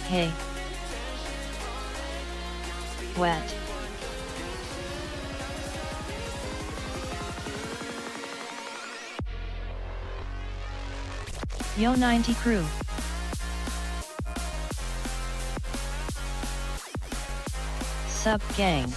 Hey. Wet. Yo 90 crew. Sup gang.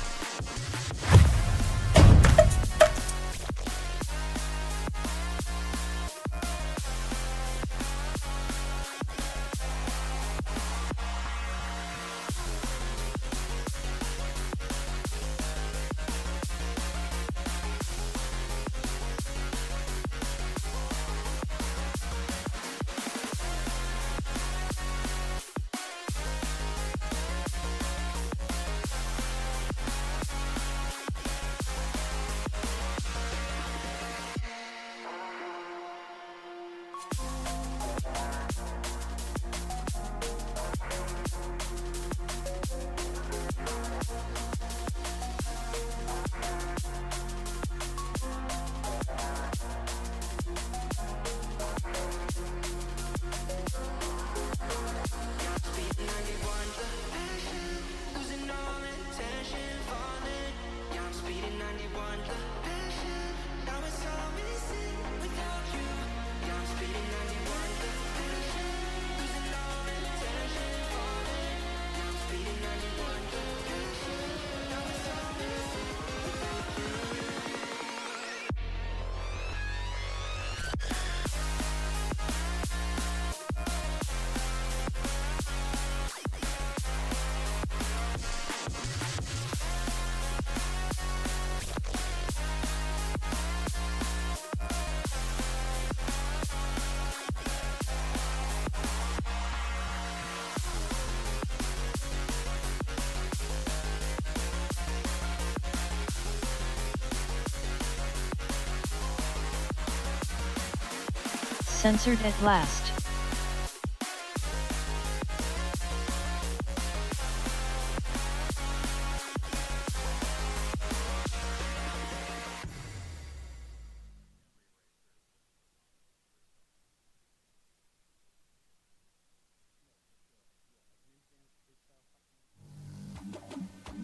Censored at last.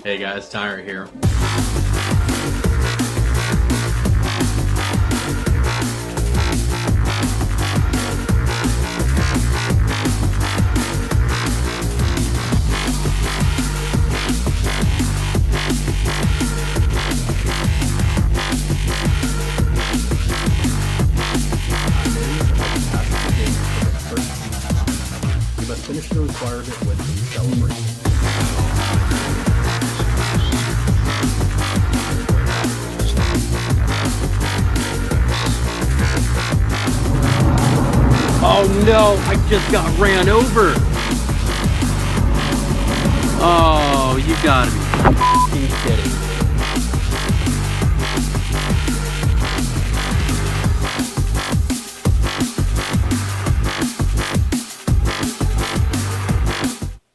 Hey guys, Tyrantt here. You must finish the requirement when you celebrate. Oh no, I just got ran over. Oh, you gotta be kidding me.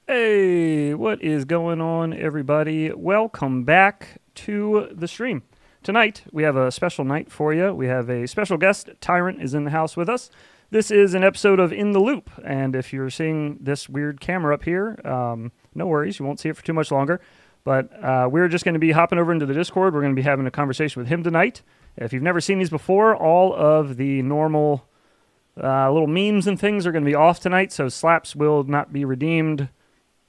Hey, what is going on, everybody? Welcome back to the stream. Tonight, we have a special night for you. We have a special guest. Tyrantt is in the house with us. This is an episode of In the Loop, and if you're seeing this weird camera up here, no worries, you won't see it for too much longer. But we're just going to be hopping over into the Discord. We're going to be having a conversation with him tonight. If you've never seen these before, all of the normal little memes and things are going to be off tonight, so slaps will not be redeemed.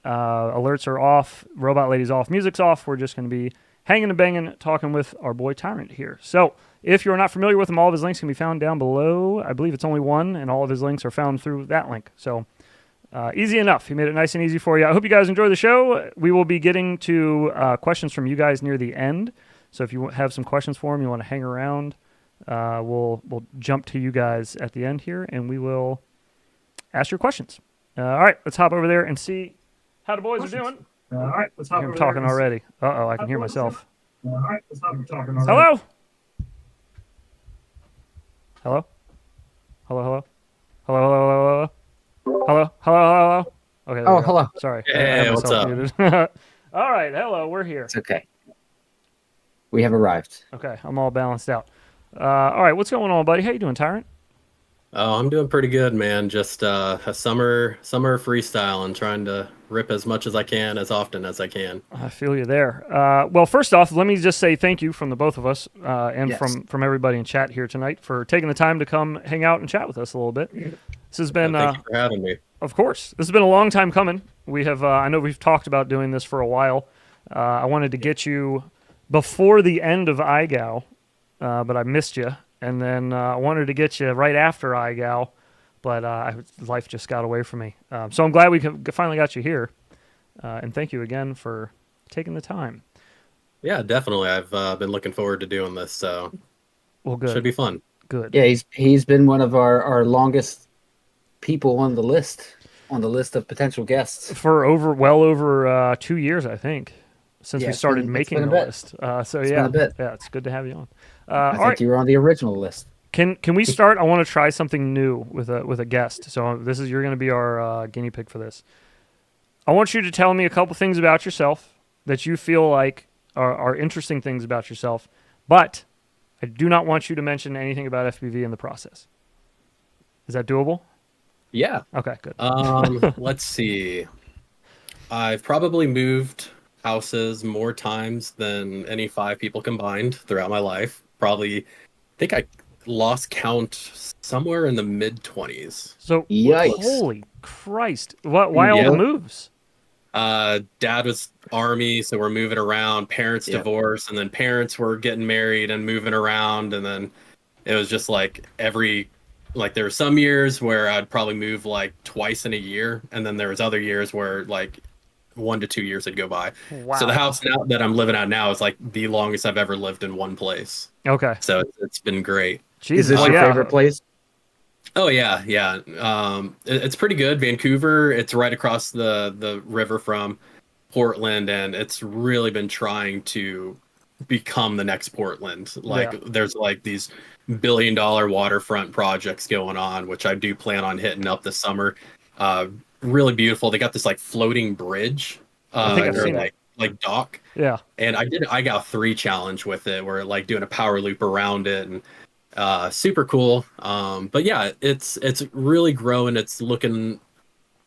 Alerts are off, Robot Lady's off, music's off. We're just going to be hanging and banging, talking with our boy Tyrantt here. So, if you're not familiar with him, all of his links can be found down below. I believe it's only one, and all of his links are found through that link. So, easy enough. He made it nice and easy for you. I hope you guys enjoy the show. We will be getting to questions from you guys near the end. So, if you have some questions for him, you want to hang around, we'll jump to you guys at the end here, and we will ask your questions. All right, let's hop over there and see how the boys are doing. All right, let's hop over I'm talking there. already. Uh-oh, I can hear myself. All right, let's hop over talking already. Hello? Hello? Hello, hello? Hello, hello, hello, hello? Hello, hello, hello? Okay, there we go. Hello. Sorry. Hey, I have what's myself up? muted. All right, hello, we're here. It's okay. We have arrived. Okay, I'm all balanced out. All right, what's going on, buddy? How you doing, Tyrantt? Oh, I'm doing pretty good, man. Just a summer freestyle and trying to rip as much as I can, as often as I can. I feel you there. Well, first off, let me just say thank you from the both of us and Yes. from everybody in chat here tonight for taking the time to come hang out and chat with us a little bit. This has been, Thank you for having me. of course, this has been a long time coming. We have, I know we've talked about doing this for a while. I wanted to get you before the end of IGOW, but I missed you. And then I wanted to get you right after IGOW, but life just got away from me. So I'm glad we finally got you here. And thank you again for taking the time. Yeah, definitely. I've been looking forward to doing this, so Well, good. should be fun. Good. Yeah, he's been one of our longest people on the list of potential guests. For well over 2 years, I think, since Yeah, we it's started been- making it's the been a bit. list. It's Yeah, been a bit. yeah, it's good to have you on. I All think right, you were on the original list. can we start? I want to try something new with a guest. So you're going to be our guinea pig for this. I want you to tell me a couple things about yourself that you feel like are interesting things about yourself, but I do not want you to mention anything about FPV in the process. Is that doable? Yeah. Okay, good. Let's see. I've probably moved houses more times than any 5 people combined throughout my life. I think I lost count somewhere in the mid-20s. So, Yikes. holy Christ! Why all the Yep. moves? Dad was Army, so we're moving around. Parents Yeah. divorced, and then parents were getting married and moving around, and then it was just like there were some years where I'd probably move like twice in a year, and then there was other years where like 1 to 2 years would go by. Wow. So the house now that I'm living at now is like the longest I've ever lived in one place. Okay. So it's been great. Jesus. Is this your yeah. favorite place? Oh yeah, yeah. It's pretty good. Vancouver, it's right across the river from Portland, and it's really been trying to become the next Portland. Like there's like these billion-dollar waterfront projects going on, which I do plan on hitting up this summer. Really beautiful. They got this like floating bridge, I think I've or seen it. like dock. Yeah. And I did an IGOW 3 challenge with it, where like doing a power loop around it, and super cool. But yeah, it's really growing. It's looking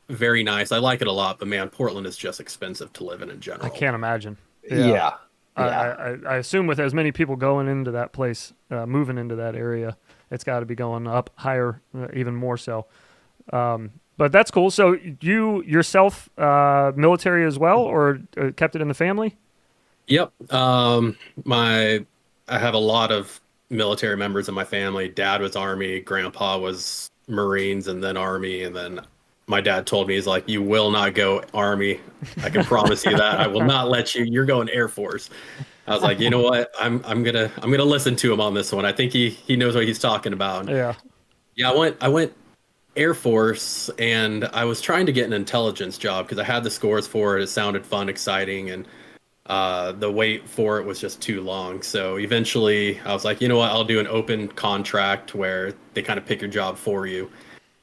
very nice. I like it a lot, but man, Portland is just expensive to live in general. I can't imagine. Yeah. I assume with as many people going into that place, moving into that area, it's got to be going up higher, even more so. But that's cool. So you yourself, military as well, or kept it in the family? Yep. I have a lot of military members in my family. Dad was Army, Grandpa was Marines, and then Army, and then my dad told me, he's like, "You will not go Army. I can promise you that. I will not let you. You're going Air Force." I was like, you know what? I'm gonna listen to him on this one. I think he knows what he's talking about. Yeah. Yeah, I went Air Force, and I was trying to get an intelligence job because I had the scores for it. It sounded fun, exciting, and the wait for it was just too long. So eventually I was like, you know what? I'll do an open contract where they kind of pick your job for you.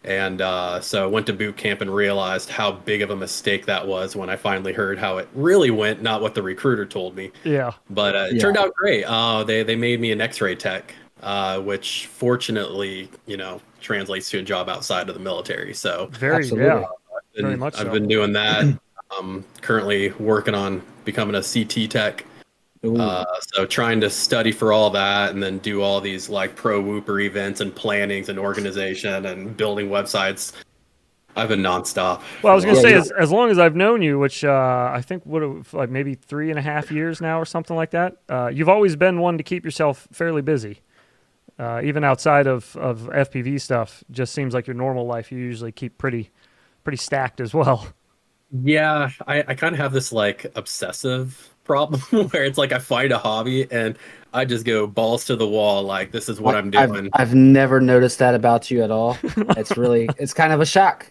And so I went to boot camp and realized how big of a mistake that was when I finally heard how it really went, not what the recruiter told me. Yeah. But it turned out great. They made me an X-ray tech, which fortunately, translates to a job outside of the military. So Absolutely. Yeah. Very much I've so. been doing that. Currently working on becoming a CT tech. Ooh. So trying to study for all that, and then do all these like pro whooper events and plannings and organization and building websites. I've been nonstop. Well, I was going to Yeah, say, as long as I've known you, which I think would have like maybe 3.5 years now or something like that, you've always been one to keep yourself fairly busy. Even outside of FPV stuff, just seems like your normal life, you usually keep pretty stacked as well. Yeah, I kind of have this like obsessive problem where it's like I find a hobby and I just go balls to the wall, like this is what I'm doing. I've never noticed that about you at all. It's kind of a shock,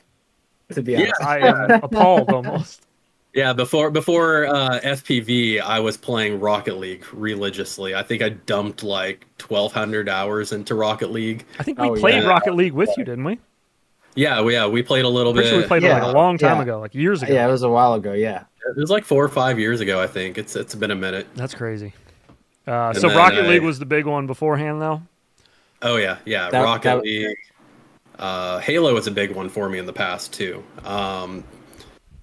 to be honest. I am appalled almost. Yeah, before FPV, I was playing Rocket League religiously. I think I dumped like 1,200 hours into Rocket League. I think we Oh, played yeah. Rocket League with you, didn't we? Yeah, we played a little Pretty bit. sure we played it like a Yeah, long time yeah. ago, like years ago. Yeah, it was a while ago. Yeah. It was like 4 or 5 years ago, I think. It's been a minute. That's crazy. And So then Rocket League was the big one beforehand, though? Oh yeah, That- Rocket that- League. Halo was a big one for me in the past too.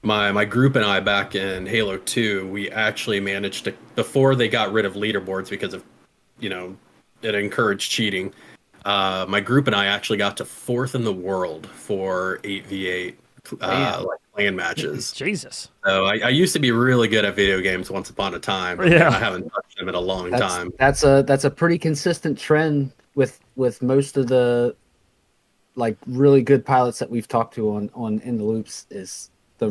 My group and I back in Halo 2, we actually managed to, before they got rid of leaderboards because of, you know, it encouraged cheating. My group and I actually got to fourth in the world for 8v8 Damn. like clan matches. Jesus. So I used to be really good at video games once upon a time, but Yeah. man, I haven't touched them in a long time. That's a pretty consistent trend with most of the like really good pilots that we've talked to on In the Loops. Is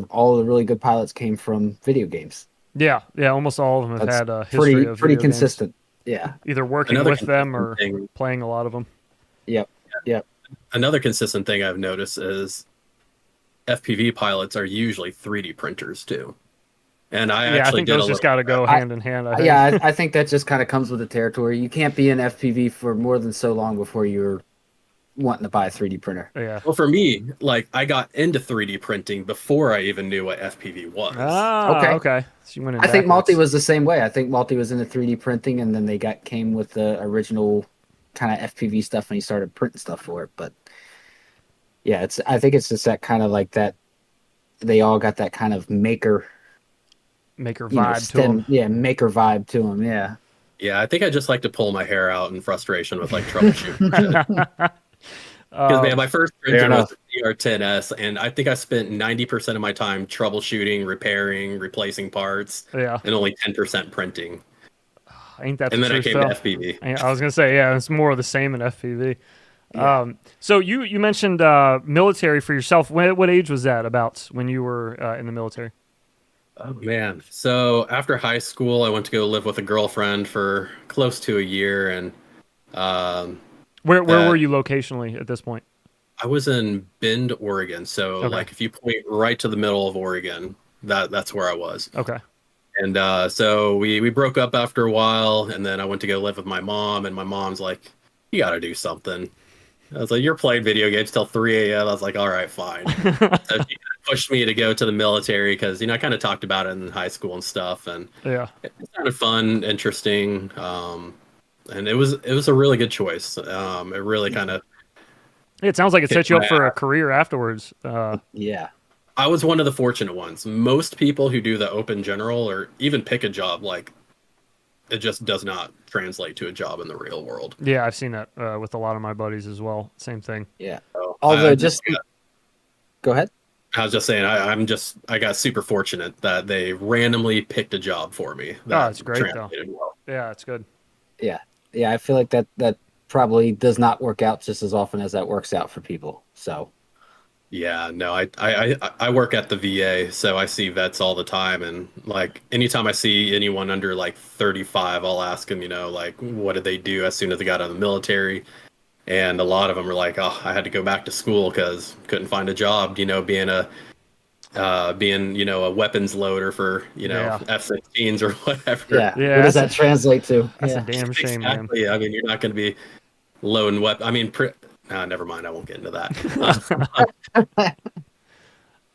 all the really good pilots came from video games. Yeah, almost all of them have That's had a history of pretty video games. consistent. Yeah. Either working Another with them or consistent thing- playing a lot of them. Yep. Another consistent thing I've noticed is FPV pilots are usually 3D printers too. And I I actually think did those a just little- got to go hand in hand. I think. Yeah, I think that just kind of comes with the territory. You can't be in FPV for more than so long before you're wanting to buy a 3D printer. Yeah. Well, for me, like I got into 3D printing before I even knew what FPV was. Ah, Okay. okay. So you went in I think Malty backwards. was the same way. I think Malty was into 3D printing, and then they came with the original kind of FPV stuff, and he started printing stuff for it. But yeah, I think it's just that kind of like that. They all got that kind of maker Maker you know, vibe to them. yeah, maker vibe to them. Yeah. Yeah, I think I just like to pull my hair out in frustration with like troubleshooting. Because man, my first printer enough. was the DR10S, and I think I spent 90% of my time troubleshooting, repairing, replacing parts, Yeah. and only 10% printing. Ain't that And the then I truth, came Phil? to FPV. I was gonna say, yeah, it's more of the same in FPV. Yeah. So you mentioned military for yourself. What age was that about when you were in the military? Oh man! So after high school, I went to go live with a girlfriend for close to a year, and Where Uh, were you locationally at this point? I was in Bend, Oregon. So Okay. like if you point right to the middle of Oregon, that's where I was. Okay. And so we broke up after a while, and then I went to go live with my mom, and my mom's like, "You got to do something." I was like, "You're playing video games till 3 a.m." I was like, "All right, fine." So she pushed me to go to the military because I kind of talked about it in high school and stuff, and Yeah. it sounded fun, interesting, and it was a really good choice. It really kind of It sounds like it set Kicked you up my for a ass. career afterwards. Yeah. I was one of the fortunate ones. Most people who do the open general or even pick a job, like it just does not translate to a job in the real world. Yeah, I've seen that with a lot of my buddies as well. Same thing. Yeah. So Although I just go ahead. I was just saying, I got super fortunate that they randomly picked a job for me. That it's great, though. translated well. Yeah, it's good. Yeah. Yeah, I feel like that probably does not work out just as often as that works out for people. So Yeah, no, I work at the VA, so I see vets all the time, and like anytime I see anyone under like 35, I'll ask them, like what did they do as soon as they got out of the military, and a lot of them are like, oh, I had to go back to school because couldn't find a job, being a weapons loader for Yeah. F-16s or whatever. yeah. Yeah, What does that's that translate to? That's Yeah. a damn shame, man. Exactly. I mean, you're not going to be loading weapons. I mean, never mind. I won't get into that.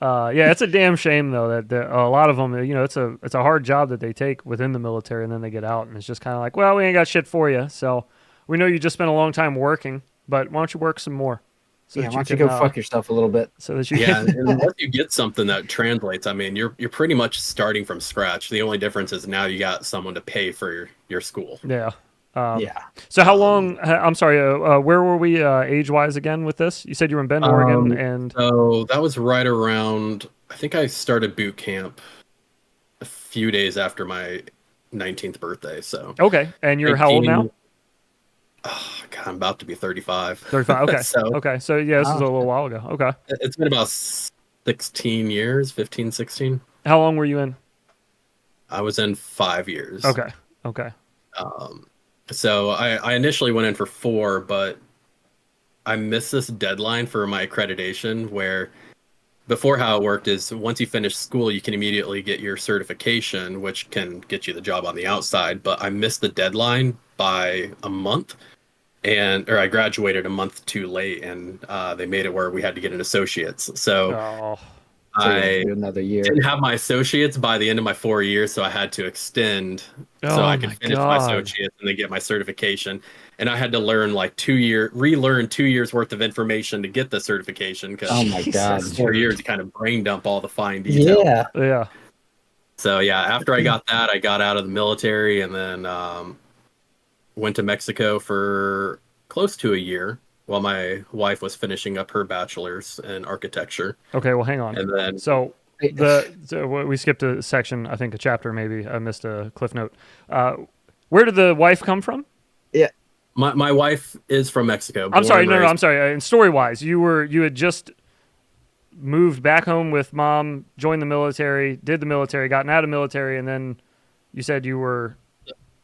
Yeah, it's a damn shame though that a lot of them, it's a hard job that they take within the military, and then they get out, and it's just kind of like, well, we ain't got shit for you. So we know you just spent a long time working, but why don't you work some more? So Yeah, that why don't you can, go fuck yourself a little bit? So that you Yeah, can. and unless you get something that translates, I mean, you're pretty much starting from scratch. The only difference is now you got someone to pay for your school. Yeah. Yeah. So how long? I'm sorry. Where were we age-wise again with this? You said you were in Bend, Oregon, and So that was right around. I think I started boot camp a few days after my 19th birthday. So okay. And you're how old now? 19 Oh, God, I'm about to be 35. 35. Okay. So Okay. So yeah, this is a little while ago. Okay. it's been about 16 years, 15, 16. How long were you in? I was in 5 years. Okay. Okay. So I initially went in for 4, but I missed this deadline for my accreditation where before how it worked is once you finish school, you can immediately get your certification, which can get you the job on the outside. But I missed the deadline by a month or I graduated a month too late, and they made it where we had to get an associate's. So Oh. So you I do another year. didn't have my associates by the end of my 4 years, so I had to extend so Oh I could my finish my God. associates and then get my certification. And I had to learn like relearn 2 years worth of information to get the certification because Oh my God. Jesus, 4 years you kind of brain dump all the fine details. Yeah. Yeah. So yeah, after I got that, I got out of the military and then went to Mexico for close to a year while my wife was finishing up her bachelor's in architecture. Okay, well, hang on. And then So we skipped a section, I think a chapter maybe. I missed a cliff note. Where did the wife come from? my wife is from Mexico. I'm sorry, born and no, I'm raised- sorry. And story wise, you had just moved back home with mom, joined the military, did the military, gotten out of military, and then you said you were.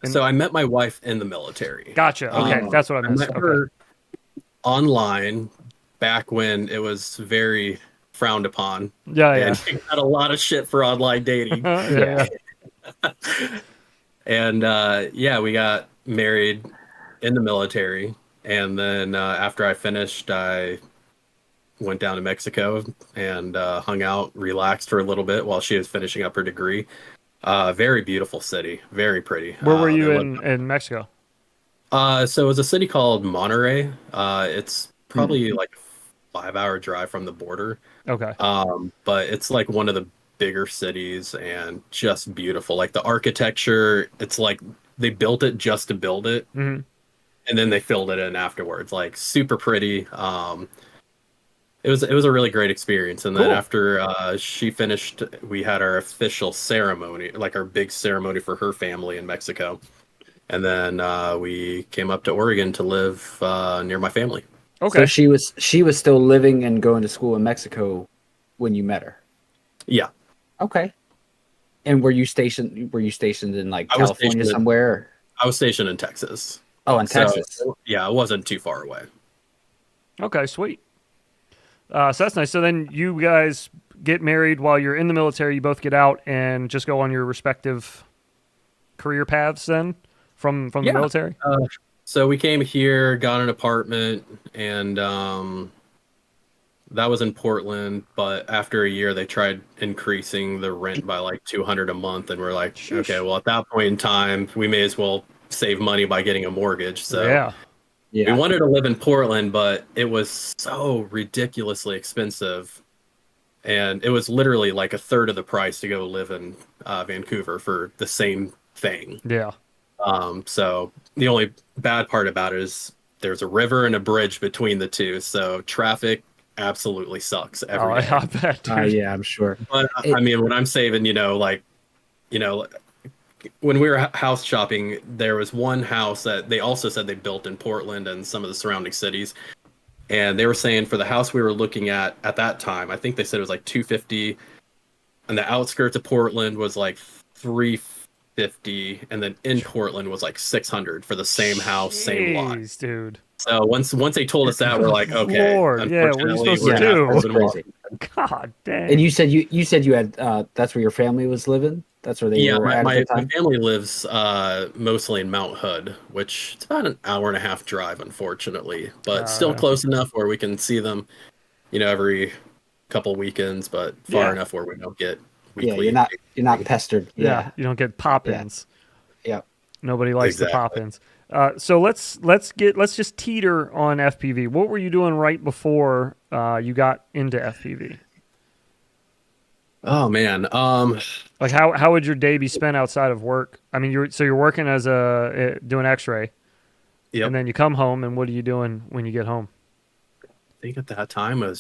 So I met my wife in the military. Gotcha. Okay, Oh. that's what I I missed. met Okay. her online back when it was very frowned upon. Yeah, yeah. And she got a lot of shit for online dating. Yeah. And yeah, we got married in the military. And then after I finished, I went down to Mexico and hung out, relaxed for a little bit while she was finishing up her degree. Very beautiful city, very pretty. Where were they you lived- in Mexico? So it was a city called Monterrey. It's probably like a 5-hour drive from the border. Okay. But it's like one of the bigger cities and just beautiful. Like the architecture, it's like they built it just to build it, Mhm. and then they filled it in afterwards. Like super pretty. It was a really great experience. And then Cool. after she finished, we had our official ceremony, like our big ceremony for her family in Mexico. And then we came up to Oregon to live near my family. Okay. So she was still living and going to school in Mexico when you met her. Yeah. Okay. And were you stationed in like I was California stationed in- somewhere? Or? I was stationed in Texas. Oh, in So, Texas. yeah, it wasn't too far away. Okay, sweet. So that's nice. So then you guys get married while you're in the military. You both get out and just go on your respective career paths then from the Yeah. military? So we came here, got an apartment, and that was in Portland. But after a year, they tried increasing the rent by like $200 a month, and we're like, Sheesh. okay, well, at that point in time, we may as well save money by getting a mortgage. So Yeah. we Yeah. wanted to live in Portland, but it was so ridiculously expensive. And it was literally like a third of the price to go live in Vancouver for the same thing. Yeah. So the only bad part about it is there's a river and a bridge between the two. So traffic absolutely sucks every day. I bet, dude. Yeah, I'm sure. But I mean, when I'm saving, when we were house shopping, there was one house that they also said they built in Portland and some of the surrounding cities. And they were saying for the house we were looking at that time, I think they said it was like $250, and the outskirts of Portland was like $350, and then in Portland was like $600 for the same house, same lot. Jeez, dude. So once they told us that, we're like, okay, Lord, yeah, what are you unfortunately, supposed we're to gonna do? have That's to live in crazy. God dang. And you said you had that's where your family was living? That's where they Yeah, were at my the time? family lives mostly in Mount Hood, which it's about an hour and a half drive, unfortunately, but still yeah. close enough where we can see them, every couple weekends, but far Yeah. enough where we don't get Yeah, weekly. you're not pestered. Yeah, you don't get pop-ins. Yeah. Nobody likes the Exactly. pop-ins. So let's just teeter on FPV. What were you doing right before you got into FPV? Oh man, Like how would your day be spent outside of work? I mean, you're working as doing X-ray, yep. and then you come home, and what are you doing when you get home? I think at that time I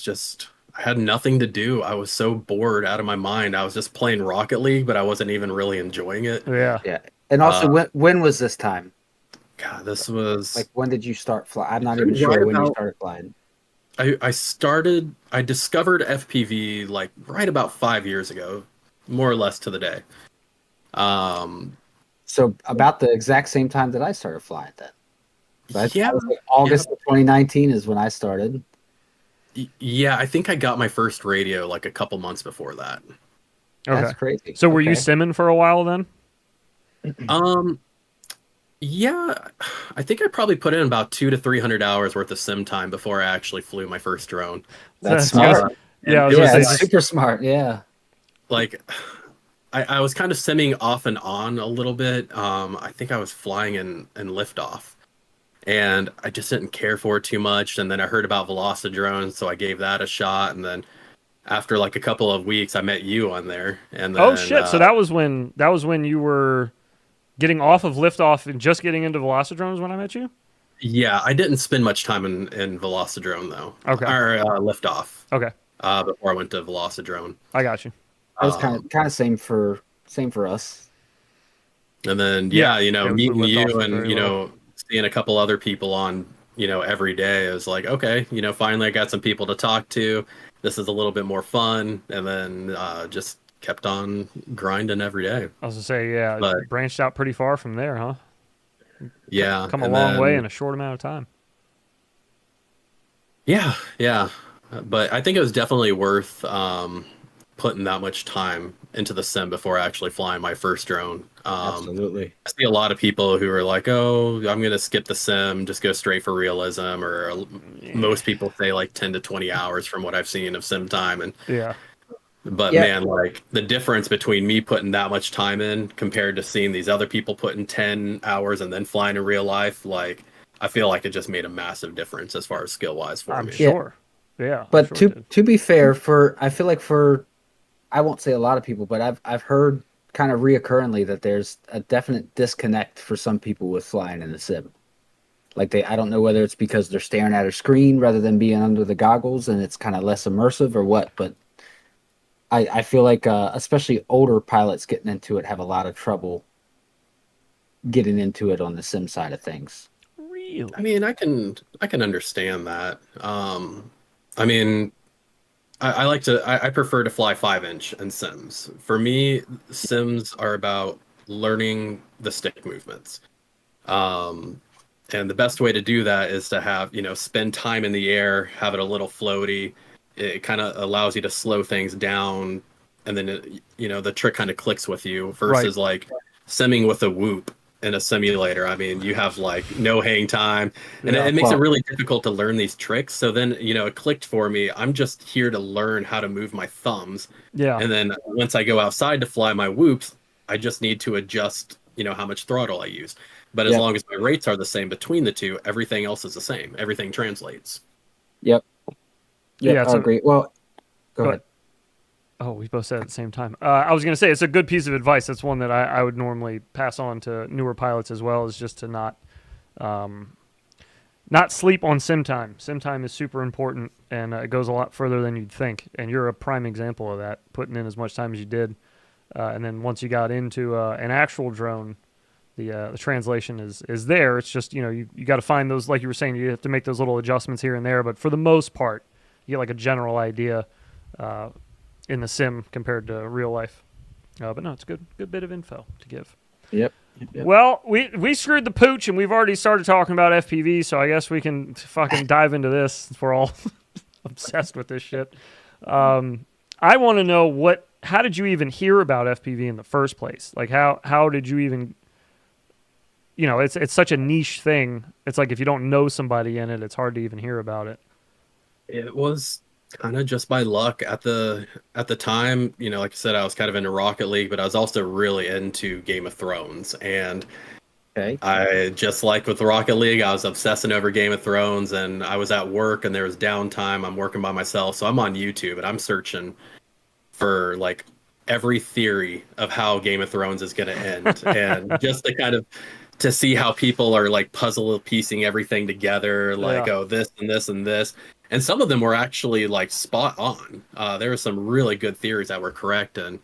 had nothing to do. I was so bored out of my mind. I was just playing Rocket League, but I wasn't even really enjoying it. Yeah. Yeah. And also, when was this time? God, this was Like, when did you start flying? I'm not even sure Right when you about- started flying. I discovered FPV like right about 5 years ago, more or less to the day. So about the exact same time that I started flying then. So Yeah. that was like August of 2019 is when I started. Yeah, I think I got my first radio like a couple months before that. Okay. That's crazy. So were you Okay. simming for a while then? Yeah, I think I probably put in about 200 to 300 hours worth of sim time before I actually flew my first drone. That's So I was- smart. Yeah, I was it gonna Yeah, say it's super smart. Yeah. like I was kind of simming off and on a little bit. I think I was flying in liftoff, and I just didn't care for it too much. And then I heard about Velocidrone, so I gave that a shot. And then after like a couple of weeks, I met you on there, and Oh then shit! So that was when you were getting off of liftoff and just getting into Velocidrones when I met you. yeah, I didn't spend much time in Velocidrone though, Okay. or liftoff Okay, before I went to Velocidrone. I got you. That was kind of same for us. And then Yeah, you know, yeah, we flew meeting liftoff you from and very you low. know, seeing a couple other people on, you know, every day, it was like, okay, you know, finally I got some people to talk to. This is a little bit more fun, and then just kept on grinding every day. I was gonna say, yeah, But it branched out pretty far from there, huh? yeah, Come a and long way then in a short amount of time. yeah, but I think it was definitely worth putting that much time into the sim before actually flying my first drone. Absolutely. I see a lot of people who are like, "Oh, I'm gonna skip the sim, just go straight for realism," or most people say like 10 to 20 hours from what I've seen of sim time. And Yeah, but Yeah. man, like the difference between me putting that much time in compared to seeing these other people putting 10 hours and then flying in real life, like I feel like it just made a massive difference as far as skill wise for I'm me. sure. Yeah, I'm But sure it did. to be fair, I feel like for I won't say a lot of people, but I've heard kind of reoccurringly that there's a definite disconnect for some people with flying in the sim. Like I don't know whether it's because they're staring at a screen rather than being under the goggles and it's kind of less immersive or what, but I feel like especially older pilots getting into it have a lot of trouble getting into it on the sim side of things. Really? I mean, I can understand that. I mean, I like to I prefer to fly 5 inch in sims. For me, sims are about learning the stick movements. Um, and the best way to do that is to have, you know, spend time in the air, have it a little floaty. It kind of allows you to slow things down, and then you know, the trick kind of clicks with you Right. versus like simming with a whoop in a simulator. I mean, you have like no hang time, and Yeah. it makes it Well, really difficult to learn these tricks. So then, you know, it clicked for me. I'm just here to learn how to move my thumbs, Yeah. and then once I go outside to fly my whoops, I just need to adjust, you know, how much throttle I use. But as yep, long as my rates are the same between the two, everything else is the same. Everything translates. yep, Yeah. I So agree. Well, go go ahead. ahead. Oh, we both said it at the same time. I was going to say it's a good piece of advice. That's one that I would normally pass on to newer pilots as well, is just to not sleep on sim time. Sim time is super important, and it goes a lot further than you'd think. And you're a prime example of that, putting in as much time as you did. And then once you got into an actual drone, the translation is there. It's just, you know, you got to find those, like you were saying, you have to make those little adjustments here and there. But for the most part, you get like a general idea in the sim compared to real life. But no, it's a good bit of info to give. Yep. Well, we screwed the pooch, and we've already started talking about FPV, so I guess we can fucking dive into this. We're all obsessed with this shit. I want to know how did you even hear about FPV in the first place? Like how did you even, you know, it's such a niche thing. It's like if you don't know somebody in it, it's hard to even hear about it. It was kind of just by luck at the time. You know, like I said, I was kind of into Rocket League, but I was also really into Game of Thrones. And Okay. I just like with Rocket League, I was obsessing over Game of Thrones, and I was at work and there was downtime. I'm working by myself, so I'm on YouTube and I'm searching for like every theory of how Game of Thrones is going to end, and just to kind of to see how people are like puzzle piecing everything together, like Yeah. oh this and this and this, and some of them were actually like spot on. There were some really good theories that were correct, and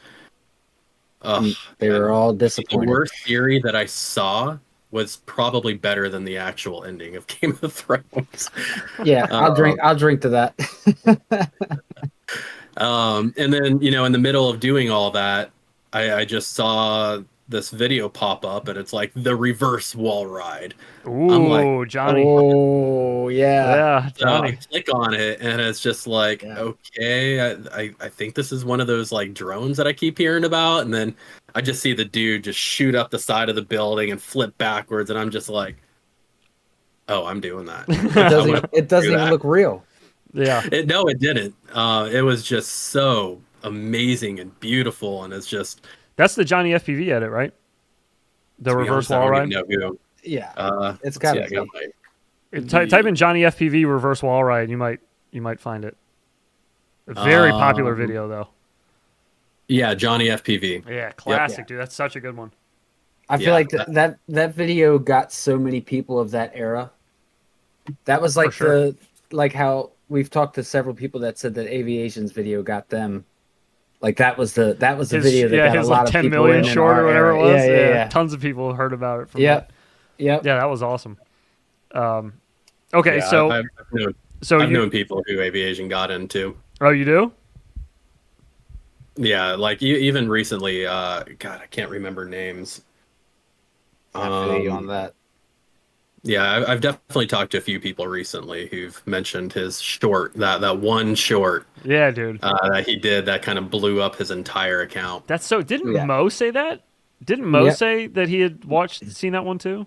They were all the disappointed. worst theory that I saw was probably better than the actual ending of Game of Thrones. Yeah, I'll drink to that. And then, you know, in the middle of doing all that, I just saw this video pop up, and it's like the reverse wall ride. I'm like, Ooh, Johnny. Oh, yeah. Yeah, so I Johnny. click on it, and it's just like, Yeah. okay, I think this is one of those like drones that I keep hearing about. And then I just see the dude just shoot up the side of the building and flip backwards, and I'm just like, oh, I'm doing that. It doesn't even look real. Yeah. No, it didn't. It was just so amazing and beautiful, and it's just That's the Johnny FPV edit, right? The to be reverse honest, I wall don't ride. even know who. Yeah, it's Let's gotta see, I got be. Type in Johnny FPV reverse wall ride. You might find it. A very popular video though. Yeah, Johnny FPV. Yeah, classic, Yeah. dude. That's such a good one. I feel Yeah, like that video got so many people of that era. That was like sure. like how we've talked to several people that said that Aviation's video got them. Like that was the video that got a his lot like of 10 people million in short or our whatever era. it was. Yeah. Tons of people heard about it from Yep. that. Yep. Yeah, that was awesome. Okay, yeah, so I've known people who aviation got into. Oh, you do? Yeah, like even recently. God, I can't remember names. I feel you on that. Yeah, I've definitely talked to a few people recently who've mentioned his short, that one short Yeah, dude. that he did that kind of blew up his entire account. That's so. Didn't Yeah. Mo say that? Didn't Mo Yep. say that he had seen that one too?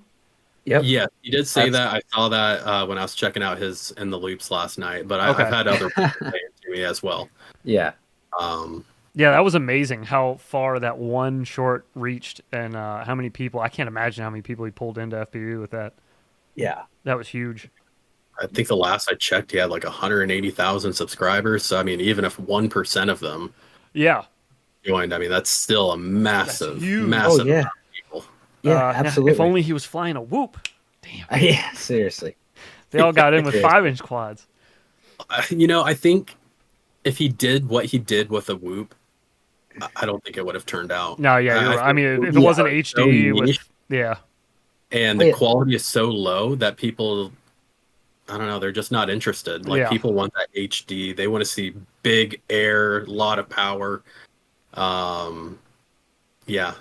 Yep. Yeah, he did say That's- that. I saw that when I was checking out his In the Loops last night, but Okay. I've had other people say it to me as well. Yeah. Yeah, that was amazing how far that one short reached and how many people. I can't imagine how many people he pulled into FPV with that. Yeah. That was huge. I think the last I checked, he had like 180,000 subscribers. So I mean, even if 1% of them Yeah. joined, I mean that's still a massive, huge. massive Oh, yeah. amount of people. Yeah, absolutely. If only he was flying a whoop. Damn. Yeah, seriously. They all got in with Yeah. 5-inch quads. I think if he did what he did with a whoop, I don't think it would have turned out. No, yeah, you're right. I mean, if it Yeah, wasn't it's HD so niche, yeah. and the quality is so low that people, I don't know, they're just not interested. Like Yeah. people want that HD. They want to see big air, lot of power. Yeah,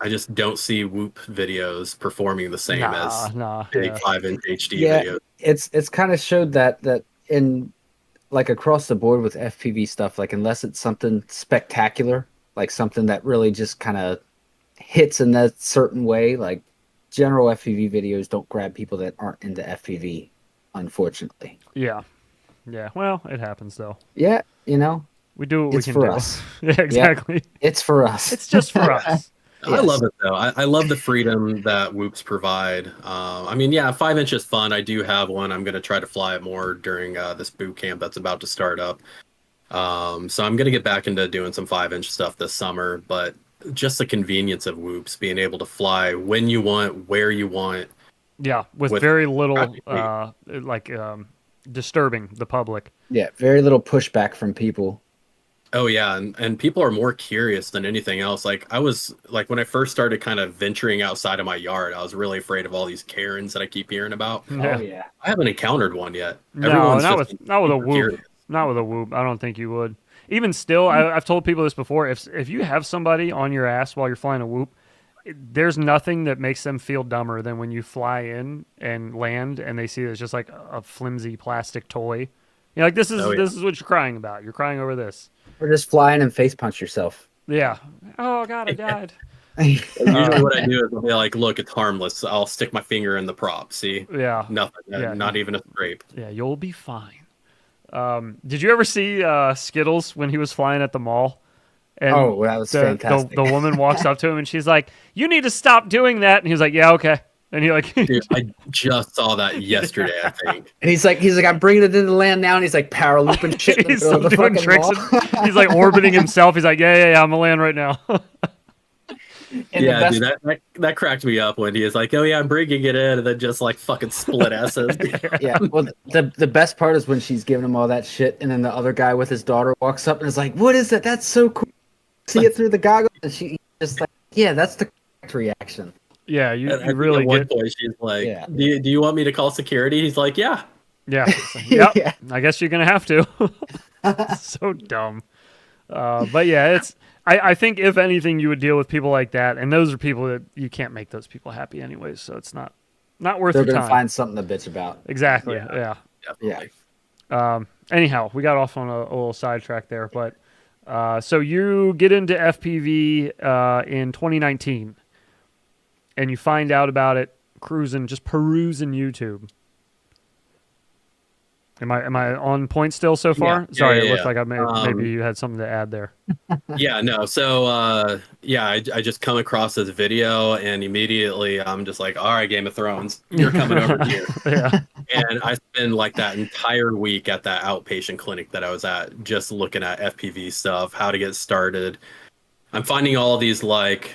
I just don't see Whoop videos performing the same as big 5-inch HD videos. It's kind of showed that in like across the board with FPV stuff, like unless it's something spectacular, like something that really just kind of hits in that certain way, like general FPV videos don't grab people that aren't into FPV, unfortunately. Yeah. Yeah. Well, it happens though. Yeah, you know, We do what it's we can for do. us. Yeah, exactly. It's for us. It's just for us. I love it though. I love the freedom that Whoops provide. I mean, yeah, 5-inch is fun. I do have one. I'm going to try to fly it more during this boot camp that's about to start up. So I'm going to get back into doing some 5-inch stuff this summer. But just the convenience of Whoops, being able to fly when you want, where you want. Yeah, with very little disturbing the public. Yeah, very little pushback from people. Oh yeah, and people are more curious than anything else. Like I was like when I first started kind of venturing outside of my yard, I was really afraid of all these Karens that I keep hearing about. Yeah. Oh yeah. I haven't encountered one yet. No, Everyone's not just with a super whoop. curious. Not with a whoop. I don't think you would. Even still, I've told people this before. If you have somebody on your ass while you're flying a whoop, there's nothing that makes them feel dumber than when you fly in and land and they see it's just like a flimsy plastic toy. You're like, this is what you're crying about. You're crying over this. Or just fly in and face punch yourself. Yeah. Oh God, I died. Usually what I do is I'll be like, look, it's harmless. I'll stick my finger in the prop. See? Yeah. Nothing. Yeah. Not even a scrape. Yeah, you'll be fine. Did you ever see Skittles when he was flying at the mall? And Oh, that was fantastic. The woman walks up to him and she's like, "You need to stop doing that." And he's like, "Yeah, okay." And he like, Dude, I just saw that yesterday, I think. And he's like, I'm bringing it into land now, and he's like power looping shit in the he's middle of the doing fucking tricks. wall. And he's like orbiting himself. He's like, yeah, I'm gonna land right now. And Yeah, the best, dude, that cracked me up when he was like, "Oh yeah, I'm bringing it in," and then just like fucking split S's. yeah. Well, the best part is when she's giving him all that shit, and then the other guy with his daughter walks up and is like, "What is that? That's so cool." See it through the goggles, and she just like, "Yeah, that's the correct reaction." Yeah, you I think really at one get. point she's like, Yeah. do you want me to call security? He's like, yeah. Yeah. Yep. Yeah. I guess you're gonna have to. So dumb. But yeah, it's. I think if anything, you would deal with people like that, and those are people that you can't make those people happy anyways. So it's not worth They're your gonna time. find something to bitch about. Exactly. Yeah. Yeah. Definitely. Anyhow, we got off on a little sidetrack there, but so you get into FPV in 2019, and you find out about it perusing YouTube. Am I on point still so far? Yeah, Sorry, yeah, it looked yeah. like maybe you had something to add there. Yeah, no. So, I just come across this video and immediately I'm just like, all right, Game of Thrones, you're coming over here. Yeah. And I spent like that entire week at that outpatient clinic that I was at, just looking at FPV stuff, how to get started. I'm finding all these like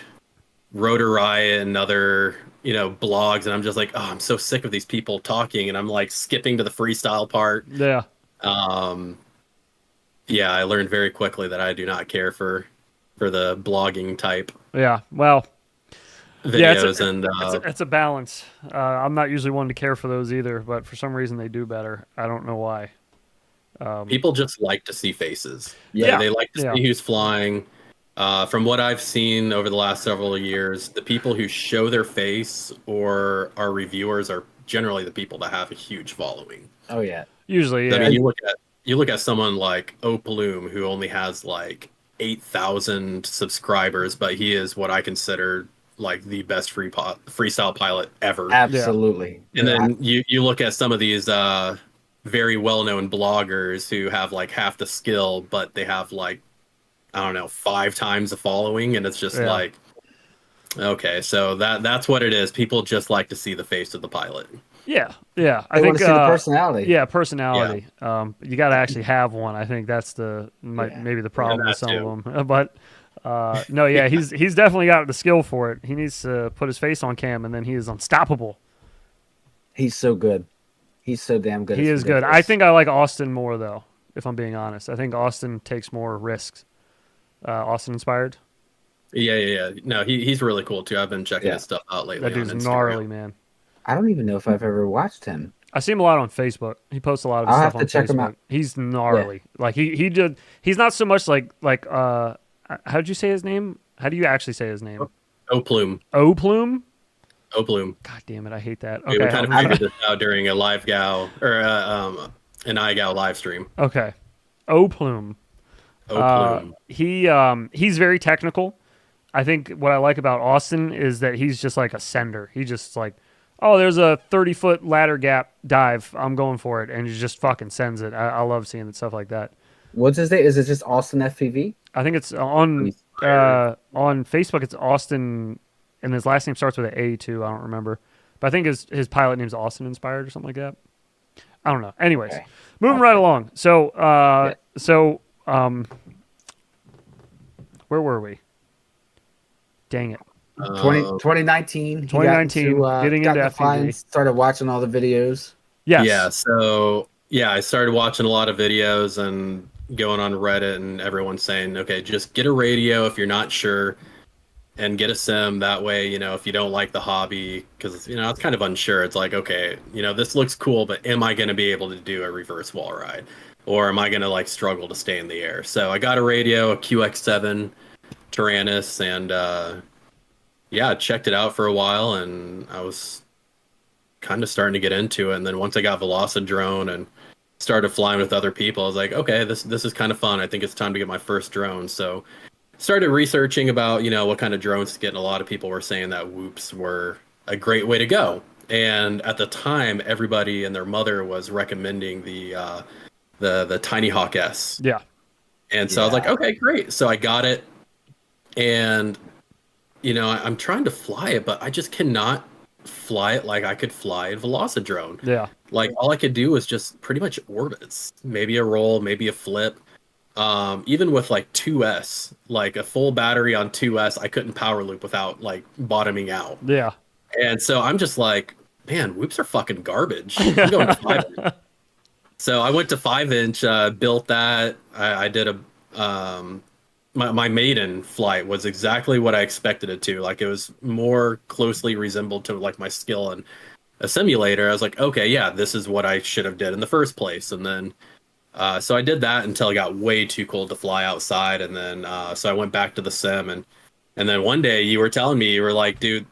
Rotor Riot and other, blogs, and I'm just like, oh, I'm so sick of these people talking, and I'm like skipping to the freestyle part. Yeah. Um, yeah, I learned very quickly that I do not care for the blogging type Yeah. Well, videos, it's a balance. I'm not usually one to care for those either, but for some reason they do better. I don't know why. people just like to see faces. Yeah. They like to Yeah. see who's flying. From what I've seen over the last several years, the people who show their face or are reviewers are generally the people that have a huge following. Oh yeah. Usually, yeah. I mean, you look at someone like Opaloom, who only has like 8,000 subscribers, but he is what I consider like the best freestyle pilot ever. Absolutely. And then you look at some of these very well-known bloggers who have like half the skill, but they have like, I don't know, 5 times the following, and it's just Yeah. like, okay, so that's what it is. People just like to see the face of the pilot. Yeah. Yeah. I think see the personality. Yeah, personality. You got to actually have one. I think that's maybe the problem with some of them. But no, yeah, he's definitely got the skill for it. He needs to put his face on cam, and then he is unstoppable. He's so good. He's so damn good. He It's is good. ridiculous. I think I like Austin more though, if I'm being honest. I think Austin takes more risks. Austin inspired. Yeah. No, he's really cool too. I've been checking his stuff out lately. That dude's on Instagram. gnarly, man. I don't even know if I've ever watched him. I see him a lot on Facebook. He posts a lot of his I'll stuff have on to check Facebook. him out. He's gnarly. Like he's not so much like how'd you say his name? How do you actually say his name? Opaloom. Oplume? Opaloom. God damn it, I hate that. We Okay. kind of figured this out during a live GOW or an IGOW live stream. Okay. Oplume. Opaloom. He's very technical. I think what I like about Austin is that he's just like a sender. He just like, oh, there's a 30-foot ladder gap dive. I'm going for it, and he just fucking sends it. I love seeing stuff like that. What's his name? Is it just Austin FPV? I think it's on Facebook. It's Austin, and his last name starts with an A too. I don't remember, but I think his pilot name's Austin Inspired or something like that. I don't know. Anyways, Okay. moving right along. So where were we? Dang it. 2019. 2019, getting into got the fine, FPV. started watching all the videos. Yes. Yeah, so I started watching a lot of videos and going on Reddit, and everyone's saying, okay, just get a radio if you're not sure, and get a sim. That way, if you don't like the hobby, because it's kind of unsure. It's like, okay, this looks cool, but am I going to be able to do a reverse wall ride, or am I going to like struggle to stay in the air? So I got a radio, a QX7 Tyrantt, and I checked it out for a while, and I was kind of starting to get into it. And then once I got Velocidrone and started flying with other people, I was like, okay, this is kind of fun. I think it's time to get my first drone. So started researching about, what kind of drones to get. And a lot of people were saying that whoops were a great way to go. And at the time, everybody and their mother was recommending the Tiny Hawk S. Yeah. And so I was like, okay, great. So I got it. And, I'm trying to fly it, but I just cannot fly it like I could fly a Velocidrone. Yeah. Like all I could do was just pretty much orbits, maybe a roll, maybe a flip. Even with like 2S, like a full battery on 2S, I couldn't power loop without like bottoming out. Yeah. And so I'm just like, man, whoops are fucking garbage. I'm going to 5-inch. So I went to 5-inch, built that. I did my maiden flight was exactly what I expected it to. Like it was more closely resembled to like my skill in a simulator. I was like, okay, yeah, this is what I should have did in the first place. And then, so I did that until it got way too cold to fly outside. And then, so I went back to the sim, and then one day you were telling me, you were like, dude,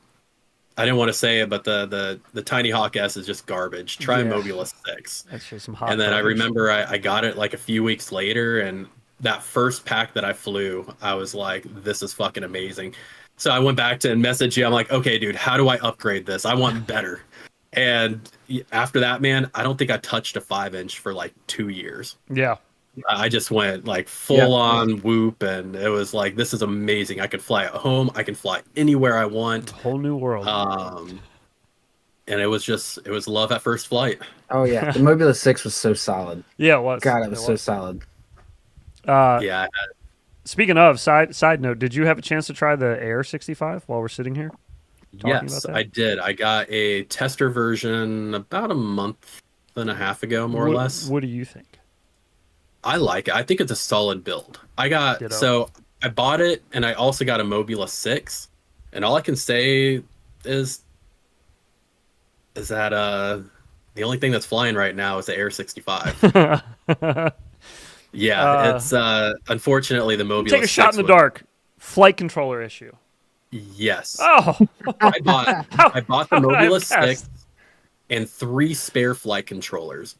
I didn't want to say it, but the Tiny Hawk S is just garbage. Try Mobulus 6. That's just some hot. And then I garbage. remember I got it like a few weeks later, and that first pack that I flew, I was like, this is fucking amazing. So I went back to message you. I'm like, okay, dude, how do I upgrade this? I want better. And after that, man, I don't think I touched a 5-inch for like 2 years. Yeah. I just went like full on whoop, and it was like, this is amazing. I could fly at home. I can fly anywhere I want. Whole new world. And it was love at first flight. Oh yeah, the Mobula 6 was so solid. Yeah, it was. God, it was so solid. Yeah. Speaking of, side note, did you have a chance to try the Air 65 while we're sitting here? Yes, I did. I got a tester version about a month and a half ago, more or less. What do you think? I like it. I think it's a solid build. So I bought it, and I also got a Mobula 6, and all I can say is that the only thing that's flying right now is the Air 65. Yeah, it's unfortunately the Mobula 6. Take a shot in the dark. Flight controller issue. Yes. Oh, I bought the Mobula 6 and 3 spare flight controllers.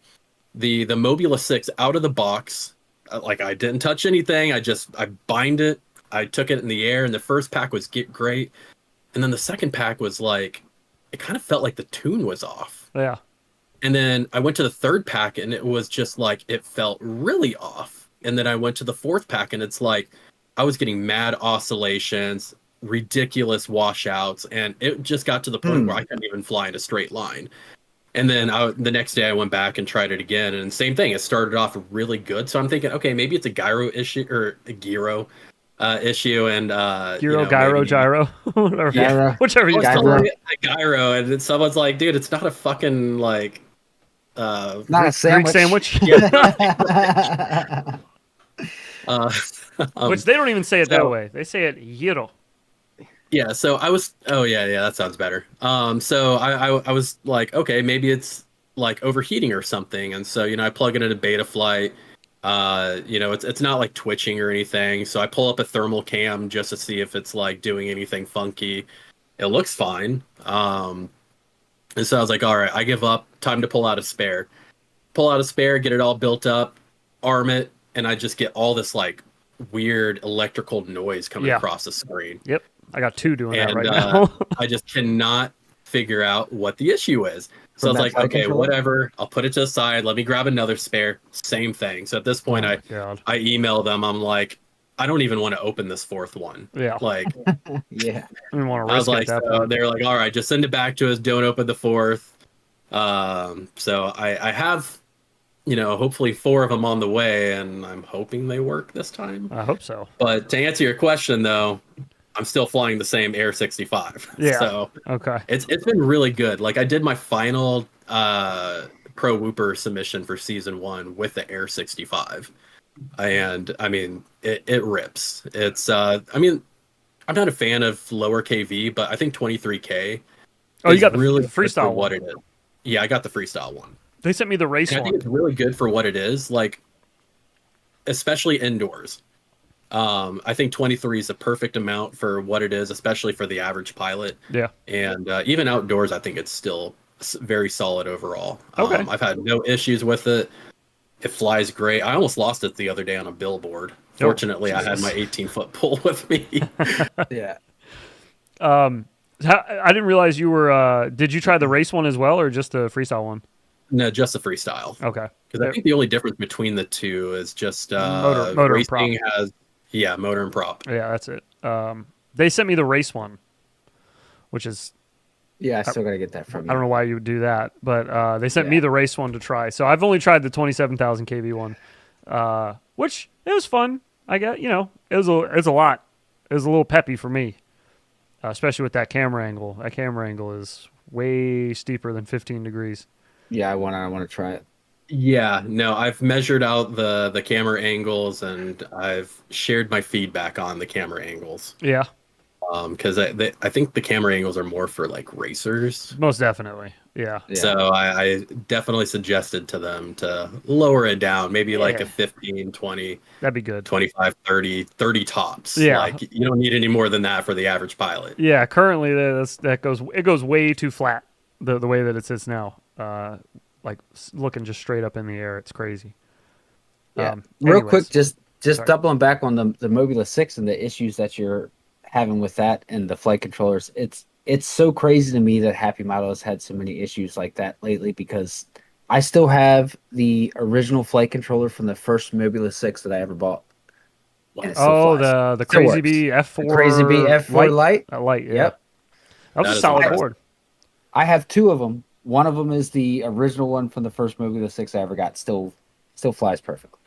The Mobula 6 out of the box, like I didn't touch anything. I bind it. I took it in the air, and the first pack was great, and then the second pack was like, it kind of felt like the tune was off. Yeah. And then I went to the third pack, and it was just like, it felt really off. And then I went to the fourth pack, and it's like I was getting mad oscillations, ridiculous washouts, and it just got to the point where I couldn't even fly in a straight line. And then the next day I went back and tried it again, and same thing. It started off really good, so I'm thinking, okay, maybe it's a gyro issue or a gyro issue, and gyro, whatever. Yeah. Whichever you Gyro. a gyro, and then someone's like, dude, it's not a fucking like Not a sandwich. sandwich. Which they don't even say it that way. They say it gyro. Yeah, so I was. Oh yeah, that sounds better. So I was like, okay, maybe it's like overheating or something, and so I plug it into Beta Flight. It's not like twitching or anything. So I pull up a thermal cam just to see if it's like doing anything funky. It looks fine. And so I was like, all right, I give up. Time to pull out a spare. Pull out a spare, get it all built up, arm it, and I just get all this like weird electrical noise coming across the screen. Yep. I got 2 doing that right now. I just cannot figure out what the issue is. So I was like, okay, whatever. I'll put it to the side. Let me grab another spare. Same thing. So at this point, I email them. I'm like, I don't even want to open this fourth one. Yeah. Like, Yeah. I didn't want to I risk was like, they're like, all right, just send it back to us. Don't open the fourth. So I have, hopefully 4 of them on the way, and I'm hoping they work this time. I hope so. But to answer your question, though, I'm still flying the same Air 65. Yeah. So okay. It's been really good. Like I did my final Pro Whooper submission for season 1 with the Air 65, and I mean it rips. It's I'm not a fan of lower KV, but I think 23K. Oh, you got the really freestyle for what it is. Yeah, I got the freestyle one. They sent me the race And one. I think it's really good for what it is. Like, especially indoors. I think 23 is the perfect amount for what it is, especially for the average pilot. Yeah. And even outdoors, I think it's still very solid overall. Okay. I've had no issues with it. It flies great. I almost lost it the other day on a billboard. Fortunately, I had my 18-foot pole with me. Yeah. I didn't realize you were. Did you try the race one as well, or just the freestyle one? No, just the freestyle. Okay. Because I think the only difference between the two is just motor and prop. racing has motor and prop. Yeah, that's it. They sent me the race one, which is Yeah, I still got to get that from you. I don't know why you would do that, but they sent me the race one to try. So I've only tried the 27,000 kV one, which it was fun. I got it was a lot. It was a little peppy for me, especially with that camera angle. That camera angle is way steeper than 15 degrees. Yeah, I want to try it. Yeah, no, I've measured out the camera angles, and I've shared my feedback on the camera angles. Yeah. Because I think the camera angles are more for like racers. Most definitely. Yeah. So I definitely suggested to them to lower it down, maybe like a 15, 20. That'd be good. 25, 30 tops. Yeah. Like you don't need any more than that for the average pilot. Yeah, currently it goes way too flat the way that it sits now. Like looking just straight up in the air, it's crazy. Yeah. Real anyways. quick, just doubling back on the Mobula 6 and the issues that you're having with that and the flight controllers. It's it's so crazy to me that Happy Model has had so many issues like that lately because I still have the original flight controller from the first Mobula 6 that I ever bought. And it still Oh, flies. the Still Crazy works. Bee F4 The Crazy Bee F4 Lite. That light, yeah. Yep. That was That a is solid impressive. board. I have two of them. One of them is the original one from the first Mobula 6 I ever got. Still flies perfectly.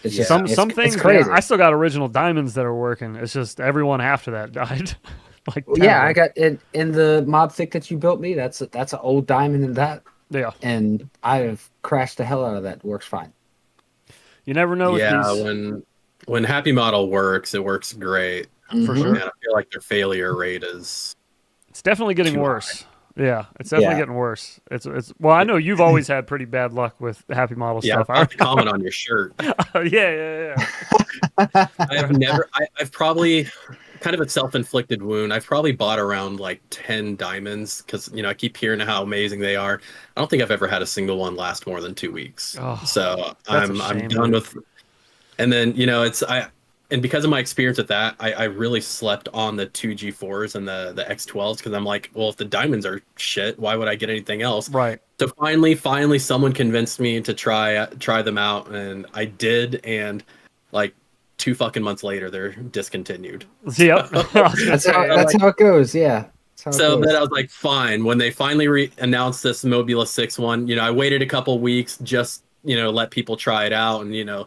It's Yeah. just Some it's things, crazy. man, I still got original diamonds that are working. It's just everyone after that died. Like Well, yeah, I terrible. got in the mob thick that you built me. That's an old diamond in that, Yeah. and I have crashed the hell out of that. It works fine. You never know with Yeah, these. when Happy Model works, it works great. For Mhm. sure. Man, I feel like their failure rate is It's definitely getting too worse. Yeah, it's definitely Yeah. getting worse. It's well, I know you've always had pretty bad luck with Happy Model Yeah, stuff. I have to comment on your shirt. Yeah. I've probably kind of a self-inflicted wound. I've probably bought around like 10 diamonds because I keep hearing how amazing they are. I don't think I've ever had a single one last more than 2 weeks. Oh, So that's a I'm shame, done dude. with. And then and because of my experience with that, I really slept on the 2G4s and the X12s because I'm like, well, if the diamonds are shit, why would I get anything else? Right. So finally, someone convinced me to try them out, and I did. And like 2 fucking months later, they're discontinued. Yep. I was gonna That's say, how it goes. Yeah. That's how it So goes. then I was like, fine. When they finally announced this Mobula 6 one, I waited a couple weeks just let people try it out, and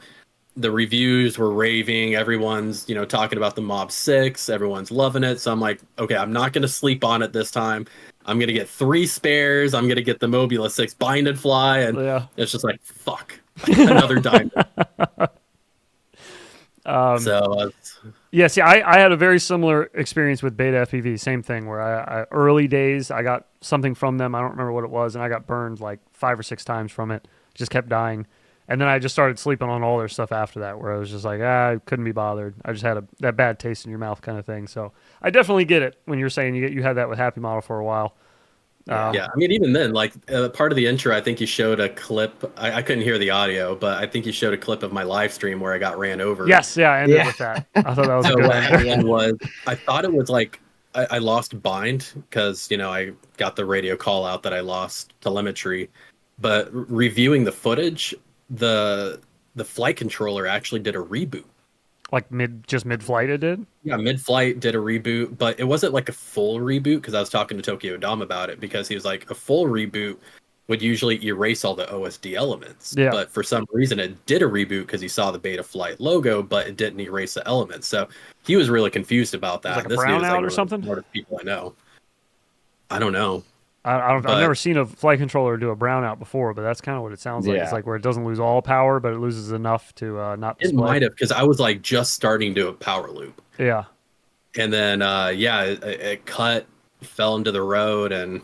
the reviews were raving. Everyone's talking about the Mob 6. Everyone's loving it. So I'm like, okay, I'm not gonna sleep on it this time. I'm gonna get 3 spares. I'm gonna get the Mobula 6 bind and fly, and yeah. it's just like fuck another diamond. So Yeah, see, I had a very similar experience with Beta FPV. Same thing where I early days, I got something from them. I don't remember what it was, and I got burned like 5 or 6 times from it. Just kept dying. And then I just started sleeping on all their stuff after that, where I was just like, I couldn't be bothered. I just had that bad taste in your mouth kind of thing. So I definitely get it when you're saying you had that with Happy Model for a while. yeah, I mean, even then, like part of the intro, I think you showed a clip. I couldn't hear the audio, but I think you showed a clip of my live stream where I got ran over. Yes, yeah, I ended Yeah. with that. I thought that was a So good what one. happened was, I thought it was like I lost bind because I got the radio call out that I lost telemetry, but reviewing the footage, the flight controller actually did a reboot. Like mid-flight it did? Yeah, mid-flight did a reboot, but it wasn't like a full reboot because I was talking to Tokyo Dom about it because he was like, a full reboot would usually erase all the OSD elements. Yeah. But for some reason it did a reboot because he saw the Beta Flight logo, but it didn't erase the elements. So he was really confused about that. like a This dude is brownout like or one of the something? smartest people I know. I don't know. I've But- never seen a flight controller do a brownout before, but that's kind of what it sounds like. Yeah. It's like where it doesn't lose all power, but it loses enough to not It display. might have because I was like just starting to do a power loop. Yeah. And then it cut, fell into the road, and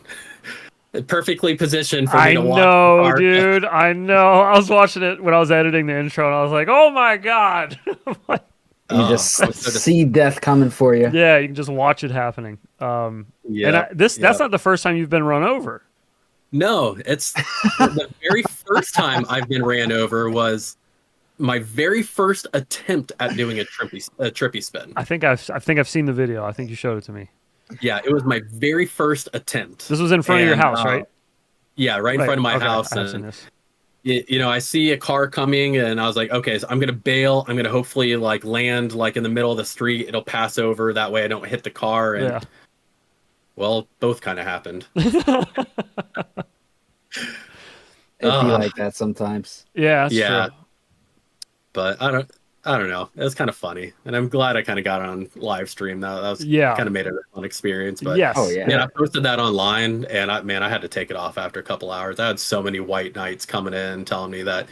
perfectly positioned for me I to walk. know, the car. dude. I know. I was watching it when I was editing the intro, and I was like, "Oh my god!" You Oh, just I was so see death coming for you. Yeah, you can just watch it happening. Yeah, That's yeah. not the first time you've been run over. No, it's the very first time I've been ran over was my very first attempt at doing a trippy spin. I think I've seen the video. I think you showed it to me. Yeah, it was my very first attempt. This was in front of your And, house, right? Yeah, right in front of my Okay, house. I have seen And this. I see a car coming, and I was like, okay, so I'm gonna bail. I'm gonna hopefully like land like in the middle of the street. It'll pass over that way. I don't hit the car. And Yeah. well, both kind of happened. It'd be like that sometimes. Yeah, that's Yeah. true. But I don't know. It was kind of funny, and I'm glad I kind of got it on live stream. That was Yeah. kind of made it a fun experience. But Yes. Oh, yeah. man, I posted that online, and I had to take it off after a couple hours. I had so many white knights coming in telling me that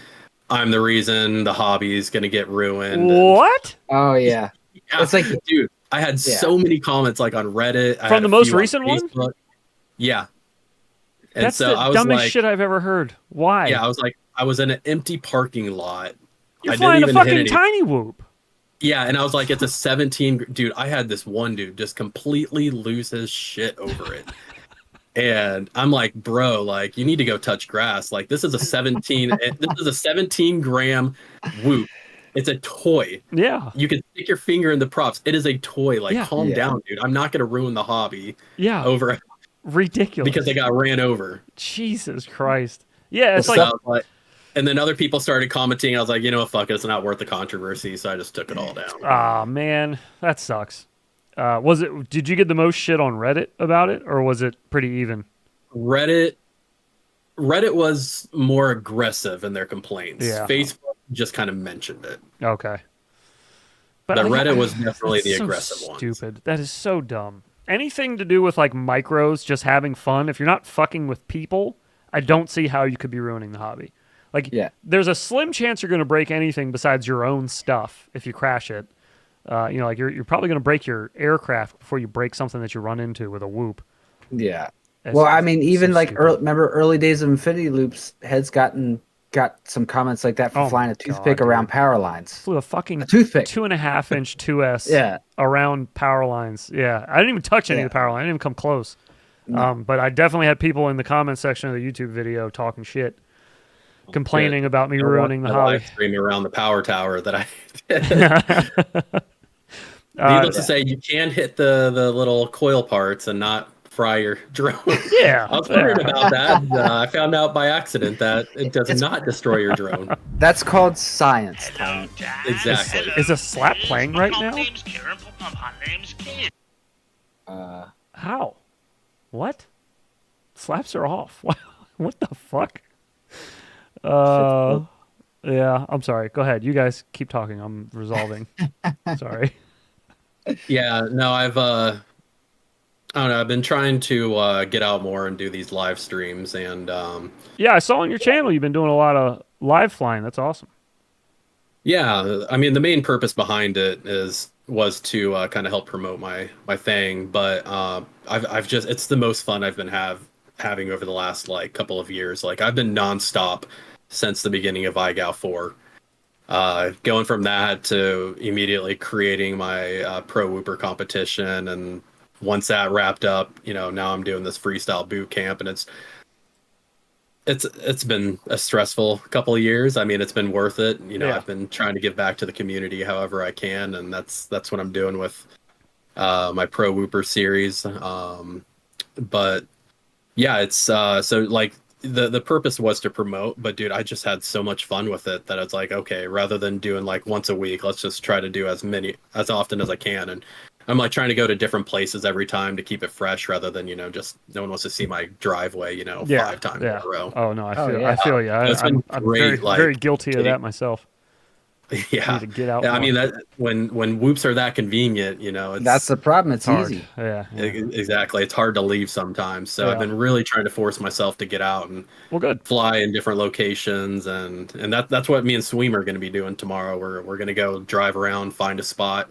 I'm the reason the hobby is going to get ruined. and- What? Oh yeah. Yeah, It's like- dude, I had Yeah. so many comments like on Reddit. I From had the a most few on recent one? Facebook. Yeah. And That's so the I was dumbest like, shit I've ever heard. Why? yeah, I was in an empty parking lot. You're I didn't flying a even hit fucking any. tiny whoop. Yeah, and I was like, it's a 17. Dude, I had this one dude just completely lose his shit over it. And I'm like, bro, like, you need to go touch grass. Like, this is a 17 gram whoop. It's a toy. Yeah. You can stick your finger in the props. It is a toy. Like, Yeah. calm Yeah. down, dude. I'm not gonna ruin the hobby Yeah. over Ridiculous. because I got ran over. Jesus Christ. Yeah, it's Well, like So, and then other people started commenting. I was like, you know what, fuck it, it's not worth the controversy. So I just took it all down. ah man, that sucks. Did you get the most shit on Reddit about it, or was it pretty even? Reddit was more aggressive in their complaints. Yeah. Facebook just kind of mentioned it. Okay. But The Reddit was definitely that's the so aggressive one. stupid. That is so dumb. Anything to do with like micros, just having fun. If you're not fucking with people, I don't see how you could be ruining the hobby. Like, Yeah. there's a slim chance you're going to break anything besides your own stuff if you crash it. Like you're probably going to break your aircraft before you break something that you run into with a whoop. Yeah. It's Well, just I mean, even so like stupid. remember early days of Infinity Loops, Heads got some comments like that for Oh flying my a toothpick God, around dude. power lines. Flew a fucking A toothpick. 2.5 inch 2S Yeah. around power lines. Yeah, I didn't even touch any Yeah. of the power line. I didn't even come close. No. But I definitely had people in the comment section of the YouTube video talking shit, complaining about me ruining the I hobby. live stream around the power tower that I did. Needless to say, you can hit the little coil parts and not fry your drone. Yeah, I was wondering about that. I found out by accident that it does not destroy your drone. That's called science. Hello, Dad. Exactly. Hello, Is a slap kids. playing My right mom now? name's Karen, but my name's Kid. How? What? Slaps are off. What the fuck? Yeah, I'm sorry. Go ahead. You guys keep talking. I'm resolving. Sorry. Yeah, no, I don't know. I've been trying to get out more and do these live streams, and Yeah, I saw on your channel you've been doing a lot of live flying. That's awesome. yeah, I mean the main purpose behind it was to kind of help promote my thing, but I've just it's the most fun I've been having over the last like couple of years. Like I've been nonstop since the beginning of IGOW 4. Going from that to immediately creating my pro whooper competition, and once that wrapped up, now I'm doing this freestyle boot camp, and it's been a stressful couple of years. I mean, it's been worth it. Yeah. I've been trying to give back to the community however I can, and that's what I'm doing with my pro whooper series. But yeah, it's so like the purpose was to promote, but dude, I just had so much fun with it that it's like, okay, rather than doing like once a week, let's just try to do as often as I can. And I'm like trying to go to different places every time to keep it fresh, rather than just no one wants to see my driveway, Yeah, 5 times yeah. in a row. Oh no, I Oh, feel yeah. I feel you. It's been I'm great, very, like, very guilty of getting- that myself. I Yeah, need to get out. I more. mean that when whoops are that convenient, it's That's the problem. It's hard. easy. Yeah. exactly. It's hard to leave sometimes. So Yeah. I've been really trying to force myself to get out and Well, good. fly in different locations, and that's what me and Sweem are going to be doing tomorrow. We're going to go drive around, find a spot,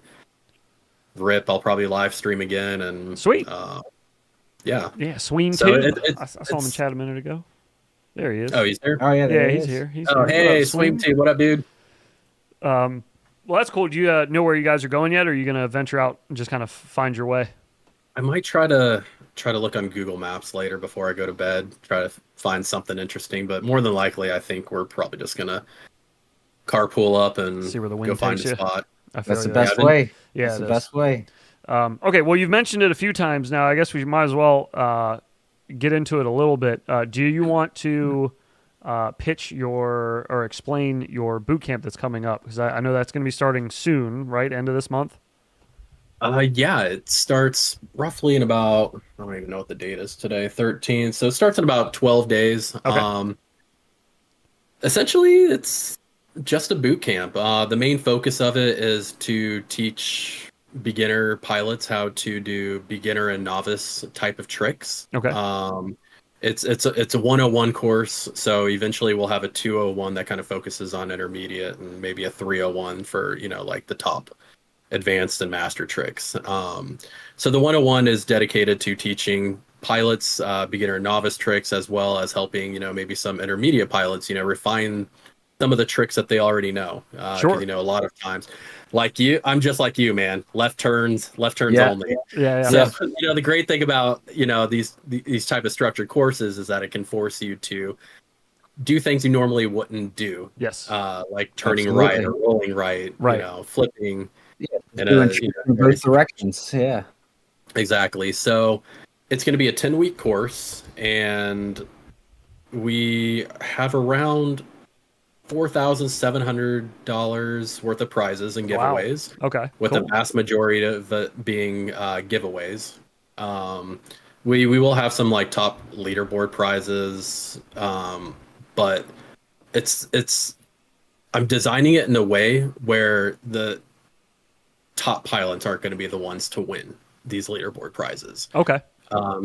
rip. I'll probably live stream again, and Sweet. Yeah. Yeah, Sween So too. it's- I saw him in chat a minute ago. There he is. Oh, he's there. Oh yeah. yeah, there it he's is. here. He's Oh, here. What hey, up, Sweem too. What up, dude? Well, that's cool. Do you know where you guys are going yet, or are you gonna venture out and just kind of find your way? I might try to look on Google Maps later before I go to bed. Try to find something interesting, but more than likely, I think we're probably just gonna carpool up and See where the go wind find takes a you. spot. I feel That's the you. best Yeah, way. Yeah, That's it the is. best way. Okay, well, you've mentioned it a few times now. I guess we might as well get into it a little bit. Do you want to pitch or explain your boot camp that's coming up? Because I know that's going to be starting soon, right? End of this month? Yeah, it starts roughly in about, I don't even know what the date is today, 13th. So it starts in about 12 days. Okay. Essentially, it's just a boot camp. The main focus of it is to teach beginner pilots how to do beginner and novice type of tricks. Okay. It's a 101 course, so eventually we'll have a 201 that kind of focuses on intermediate, and maybe a 301 for like the top advanced and master tricks. So the 101 is dedicated to teaching pilots beginner and novice tricks, as well as helping maybe some intermediate pilots refine some of the tricks that they already know. 'Cause, Sure. a lot of times, like you, I'm just like you, man. Left turns Yeah. only. Yeah. So the great thing about these type of structured courses is that it can force you to do things you normally wouldn't do. Yes. Like turning right Absolutely. or rolling right, Right. you know, flipping. Yeah, in doing a, you know, in very both directions. Yeah. Exactly. So it's going to be a 10-week course, and we have around $4,700 worth of prizes and Wow. giveaways, Okay. with Cool. the vast majority of it being giveaways. Um, we will have some like top leaderboard prizes, but it's I'm designing it in a way where the top pilots aren't going to be the ones to win these leaderboard prizes. Okay.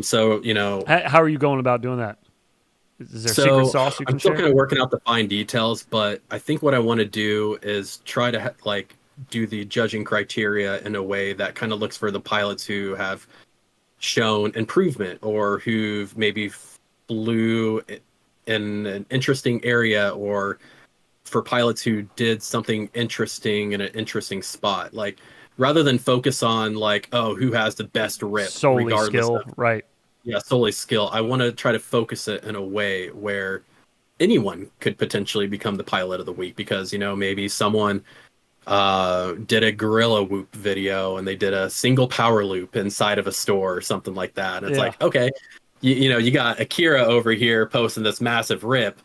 So, you know, How are you going about doing that? Is there secret so sauce you can I'm still share? kind of working out the fine details, but I think what I want to do is try to like do the judging criteria in a way that kind of looks for the pilots who have shown improvement or who've maybe flew in an interesting area, or for pilots who did something interesting in an interesting spot. Like, rather than focus on like, oh, who has the best rip, Solely regardless skill, of, right? yeah, solely skill. I want to try to focus it in a way where anyone could potentially become the pilot of the week, because, you know, maybe someone did a gorilla whoop video and they did a single power loop inside of a store or something like that. And it's Yeah. like, okay, you know, you got Akira over here posting this massive rip,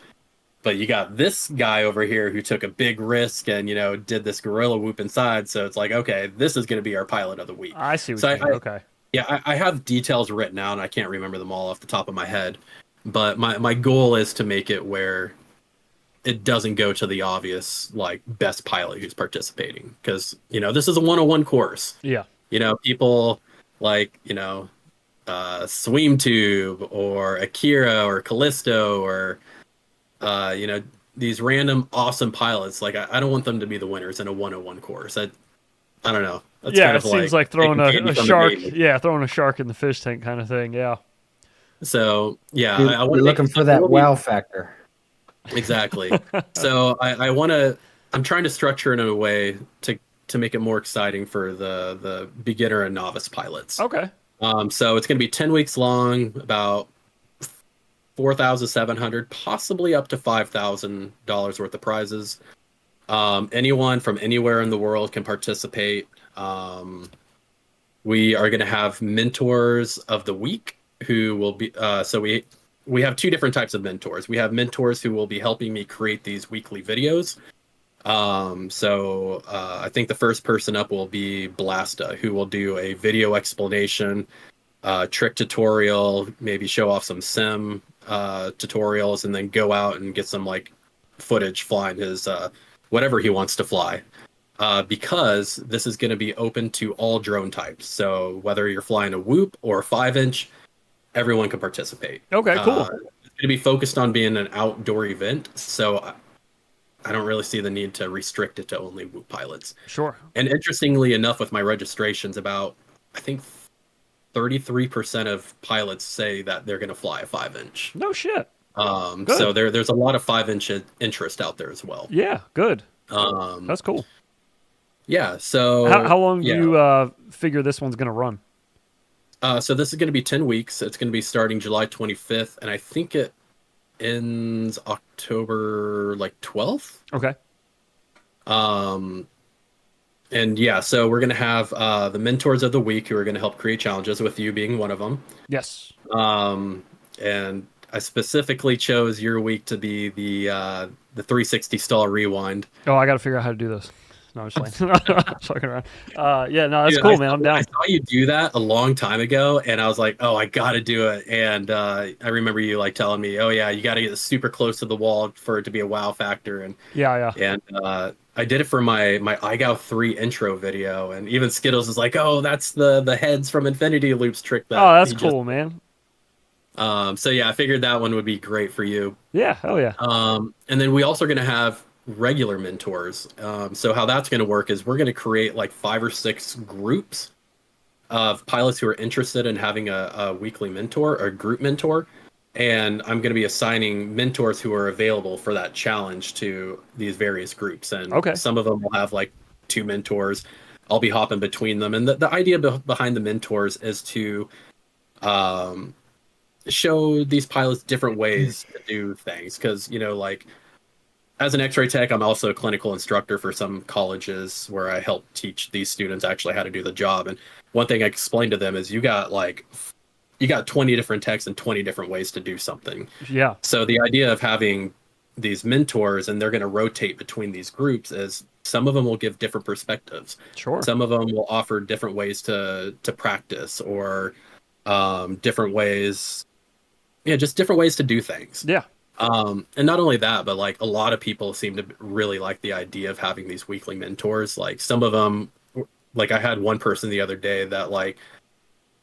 but you got this guy over here who took a big risk and, you know, did this gorilla whoop inside. So it's like, okay, this is going to be our pilot of the week. I see what So you mean. Okay. Yeah, I have details written out, and I can't remember them all off the top of my head. But my goal is to make it where it doesn't go to the obvious, like, best pilot who's participating. Because, you know, this is a 101 course. Yeah. You know, people like, you know, Sweemtube or Akira or Callisto or, you know, these random awesome pilots. Like, I don't want them to be the winners in a 101 course. I don't know. That's Yeah, kind it of seems like throwing taking candy a from the shark. baby. Yeah, throwing a shark in the fish tank kind of thing. Yeah. So yeah, You're, I want you're looking for that wow factor. Exactly. So I want to. I'm trying to structure it in a way to make it more exciting for the beginner and novice pilots. Okay. So it's going to be 10 weeks long, about 4,700, possibly up to $5,000 worth of prizes. Anyone from anywhere in the world can participate. We are going to have mentors of the week who will be. So we have two different types of mentors. We have mentors who will be helping me create these weekly videos. I think the first person up will be Blasta, who will do a video explanation, trick tutorial, maybe show off some sim tutorials, and then go out and get some like footage flying his whatever he wants to fly. Because this is going to be open to all drone types. So whether you're flying a Whoop or a 5-inch, everyone can participate. Okay, cool. It's going to be focused on being an outdoor event. So I don't really see the need to restrict it to only Whoop pilots. Sure. And interestingly enough, with my registrations, about, I think, 33% of pilots say that they're going to fly a 5-inch. No shit. Good. So there's a lot of 5-inch interest out there as well. Yeah, good. That's cool. Yeah. So How long do you figure this one's gonna run? So this is going to be 10 weeks. It's going to be starting July 25th, and I think it ends October like 12th. Okay. And yeah, so we're going to have the mentors of the week who are going to help create challenges, with you being one of them. Yes. And I specifically chose your week to be the 360 stall rewind. Oh, I got to figure out how to do this. No, I'm just playing. Fucking around. Yeah, no, that's cool, man. I'm down. I saw you do that a long time ago, and I was like, oh, I got to do it. And I remember you like telling me, oh yeah, you got to get super close to the wall for it to be a wow factor. And yeah. And I did it for my IGOW 3 intro video, and even Skittles is like, oh, that's the heads from Infinity Loops trick. Oh, that's cool, man. So yeah, I figured that one would be great for you. Yeah, hell yeah. And then we also going to have regular mentors. So how that's going to work is we're going to create like 5 or 6 groups of pilots who are interested in having a weekly mentor or group mentor. And I'm going to be assigning mentors who are available for that challenge to these various groups. And some of them will have like 2 mentors. I'll be hopping between them. And the idea behind the mentors is to show these pilots different ways to do things. Because, like as an X-ray tech, I'm also a clinical instructor for some colleges where I help teach these students actually how to do the job. And one thing I explain to them is you got 20 different techs and 20 different ways to do something. Yeah. So the idea of having these mentors and they're going to rotate between these groups is some of them will give different perspectives. Sure. Some of them will offer different ways to practice or different ways. Yeah, just different ways to do things. Yeah. And not only that, but like a lot of people seem to really like the idea of having these weekly mentors. Like some of them, like I had one person the other day that like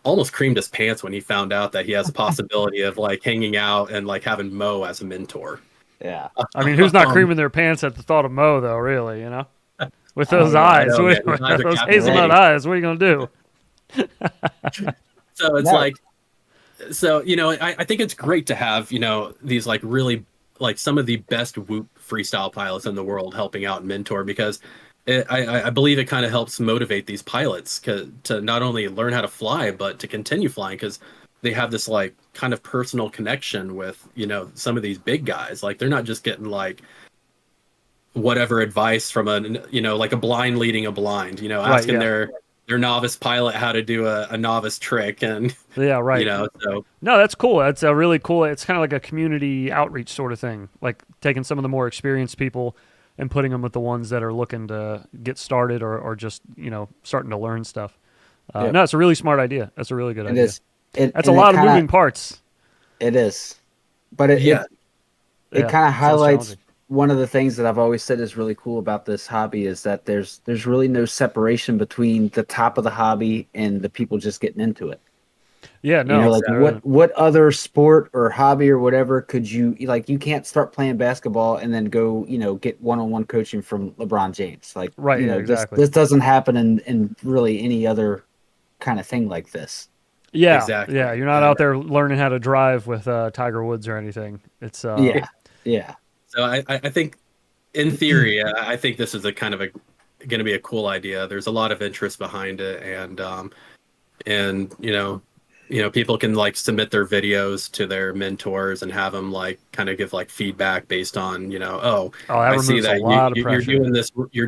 almost creamed his pants when he found out that he has a possibility of like hanging out and like having Mo as a mentor. Yeah. I mean, who's not creaming their pants at the thought of Mo, though, really, With those eyes, know, with man. His eyes are those hazelnut captivating. eyes, what are you going to do? So it's No. like, so, I think it's great to have, these like really like some of the best whoop freestyle pilots in the world helping out and mentor because I believe it kind of helps motivate these pilots to not only learn how to fly, but to continue flying because they have this like kind of personal connection with, some of these big guys. Like they're not just getting like whatever advice from like a blind leading a blind, asking yeah. their novice pilot how to do a novice trick. And, Yeah, right. so No, that's cool. That's a really cool. It's kind of like a community outreach sort of thing, like taking some of the more experienced people and putting them with the ones that are looking to get started or just, starting to learn stuff. Yep. No, it's a really smart idea. That's a really good It idea. is. That's a lot of moving parts. It is. But it Yeah. kind of sounds highlights challenging. one of the things that I've always said is really cool about this hobby is that there's really no separation between the top of the hobby and the people just getting into it. Yeah, no. You know, like exactly. what other sport or hobby or whatever could you like? You can't start playing basketball and then go, get one-on-one coaching from LeBron James. Like, Right, yeah, exactly. This doesn't happen in really any other kind of thing like this. Yeah, Exactly. yeah. You're not out there learning how to drive with Tiger Woods or anything. It's Yeah. So I think, in theory, I think this is a kind of going to be a cool idea. There's a lot of interest behind it, and people can like submit their videos to their mentors and have them like kind of give like feedback based on that I see removes that a lot of you're pressure.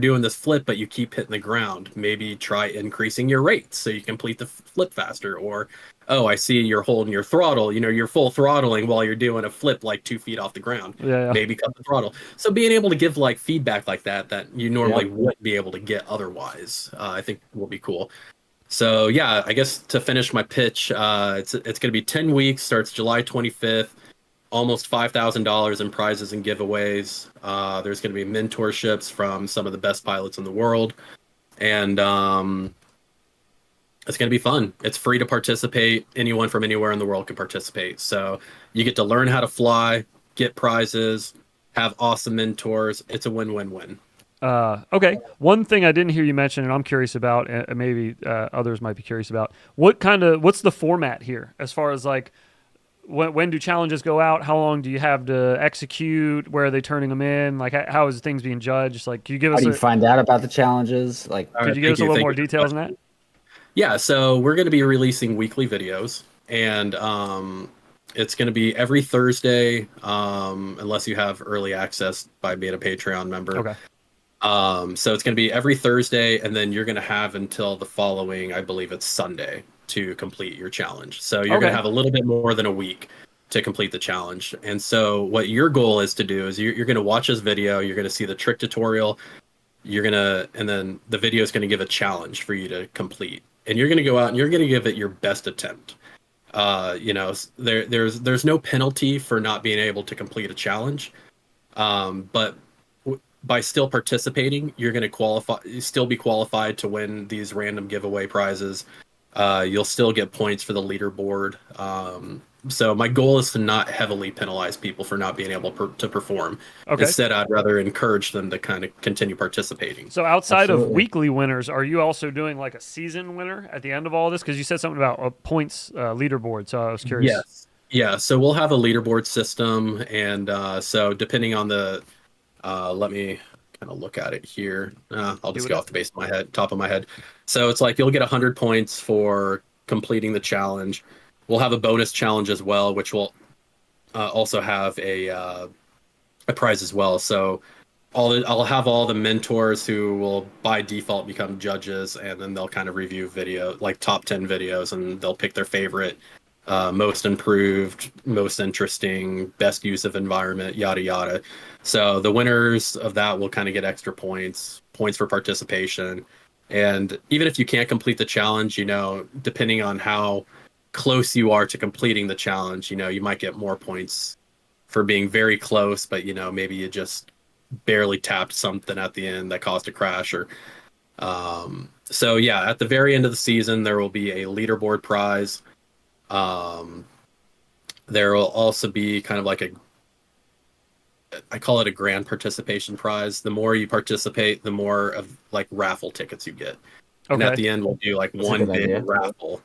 doing this flip, but you keep hitting the ground. Maybe try increasing your rates so you complete the flip faster. Or I see you're holding your throttle. You're full throttling while you're doing a flip like 2 feet off the ground. Yeah. Maybe cut the throttle. So being able to give like feedback like that you normally wouldn't be able to get otherwise, I think will be cool. So yeah, I guess to finish my pitch, it's going to be 10 weeks, starts July 25th, almost $5,000 in prizes and giveaways. There's going to be mentorships from some of the best pilots in the world, and it's going to be fun. It's free to participate. Anyone from anywhere in the world can participate. So you get to learn how to fly, get prizes, have awesome mentors. It's a win-win-win. Okay. One thing I didn't hear you mention, and I'm curious about, and maybe others might be curious about, what's the format here as far as like when do challenges go out? How long do you have to execute? Where are they turning them in? Like how is things being judged? Like, can you give How us do you find out about the challenges? Like, could you give us a little more details on that? Yeah, so we're going to be releasing weekly videos, and it's going to be every Thursday, unless you have early access by being a Patreon member. Okay. So it's going to be every Thursday, and then you're going to have until the following, I believe it's Sunday, to complete your challenge. So you're going to have a little bit more than a week to complete the challenge. And so what your goal is to do is you're going to watch this video, you're going to see the trick tutorial, and then the video is going to give a challenge for you to complete. And you're going to go out and you're going to give it your best attempt. There's no penalty for not being able to complete a challenge. But by still participating, you're going to still be qualified to win these random giveaway prizes. You'll still get points for the leaderboard. So my goal is to not heavily penalize people for not being able to perform. Okay. Instead, I'd rather encourage them to kind of continue participating. So outside of Absolutely. weekly winners, are you also doing like a season winner at the end of all this? Because you said something about a points leaderboard, so I was curious. Yes. Yeah, so we'll have a leaderboard system, and so depending on the let me kind of look at it here. I'll just go off the top of my head. So it's like you'll get 100 points for completing the challenge. we'll have a bonus challenge as well, which will also have a prize as well. So I'll have all the mentors who will by default become judges, and then they'll kind of review video, like top 10 videos, and they'll pick their favorite, most improved, most interesting, best use of environment, yada yada. So the winners of that will kind of get extra points for participation. And even if you can't complete the challenge, depending on how close you are to completing the challenge, you might get more points for being very close, but maybe you just barely tapped something at the end that caused a crash. Or so yeah, at the very end of the season there will be a leaderboard prize. There will also be kind of like I call it a grand participation prize. The more you participate, the more of like raffle tickets you get. And at the end we'll do like one big raffle.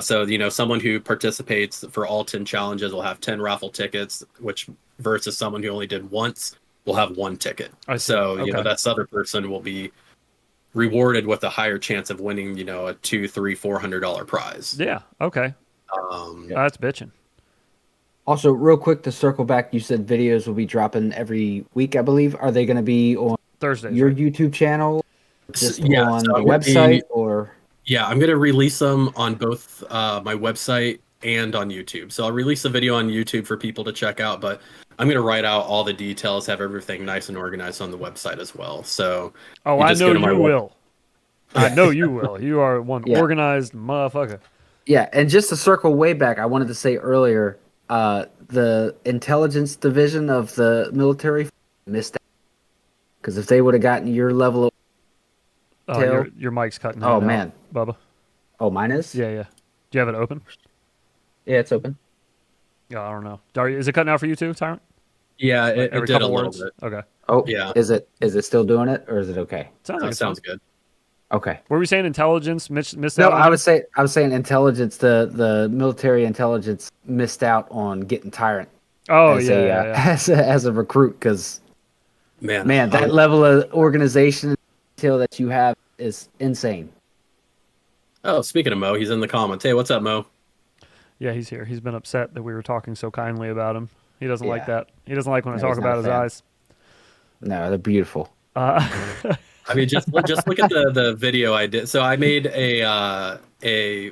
So someone who participates for all 10 challenges will have 10 raffle tickets, which versus someone who only did once will have one ticket. So that other person will be rewarded with a higher chance of winning, a $200, $300, $400 prize. Yeah. Okay. That's bitching. Also, real quick to circle back, you said videos will be dropping every week, I believe. Are they going to be on Thursdays, your right? YouTube channel, just on so the website, or? Yeah, I'm going to release them on both my website and on YouTube. So I'll release a video on YouTube for people to check out, but I'm going to write out all the details, have everything nice and organized on the website as well. So I know you will. I know you will. You are one organized motherfucker. Yeah, and just to circle way back, I wanted to say earlier, the intelligence division of the military missed out. Because if they would have gotten your level of detail... Your mic's cutting Oh, out, man. Bubba. Oh, mine is? Yeah. Do you have it open? Yeah, it's open. Yeah, I don't know. Is it cutting out for you too, Tyrantt? Yeah, it did a little words? bit. Okay. Oh, yeah. Is it still doing it, or is it okay? Sounds good. Okay. What were we saying? Intelligence missed No, out? I was saying intelligence. The military intelligence missed out on getting Tyrantt. Oh, as yeah. a recruit, because man, that level of organization and detail that you have is insane. Oh, speaking of Mo, he's in the comments. Hey, what's up, Mo? Yeah, he's here. He's been upset that we were talking so kindly about him. He doesn't like Yeah. that. He doesn't like when I No, talk he's not about a his fan. eyes. No, they're beautiful. I mean, just look at the video I did. So I made a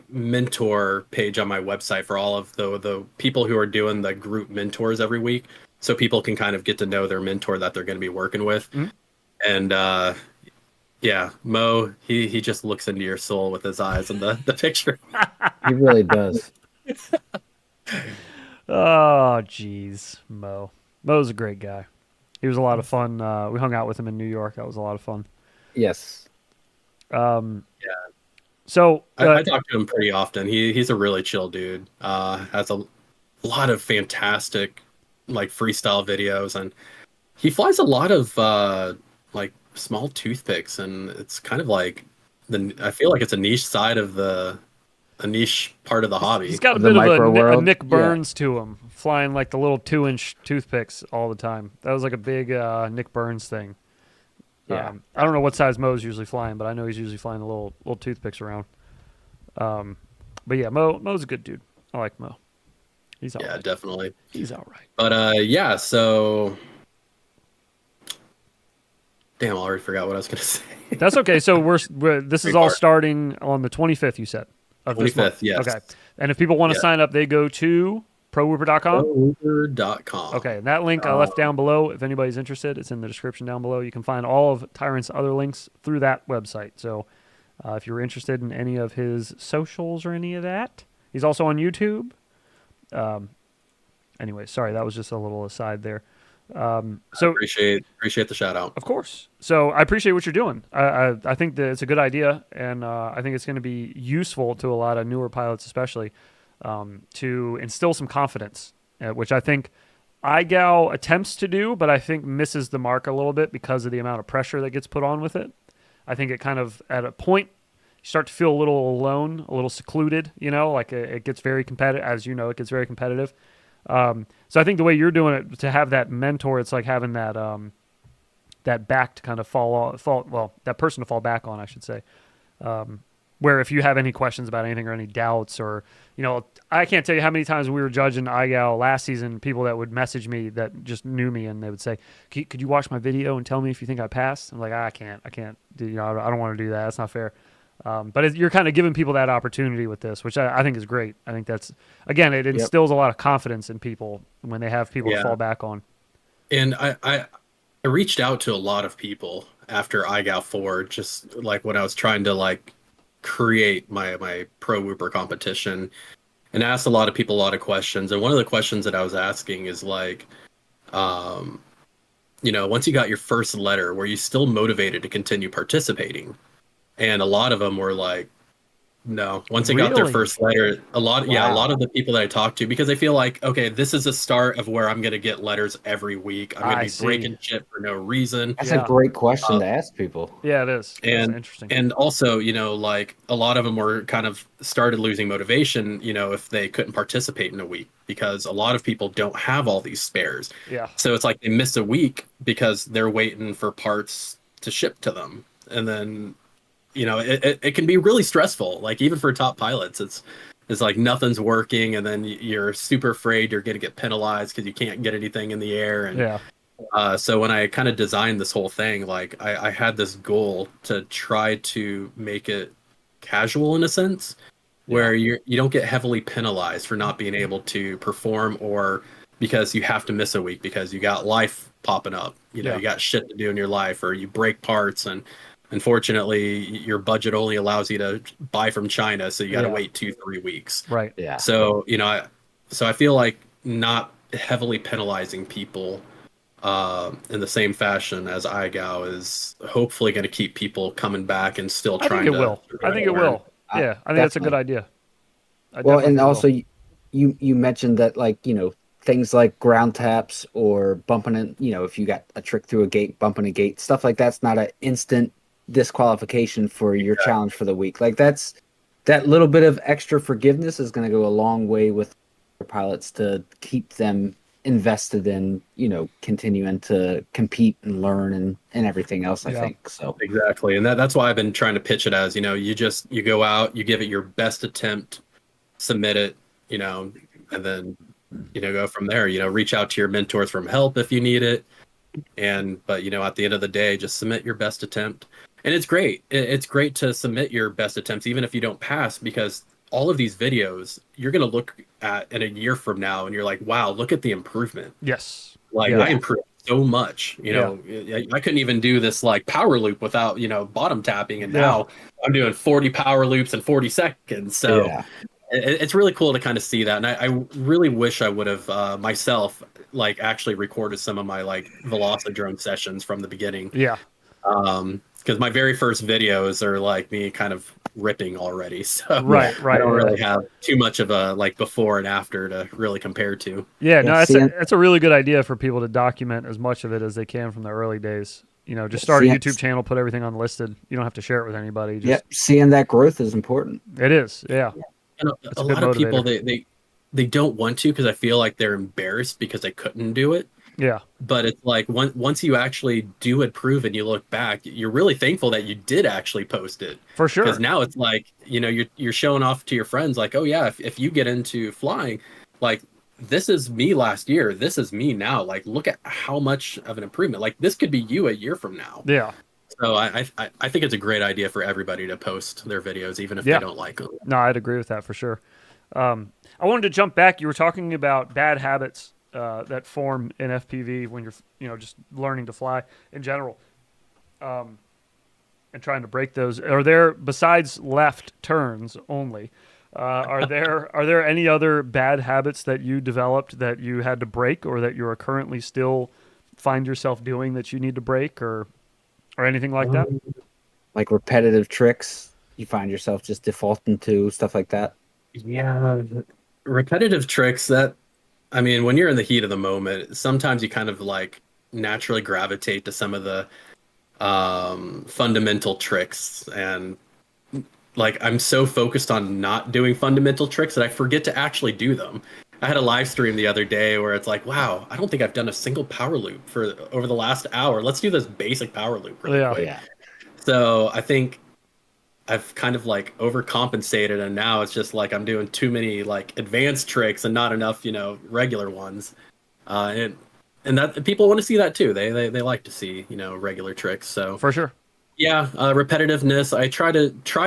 mentor page on my website for all of the people who are doing the group mentors every week, so people can kind of get to know their mentor that they're going to be working with. Mhm. And yeah, Mo, he just looks into your soul with his eyes in the picture. He really does. Oh, jeez, Mo. Mo's a great guy. He was a lot of fun. We hung out with him in New York. That was a lot of fun. Yes. So I talk to him pretty often. He's a really chill dude. Has a lot of fantastic like freestyle videos, and he flies a lot of like small toothpicks, and it's kind of like I feel like it's a niche side of a niche part of the hobby. he's got a The bit of micro a world? Nick Yeah. Burns to him, flying like the little 2-inch toothpicks all the time. That was like a big Nick Burns thing. Yeah. I don't know what size Mo's usually flying, but I know he's usually flying the little toothpicks around. But yeah, Mo's a good dude. I like Mo. He's all Yeah, right. definitely. He's all right. But yeah, so damn, I already forgot what I was gonna say. That's okay. So this is all starting on the 25th, you said? Of this 25th, month. yes. Okay. And if people want to Yeah. sign up, they go to prowhooper.com. Prowhooper.com. Okay, and that link I left down below. If anybody's interested, it's in the description down below. You can find all of Tyrantt's other links through that website. So if you're interested in any of his socials or any of that, he's also on YouTube. Anyway, sorry, that was just a little aside there. So appreciate the shout out. of course. So I appreciate what you're doing. I think that it's a good idea, and I think it's going to be useful to a lot of newer pilots, especially to instill some confidence, which I think IGOW attempts to do, but I think misses the mark a little bit because of the amount of pressure that gets put on with it. I think it kind of, at a point, you start to feel a little alone, a little secluded, like it gets very competitive. As you know, it gets very competitive. So I think the way you're doing it, to have that mentor, it's like having that that back to kind of that person to fall back on, I should say. where if you have any questions about anything or any doubts or, I can't tell you how many times we were judging IGOW last season, people that would message me that just knew me and they would say, could you watch my video and tell me if you think I passed? I'm like, I can't do, I don't want to do that. That's not fair. But you're kind of giving people that opportunity with this, which I think is great. I think that's, again, it instills a lot of confidence in people when they have people to fall back on. And I reached out to a lot of people after IGOW 4, just like when I was trying to like create my pro whooper competition, and asked a lot of people a lot of questions. And one of the questions that I was asking is like, once you got your first letter, were you still motivated to continue participating? And a lot of them were like, no. Once they got their first letter, a lot of the people that I talked to, because they feel like, okay, this is the start of where I'm going to get letters every week. I'm going to be breaking shit for no reason. That's a great question to ask people. Yeah, it is. And interesting. And also, like a lot of them were kind of started losing motivation, if they couldn't participate in a week, because a lot of people don't have all these spares. Yeah. So it's like they miss a week because they're waiting for parts to ship to them. And then it can be really stressful. Like even for top pilots, it's like nothing's working, and then you're super afraid you're going to get penalized because you can't get anything in the air. And so when I kind of designed this whole thing, like I had this goal to try to make it casual in a sense, where you don't get heavily penalized for not being able to perform, or because you have to miss a week because you got life popping up. You got shit to do in your life, or you break parts, and unfortunately, your budget only allows you to buy from China, so you got to wait 2-3 weeks. Right. Yeah. So I feel like not heavily penalizing people in the same fashion as IGOW is hopefully going to keep people coming back and still trying to. I think it will. Yeah, I think that's a good idea. Well, and also you mentioned that, like, things like ground taps or bumping in, if you got a trick through a gate, bumping a gate, stuff like that's not an instant disqualification for your challenge for the week. Like that little bit of extra forgiveness is going to go a long way with pilots to keep them invested in, continuing to compete and learn and everything else, I think. So exactly. And that's why I've been trying to pitch it as, you go out, you give it your best attempt, submit it, and then, go from there, reach out to your mentors for help if you need it. But at the end of the day, just submit your best attempt. And it's great. It's great to submit your best attempts, even if you don't pass, because all of these videos you're going to look at in a year from now and you're like, wow, look at the improvement. Yes. Like I improved so much, I couldn't even do this like power loop without, bottom tapping. And now I'm doing 40 power loops in 40 seconds. So it's really cool to kind of see that. And I really wish I would have myself like actually recorded some of my like Velocidrone sessions from the beginning. Yeah. Because my very first videos are like me kind of ripping already. So right. I don't really have too much of a like before and after to really compare to. Yeah, no, that's a really good idea for people to document as much of it as they can from the early days. Just start a YouTube channel, put everything unlisted. You don't have to share it with anybody. Seeing that growth is important. It is, yeah. And a lot of people, they don't want to because I feel like they're embarrassed because they couldn't do it. Yeah. But it's like once you actually do improve and you look back, you're really thankful that you did actually post it. For sure. Because now it's like, you're showing off to your friends like, oh yeah, if you get into flying, like this is me last year, this is me now. Like look at how much of an improvement. Like this could be you a year from now. Yeah. So I think it's a great idea for everybody to post their videos, even if they don't like them. No, I'd agree with that for sure. I wanted to jump back. You were talking about bad habits that form in FPV when you're just learning to fly in general, and trying to break those. Are there, besides left turns only, are there any other bad habits that you developed that you had to break, or that you are currently still find yourself doing that you need to break, or anything like that? Like repetitive tricks you find yourself just defaulting to, stuff like that. Yeah, repetitive tricks that. I mean, when you're in the heat of the moment, sometimes you kind of like naturally gravitate to some of the fundamental tricks. And like, I'm so focused on not doing fundamental tricks that I forget to actually do them. I had a live stream the other day where it's like, wow, I don't think I've done a single power loop over the last hour. Let's do this basic power loop really quick. Yeah. So I think I've kind of like overcompensated, and now it's just like I'm doing too many like advanced tricks and not enough, regular ones. And that people want to see that too. They like to see, regular tricks. So For sure. yeah, repetitiveness. I try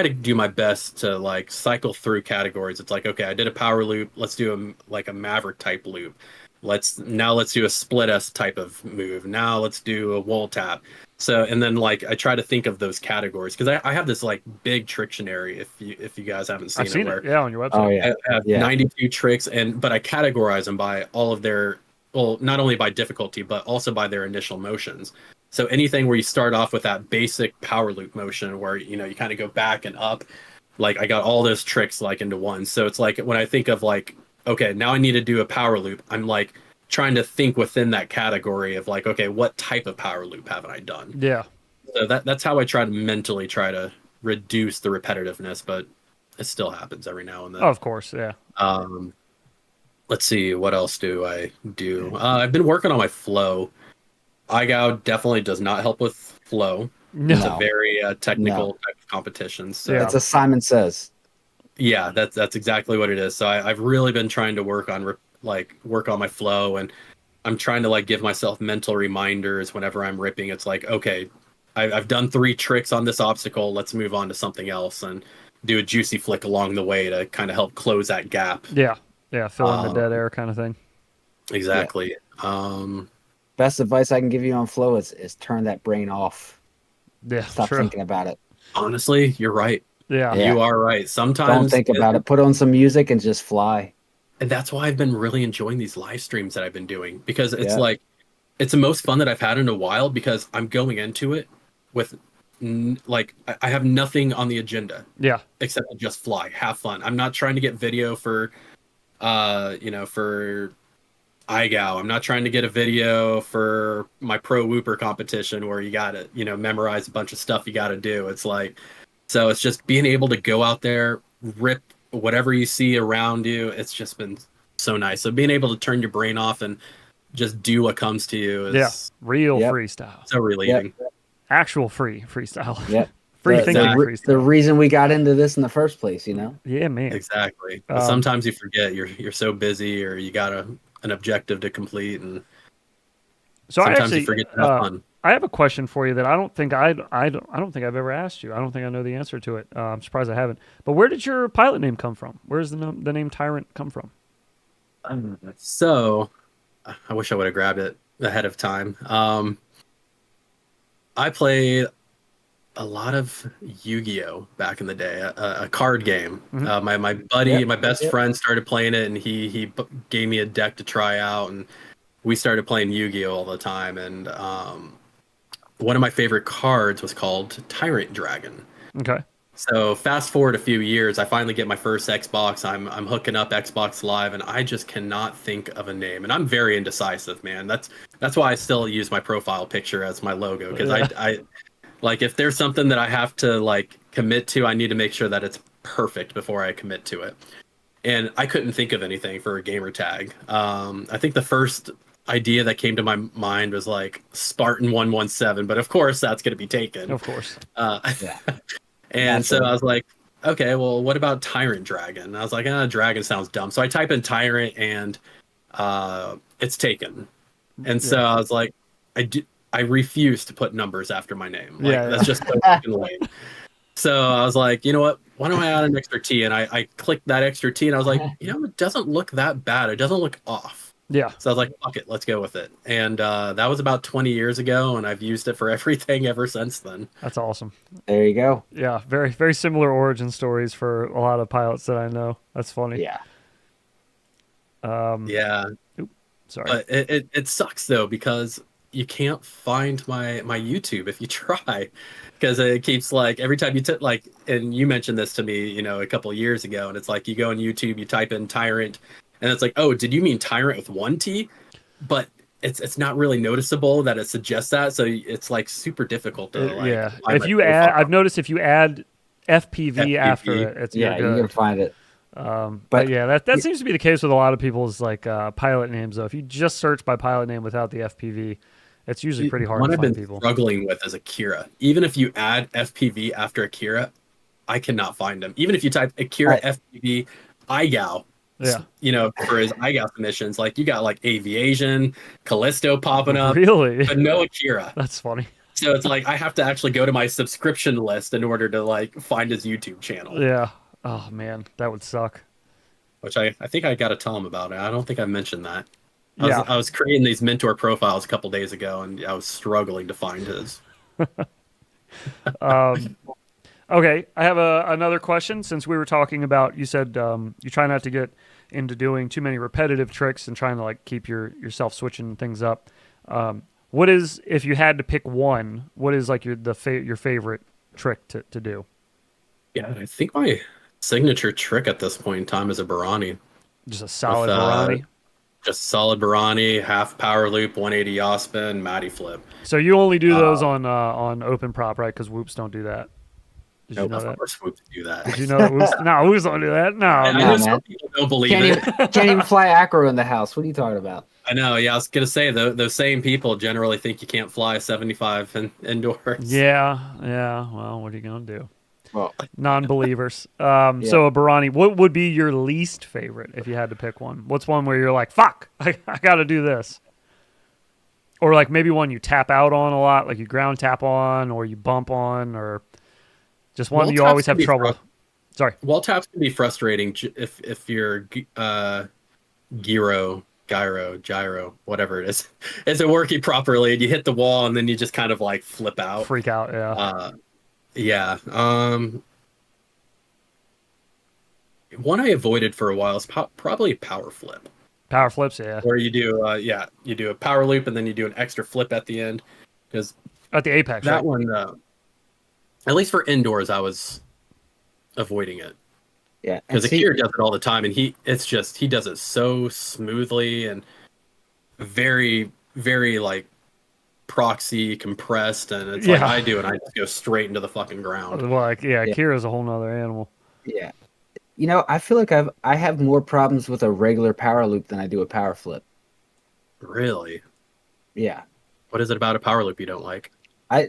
to do my best to like cycle through categories. It's like, okay, I did a power loop. Let's do a Maverick type loop. Let's do a split S type of move. Now let's do a wall tap. So, and then like I try to think of those categories because I have this like big Trictionary. If you guys haven't seen I've seen where it. Yeah, on your website. Oh yeah. I have 92 tricks, but I categorize them by all of their, well, not only by difficulty, but also by their initial motions. So anything where you start off with that basic power loop motion where, you kind of go back and up, like I got all those tricks like into one. So it's like when I think of like, okay, now I need to do a power loop, I'm like trying to think within that category of like, okay, what type of power loop haven't I done? Yeah. So that's how I try to mentally try to reduce the repetitiveness, but it still happens every now and then. Oh, of course. Yeah. Let's see, what else do I do? I've been working on my flow. IGOW definitely does not help with flow. No. It's a very technical type of competition. So Yeah. That's a Simon Says. yeah, that's exactly what it is. So I've really been trying to work on my flow, and I'm trying to like give myself mental reminders whenever I'm ripping. It's like, okay, I've done 3 tricks on this obstacle. Let's move on to something else and do a juicy flick along the way to kind of help close that gap. Yeah. Yeah. Fill in the dead air kind of thing. Exactly. Best advice I can give you on flow is turn that brain off. Yeah. Stop True. thinking about it. Honestly, you're right. Yeah. Yeah. You are right. Sometimes Don't think about it. Put on some music and just fly. And that's why I've been really enjoying these live streams that I've been doing, because it's Yeah. like it's the most fun that I've had in a while, because I'm going into it with I have nothing on the agenda Yeah. except to just fly, have fun. I'm not trying to get video for for IGOW. I'm not trying to get a video for my pro whooper competition where you got to, memorize a bunch of stuff you got to do. It's like, so it's just being able to go out there, rip whatever you see around you. It's just been so nice. So being able to turn your brain off and just do what comes to you is Real Yep. freestyle. so relieving. Actual freestyle. Yep. Free the, thinking the, freestyle. the reason we got into this in the first place, Yeah, man. Exactly. But sometimes you forget you're so busy, or you got an objective to complete, and So I sometimes actually, you forget to have fun. I have a question for you that I don't think I don't think I've ever asked you. I don't think I know the answer to it. I'm surprised I haven't. But where did your pilot name come from? Where does the name Tyrantt come from? So I wish I would have grabbed it ahead of time. I played a lot of Yu-Gi-Oh back in the day, a card game. My buddy, Yep. my best friend, started playing it, and he gave me a deck to try out, and we started playing Yu-Gi-Oh all the time. And one of my favorite cards was called Tyrant Dragon. Okay. So fast forward a few years, I finally get my first Xbox. I'm hooking up Xbox Live, and I just cannot think of a name. And I'm very indecisive, man. That's why I still use my profile picture as my logo, because I like, if there's something that I have to like commit to, I need to make sure that it's perfect before I commit to it. And I couldn't think of anything for a gamer tag. I think the first idea that came to my mind was like Spartan 117, but of course that's going to be taken. Of course. And so I was like, okay, well, what about Tyrant Dragon? And I was like, dragon sounds dumb. So I type in Tyrant, and it's taken. And so I was like, I refuse to put numbers after my name. Like, that's just so fucking lame. So I was like, you know what? Why don't I add an extra T? And I clicked that extra T, and I was like, it doesn't look that bad. It doesn't look off. Yeah. So I was like, fuck it, let's go with it. And that was about 20 years ago, and I've used it for everything ever since then. That's awesome. There you go. Yeah. Very, very similar origin stories for a lot of pilots that I know. That's funny. Yeah. Yeah. Sorry. But it sucks, though, because you can't find my YouTube if you try, because it keeps like every time you and you mentioned this to me, a couple of years ago, and it's like you go on YouTube, you type in Tyrant, and it's like, oh, did you mean Tyrant with one T? But it's not really noticeable that it suggests that, so it's like super difficult to like. Yeah. find If my you profile. I've noticed if you add FPV after it, it's Yeah, you're you good. can find it. But yeah, that seems to be the case with a lot of people's like pilot names. Though, if you just search by pilot name without the FPV, it's usually pretty hard One to I've find been people. struggling with is Akira. Even if you add FPV after Akira, I cannot find them. Even if you type Akira FPV IGOW, Yeah. for his IGOW submissions, like you got like Aviation, Callisto popping up, Really? but no Akira. That's funny. So it's like I have to actually go to my subscription list in order to like find his YouTube channel. Yeah. Oh man, that would suck. Which I think I got to tell him about it. I don't think I mentioned that. Yeah. I was creating these mentor profiles a couple days ago, and I was struggling to find his. Okay, I have another question. Since we were talking about, you said you try not to get into doing too many repetitive tricks and trying to like keep yourself switching things up. What is, if you had to pick one, what is like your favorite trick to do? Yeah, I think my signature trick at this point in time is a Barani. Just a solid With, Barani? Just solid Barani, half power loop, 180 yaw spin, Matty flip. So you only do those on open prop, right? Because whoops don't do that. Did you know of that? course whoops do that. Did you know that whoops? No, whoops don't do that. No, I no. know some people don't believe it. Can't even fly acro in the house. What are you talking about? I know, yeah, I was going to say, those same people generally think you can't fly 75 indoors. Yeah. Well, what are you going to do? Well, Non-believers. So a Barani, what would be your least favorite if you had to pick one? What's one where you're like, fuck, I got to do this? Or like maybe one you tap out on a lot, like you ground tap on or you bump on, or just one Wall you taps always can have be trouble. Sorry. Wall taps can be frustrating if you're gyro, whatever it is, isn't working properly, and you hit the wall and then you just kind of like flip out. Freak out, yeah. Yeah. One I avoided for a while is probably power flip. Power flips, yeah. Where you do you do a power loop and then you do an extra flip at the end. Because At the apex, that right? one, at least for indoors, I was avoiding it. yeah. Because Akira does it all the time, and he does it so smoothly and very, very like proxy compressed, and it's like I do, and I just go straight into the fucking ground. Well, like, Kira's a whole nother animal. Yeah. You know, I feel like I have more problems with a regular power loop than I do a power flip. Really? Yeah. What is it about a power loop you don't like?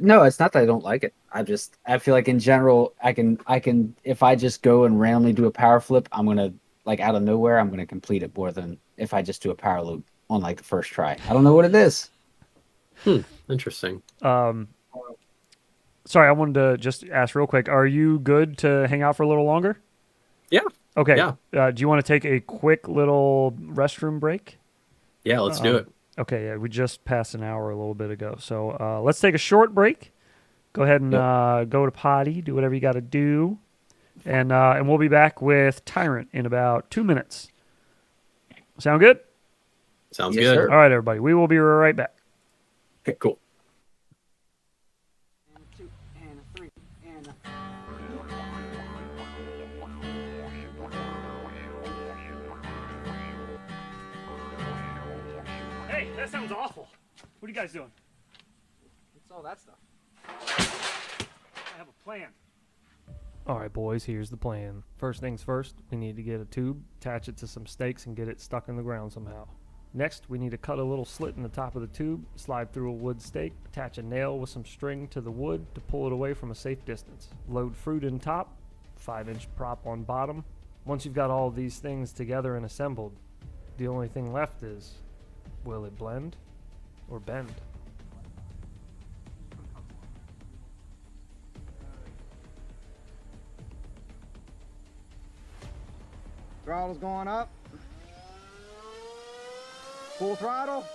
No, it's not that I don't like it. I feel like in general, I can if I just go and randomly do a power flip, I'm gonna like out of nowhere, I'm gonna complete it more than if I just do a power loop on like the first try. I don't know what it is. Interesting. Sorry, I wanted to just ask real quick. Are you good to hang out for a little longer? Yeah. Okay. Yeah. Do you want to take a quick little restroom break? Yeah, let's do it. Okay, yeah, we just passed an hour a little bit ago. So let's take a short break. Go ahead and go to potty, do whatever you got to do. And we'll be back with Tyrantt in about 2 minutes. Sound good? Sounds Yes, good. sir. All right, everybody. We will be right back. Okay, cool. Hey, that sounds awful. What are you guys doing? What's all that stuff? I have a plan. All right, boys, here's the plan. First things first, we need to get a tube, attach it to some stakes, and get it stuck in the ground somehow. Next, we need to cut a little slit in the top of the tube, slide through a wood stake, attach a nail with some string to the wood to pull it away from a safe distance. Load fruit in top, 5-inch prop on bottom. Once you've got all of these things together and assembled, the only thing left is, will it blend or bend? Throttle's going up. Full throttle.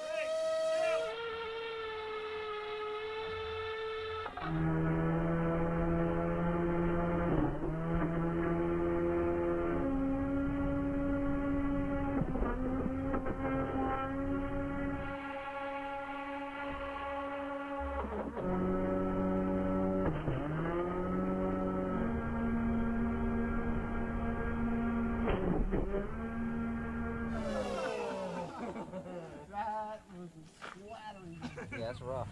Yeah, that's rough.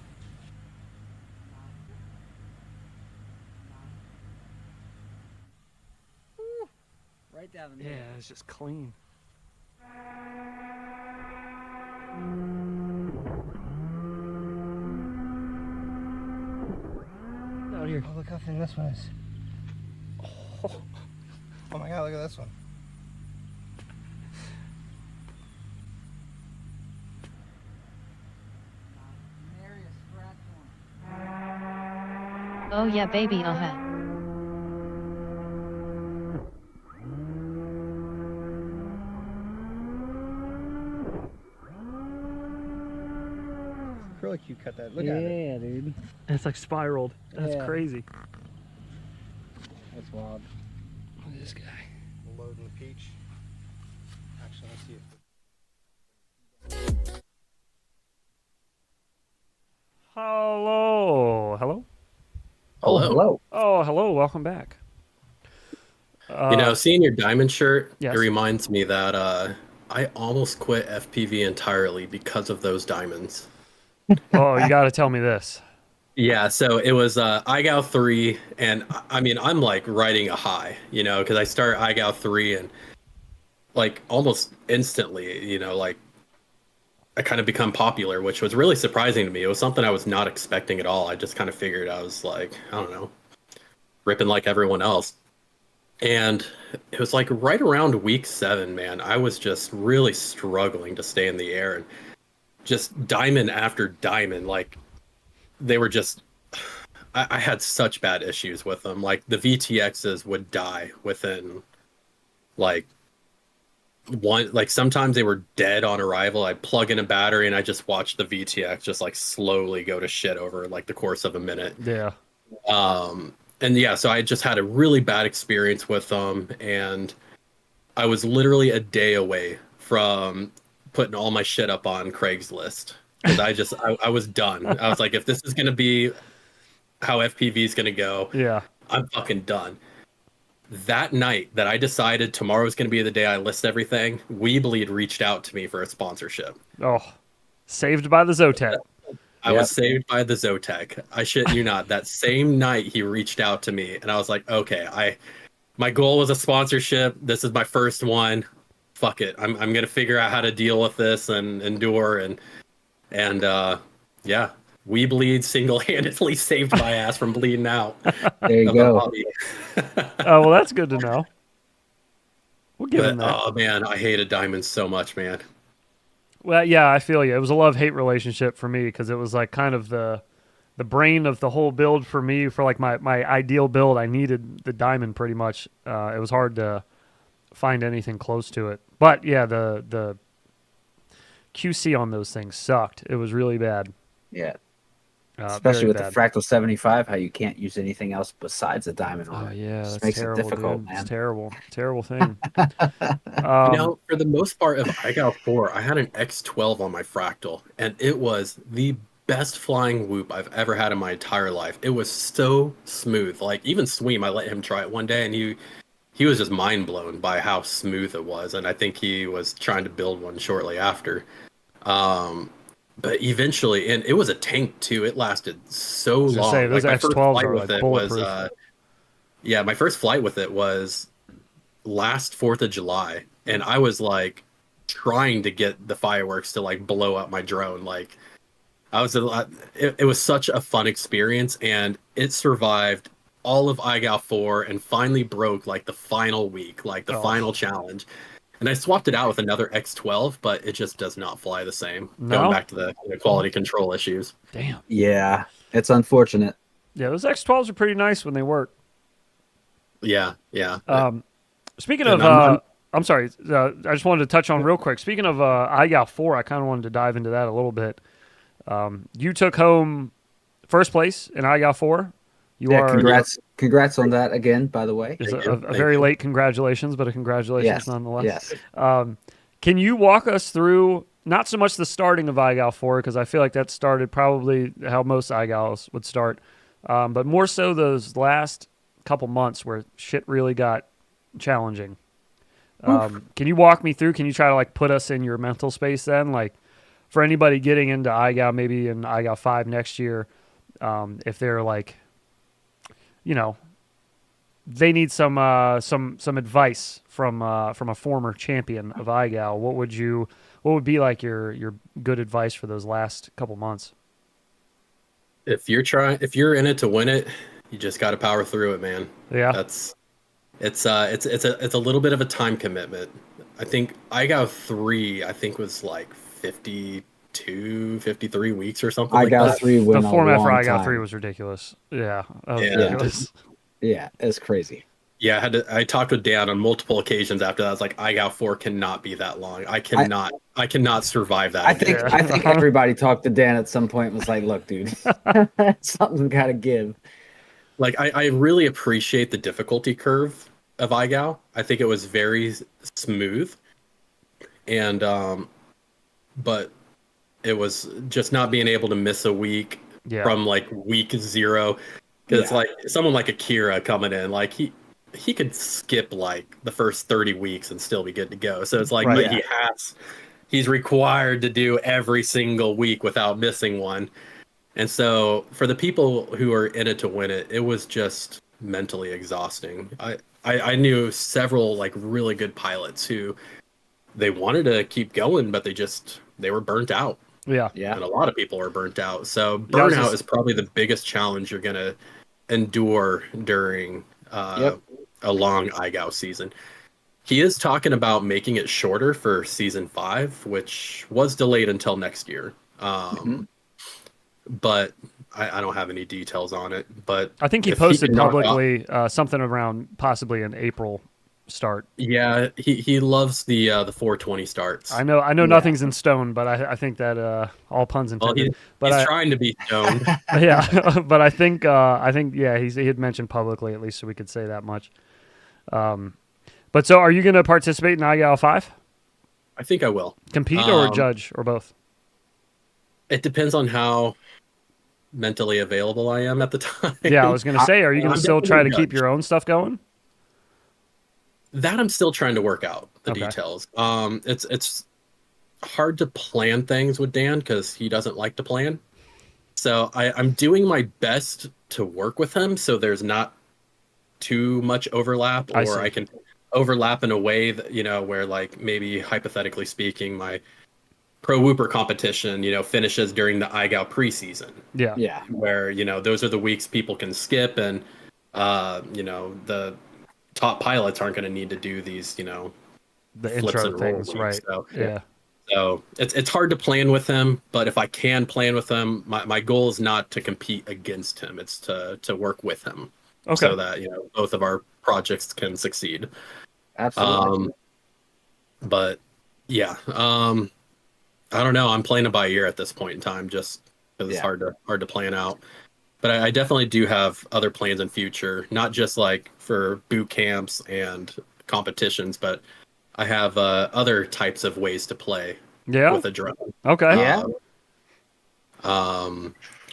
Right down the middle. Yeah, it's just clean. Out here. Oh, look how thin this one is. Oh my god, look at this one. Oh yeah, baby, uh-huh. Really cute cut that. Look at it. Yeah, dude. It's like spiraled. That's Yeah. crazy. That's wild. Look at this guy. Loading the peach. Actually, let's see it. Hello. Hello? Oh, Hello. hello. Oh, hello. Welcome back. Seeing your diamond shirt, Yes. it reminds me that I almost quit FPV entirely because of those diamonds. Oh, you got to tell me this. Yeah, so it was IGOW 3, and I mean, I'm like riding a high, because I started IGOW 3 and like almost instantly, like I kind of become popular, which was really surprising to me. It was something I was not expecting at all. I just kind of figured I was like, I don't know, ripping like everyone else. And it was like right around week 7, man, I was just really struggling to stay in the air, and just diamond after diamond, like they were just, I had such bad issues with them. Like the VTXs would die within like sometimes they were dead on arrival. I'd plug in a battery and I just watched the VTX just like slowly go to shit over like the course of a minute. Yeah. And yeah, so I just had a really bad experience with them, and I was literally a day away from putting all my shit up on Craigslist, because I was done. I was like, if this is gonna be how FPV is gonna go, Yeah. I'm fucking done. That night that I decided tomorrow's gonna be the day I list everything, Weebleed reached out to me for a sponsorship. Oh, saved by the Zotet. I was saved by the Zotac. I shit you not. That same night he reached out to me, and I was like, okay, my goal was a sponsorship. This is my first one. Fuck it. I'm gonna figure out how to deal with this and endure, and yeah. Weebleed single-handedly saved my ass from bleeding out. There you of the go. hobby. Oh, well, that's good to know. We'll give him But that. oh man, I hated diamonds so much, man. Well, yeah, I feel you. It was a love-hate relationship for me because it was like kind of the brain of the whole build for me. For like my ideal build, I needed the diamond pretty much. It was hard to find anything close to it. But yeah, the QC on those things sucked. It was really bad. Yeah. Very Especially with bad. the Fractal 75, how you can't use anything else besides a diamond on Oh it. yeah, Just that's makes terrible, it difficult, dude. man. It's terrible, terrible thing. For the most part of IGOW 4, I had an X12 on my Fractal, and it was the best flying whoop I've ever had in my entire life. It was so smooth. Like even Sweem, I let him try it one day, and he was just mind blown by how smooth it was, and I think he was trying to build one shortly after. But eventually, and it was a tank too. It lasted so was gonna long. say, those my first X12s flight are, with like, it was, bulletproof. yeah, my first flight with it was last 4th of July, and I was like trying to get the fireworks to like blow up my drone. Like it was such a fun experience, and it survived all of IGOW 4 and finally broke like the final week, like the final challenge. And I swapped it out with another X12, but it just does not fly the same. No? Going back to the quality control issues. Damn. Yeah, it's unfortunate. Yeah, those X12s are pretty nice when they work. Yeah. Speaking And of, I'm sorry, I just wanted to touch on real quick. Speaking of IGOW 4, I kind of wanted to dive into that a little bit. You took home first place in IGOW 4. You Yeah, are congrats on that again, by the way. is Thank a you. very late congratulations, but a congratulations Yes, nonetheless. yes. Can you walk us through not so much the starting of IGOW 4, because I feel like that started probably how most IGOWs would start, but more so those last couple months where shit really got challenging. Can you walk me through? Can you try to like put us in your mental space then? Like for anybody getting into IGOW, maybe in IGOW 5 next year, if they're like, they need some advice from a former champion of IGOW. What would be like your good advice for those last couple months? If you're in it to win it, you just got to power through it, man. Yeah. It's a little bit of a time commitment. I think IGOW 3 I think was like 52, 53 weeks or something I like got that. 3 The went a format for long I got 3 time. was ridiculous. Yeah, that was Yeah. ridiculous. Yeah, it's crazy. Yeah, I talked with Dan on multiple occasions after that. I was like, IGOW 4 cannot be that long. I cannot survive that. I again. think I think everybody talked to Dan at some point and was like, "Look, dude, something's got to give." Like I really appreciate the difficulty curve of IGOW. I think it was very smooth, and but it was just not being able to miss a week Yeah. from like week 0, because Yeah. like someone like Akira coming in, like he could skip like the first 30 weeks and still be good to go. So it's like, Right. but he's required to do every single week without missing one. And so for the people who are in it to win it, it was just mentally exhausting. I knew several like really good pilots who they wanted to keep going, but they were burnt out. Yeah. Yeah. And a lot of people are burnt out. So Yeah, I was burnout just- is probably the biggest challenge you're gonna endure during Yep. a long IGOW season. He is talking about making it shorter for season 5, which was delayed until next year. But I don't have any details on it. But I think he if posted could knock out- publicly something around possibly an April start. Yeah, he loves the 420 starts. I know nothing's in stone, but I think that all puns Well, intended. he's but trying to be stoned. yeah, but I think yeah, he had mentioned publicly at least, so we could say that much. But so, are you going to participate in IGOW 5? I think I will. Compete or judge or both? It depends on how mentally available I am at the time. Yeah, I was going to say, are you going I'm to still try to definitely keep your own stuff going? That I'm still trying to work out the Okay. details. It's hard to plan things with Dan because he doesn't like to plan. So I'm doing my best to work with him so there's not too much overlap, I or see. I can overlap in a way that, where like maybe hypothetically speaking, my pro whooper competition, finishes during the IGOW preseason, Yeah. Yeah. where, those are the weeks people can skip, and the top pilots aren't going to need to do these, The flips intro and roll things, weeks. right? So, Yeah. so it's hard to plan with him, but if I can plan with him, my goal is not to compete against him. It's to work with him, Okay. so that both of our projects can succeed. Absolutely. But yeah, I don't know. I'm playing it by ear at this point in time, just because it's Yeah. hard to plan out. But I definitely do have other plans in future, not just like for boot camps and competitions, but I have other types of ways to play Yeah. with a drone. Okay. Yeah.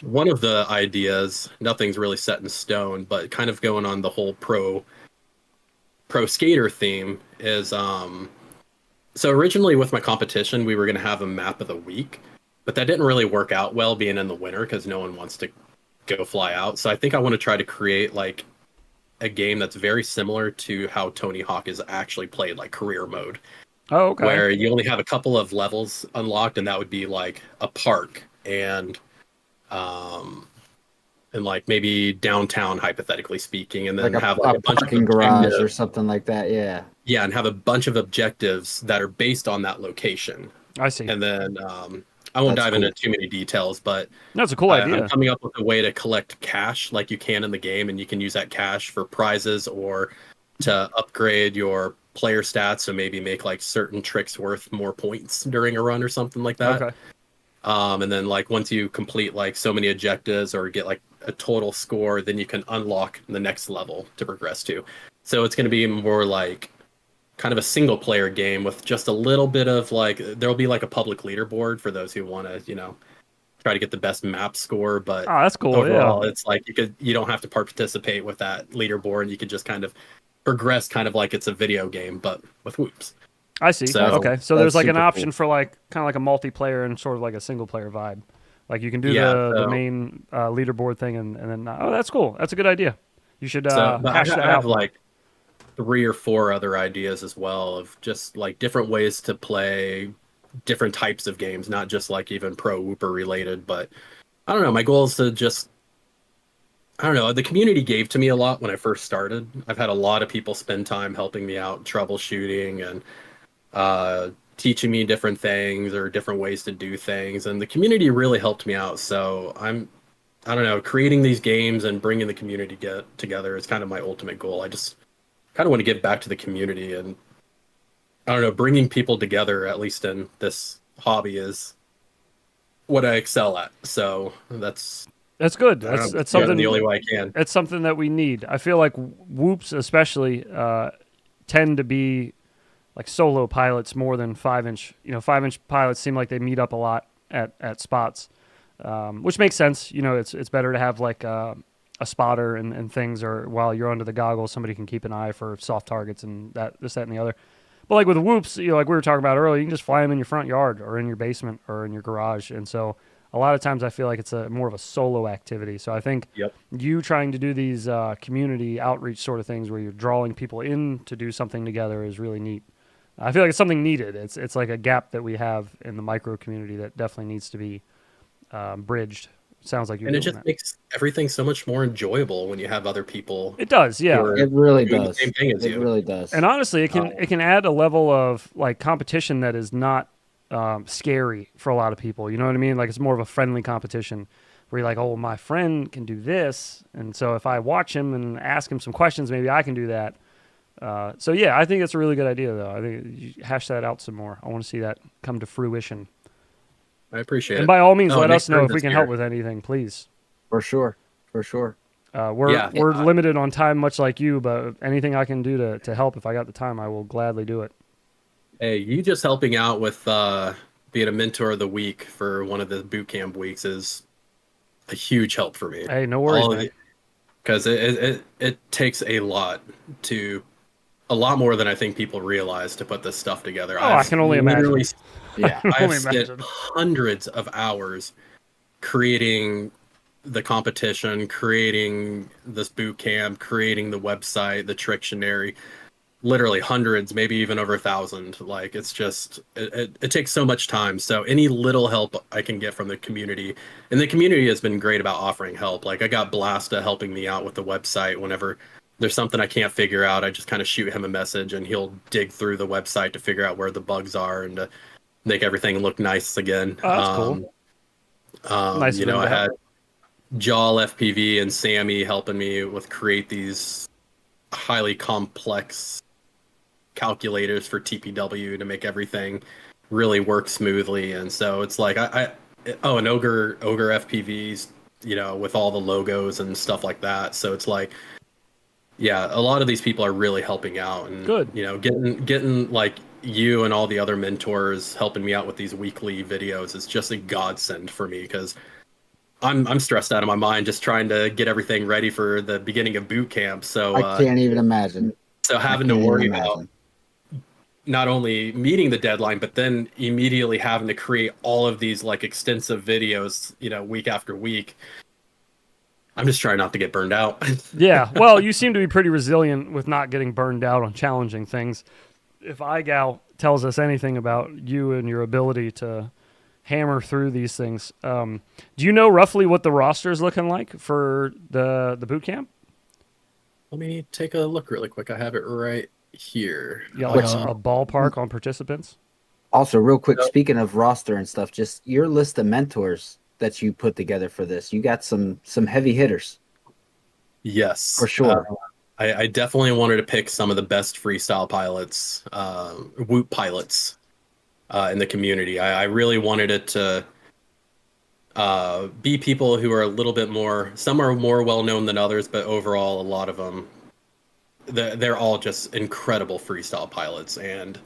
One of the ideas, nothing's really set in stone, but kind of going on the whole pro skater theme is so originally with my competition we were going to have a map of the week, but that didn't really work out well being in the winter because no one wants to go fly out. So I think I want to try to create like a game that's very similar to how Tony Hawk is actually played, like career mode, Oh, okay. where you only have a couple of levels unlocked, and that would be like a park and like maybe downtown, hypothetically speaking, and then Like have a like a bunch of parking garage or objectives. something like that. Yeah. Yeah, and have a bunch of objectives that are based on that location. I see. And then I won't That's dive cool. into too many details, but That's a cool idea. I'm coming up with a way to collect cash like you can in the game, and you can use that cash for prizes or to upgrade your player stats, so maybe make like certain tricks worth more points during a run or something like that. Okay. And then like once you complete like so many objectives or get like a total score, then you can unlock the next level to progress to. So it's going to be more like kind of a single player game with just a little bit of like, there'll be like a public leaderboard for those who want to, try to get the best map score. But Oh, that's cool. overall, Yeah. it's like you don't have to participate with that leaderboard. You can just kind of progress kind of like it's a video game, but with whoops. I see. So- Okay. So That's there's like an super option cool. for like kind of like a multiplayer and sort of like a single player vibe. Like you can do Yeah, the so- main leaderboard thing and then oh, that's cool. That's a good idea. You should So but hash I that have out. like 3 or 4 other ideas as well of just like different ways to play different types of games, not just like even pro whooper related, but I don't know. My goal is to just I don't know. The community gave to me a lot when I first started. I've had a lot of people spend time helping me out, troubleshooting and teaching me different things or different ways to do things. And the community really helped me out. So I don't know, creating these games and bringing the community together is kind of my ultimate goal. I just kind of want to give back to the community, and I don't know, bringing people together, at least in this hobby, is what I excel at. So that's good. I don't know, That's yeah, something. the only way I can. It's something that we need. I feel like whoops, especially, tend to be like solo pilots more than 5-inch. 5-inch pilots seem like they meet up a lot at spots, which makes sense. It's better to have like a spotter and things, or while you're under the goggles, somebody can keep an eye for soft targets and this, that, and the other. But like with whoops, like we were talking about earlier, you can just fly them in your front yard or in your basement or in your garage. And so a lot of times I feel like it's more of a solo activity. So I think you trying to do these community outreach sort of things where you're drawing people in to do something together is really neat. I feel like it's something needed. It's like a gap that we have in the micro community that definitely needs to be bridged. Sounds like you're And it doing just that. makes everything so much more enjoyable when you have other people. It does, yeah. who are It really doing does. the same thing as It you. really does. And honestly, it can add a level of like competition that is not scary for a lot of people. You know what I mean? Like it's more of a friendly competition where you're like, oh, my friend can do this, and so if I watch him and ask him some questions, maybe I can do that. So yeah, I think it's a really good idea, though. I think you hash that out some more. I want to see that come to fruition. I appreciate And it. by all means, Oh, let next us know time if we this can year. help with anything, please. For sure. We're limited on time, much like you, but anything I can do to help, if I got the time, I will gladly do it. Hey, you just helping out with being a mentor of the week for one of the boot camp weeks is a huge help for me. Hey, no worries, man. Because it takes a lot more than I think people realize to put this stuff together. Oh, I can only imagine. Yeah. I've only spent imagine. hundreds of hours creating the competition, creating this boot camp, creating the website, the Trictionary, literally hundreds, maybe even over 1,000. Like it's just it takes so much time. So any little help I can get from the community, and the community has been great about offering help. Like I got Blasta helping me out with the website. Whenever there's something I can't figure out, I just kind of shoot him a message and he'll dig through the website to figure out where the bugs are and to make everything look nice again. Oh, that's cool. Nice of him I to had help. Jawl FPV and Sammy helping me with create these highly complex calculators for TPW to make everything really work smoothly. And so it's like and Ogre FPVs, with all the logos and stuff like that. So it's like, yeah, a lot of these people are really helping out, and Good. Getting like you and all the other mentors helping me out with these weekly videos is just a godsend for me, because I'm stressed out of my mind just trying to get everything ready for the beginning of boot camp. So I can't even imagine. So having to worry about not only meeting the deadline, but then immediately having to create all of these like extensive videos, week after week. I'm just trying not to get burned out. Yeah, well, you seem to be pretty resilient with not getting burned out on challenging things. If IGOW tells us anything about you and your ability to hammer through these things, do you know roughly what the roster is looking like for the boot camp? Let me take a look really quick. I have it right here. Yeah, like a ballpark on participants. Also, real quick, speaking of roster and stuff, just your list of mentors that you put together for this. You got some heavy hitters. Yes, for sure. I definitely wanted to pick some of the best freestyle pilots, whoop pilots, in the community. I really wanted it to be people who are a little bit more. Some are more well known than others, but overall, a lot of them, they're all just incredible freestyle pilots, and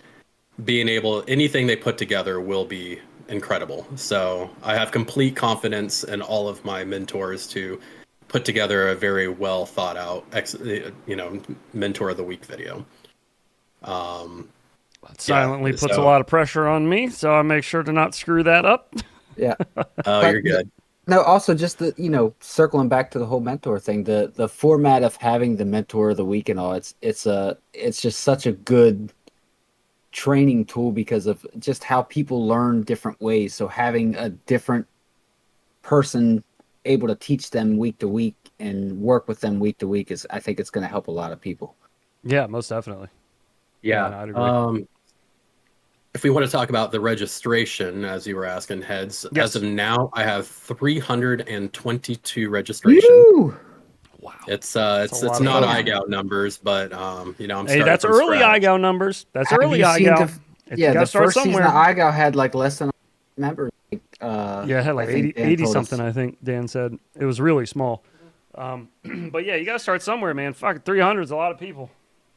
anything they put together will be incredible. So I have complete confidence in all of my mentors to put together a very well thought out, mentor of the week video. Silently puts a lot of pressure on me, so I make sure to not screw that up. Yeah. Oh, you're good. No, also just the circling back to the whole mentor thing, the format of having the mentor of the week and all, it's just such a good training tool because of just how people learn different ways. So having a different person able to teach them week to week and work with them week to week is, I think it's going to help a lot of people. Yeah, most definitely. Yeah. no, I'd agree. If we want to talk about the registration, as you were asking, Heads, Yes. as of now, I have 322 registrations. Woo! Wow. It's a it's lot of not folks. IGOW numbers, but you know, I'm Hey, starting that's from early scratch. IGOW numbers. That's Have early you seen IGOW. the- You yeah, gotta the start first season somewhere. of IGOW had like less than members. Like, Yeah, it had like I think 80, Dan 80 told something, us. I think Dan said. It was really small. But yeah, you got to start somewhere, man. Fuck, 300 is a lot of people.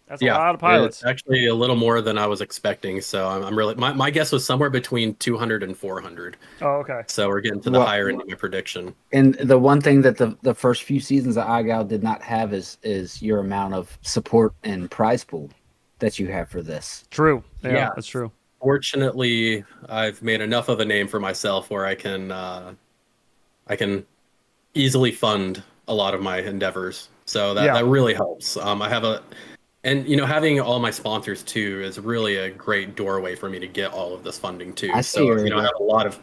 That's a lot of pilots. It's actually a little more than I was expecting. So I'm really my guess was somewhere between 200 and 400. Oh, okay. So we're getting to the Well- higher end of my prediction. And the one thing that the first few seasons of IGOW did not have is your amount of support and prize pool that you have for this. True. Yeah, Yeah. that's true. Fortunately, I've made enough of a name for myself where I can easily fund a lot of my endeavors. So that really helps. I have and you know, having all my sponsors too is really a great doorway for me to get all of this funding too. I see So your- you know, I have a lot of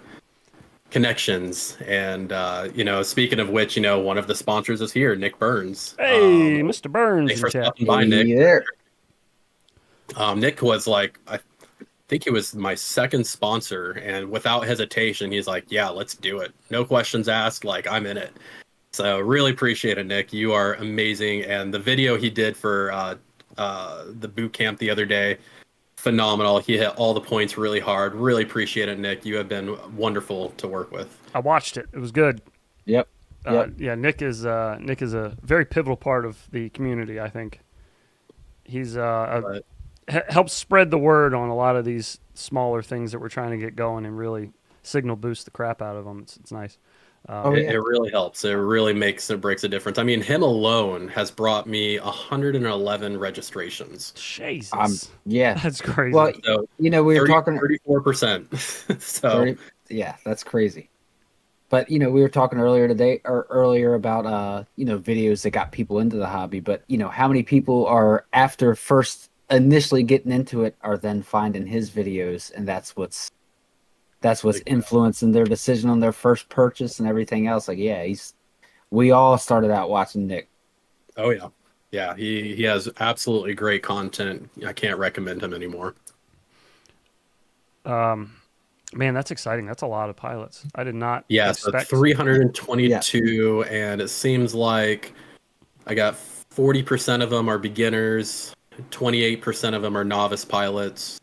connections, and you know, speaking of which, you know, one of the sponsors is here, Nick Burns. Hey, Mr. Burns Thanks in for chat. stopping by, Nick. Hey there. Nick was like, I think he was my second sponsor, and without hesitation, he's like, "Yeah, let's do it. No questions asked. Like, I'm in it." So really appreciate it, Nick. You are amazing, and the video he did for the boot camp the other day, phenomenal. He hit all the points really hard. Really appreciate it, Nick. You have been wonderful to work with. I watched it. It was good. Yep. Yep. Yeah, Nick is a very pivotal part of the community, I think. He's helps spread the word on a lot of these smaller things that we're trying to get going and really signal boost the crap out of them. It's nice. It really helps. It really makes and breaks a difference. I mean, him alone has brought me 111 registrations. Jesus. Yeah. That's crazy. Well, So you know, we were talking 34%. So 30, yeah, that's crazy. But you know, we were talking earlier about you know, videos that got people into the hobby. But you know, how many people are after first initially getting into it are then finding his videos, and that's what's influencing their decision on their first purchase and everything else. Like, yeah, we all started out watching Nick. Oh yeah, yeah. He has absolutely great content. I can't recommend him anymore. Man, that's exciting. That's a lot of pilots. I did not Yeah, so expect 322, and it seems like I got 40% of them are beginners, 28% of them are novice pilots.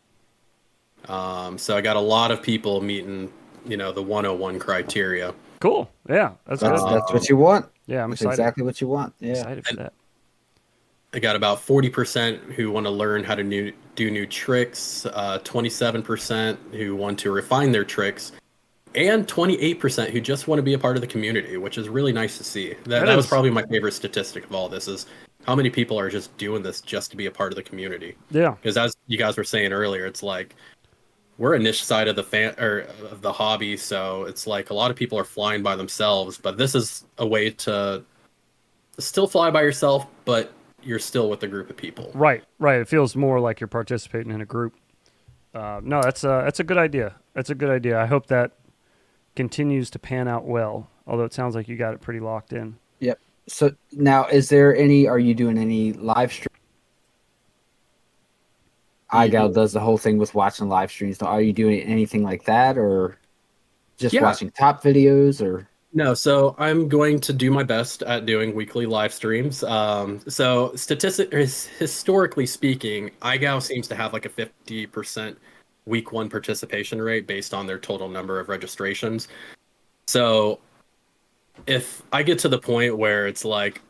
So I got a lot of people meeting, you know, the 101 criteria. Cool. Yeah, that's good. That's what you want. Yeah, I'm That's excited. exactly what you want. Yeah. Excited for that. I got about 40% who want to learn how to do new tricks, 27% who want to refine their tricks, and 28% who just want to be a part of the community, which is really nice to see. That was probably my favorite statistic of all this, is how many people are just doing this just to be a part of the community. Yeah. Because as you guys were saying earlier, it's like we're a niche side of of the hobby, so it's like a lot of people are flying by themselves, but this is a way to still fly by yourself, but you're still with a group of people. Right. It feels more like you're participating in a group. No, that's a good idea. That's a good idea. I hope that continues to pan out well, although it sounds like you got it pretty locked in. Yep. So now, are you doing any live stream? IGOW does the whole thing with watching live streams. Are you doing anything like that, or just watching top videos, or? No, so I'm going to do my best at doing weekly live streams. So historically speaking, IGOW seems to have like a 50% week one participation rate based on their total number of registrations. So if I get to the point where it's like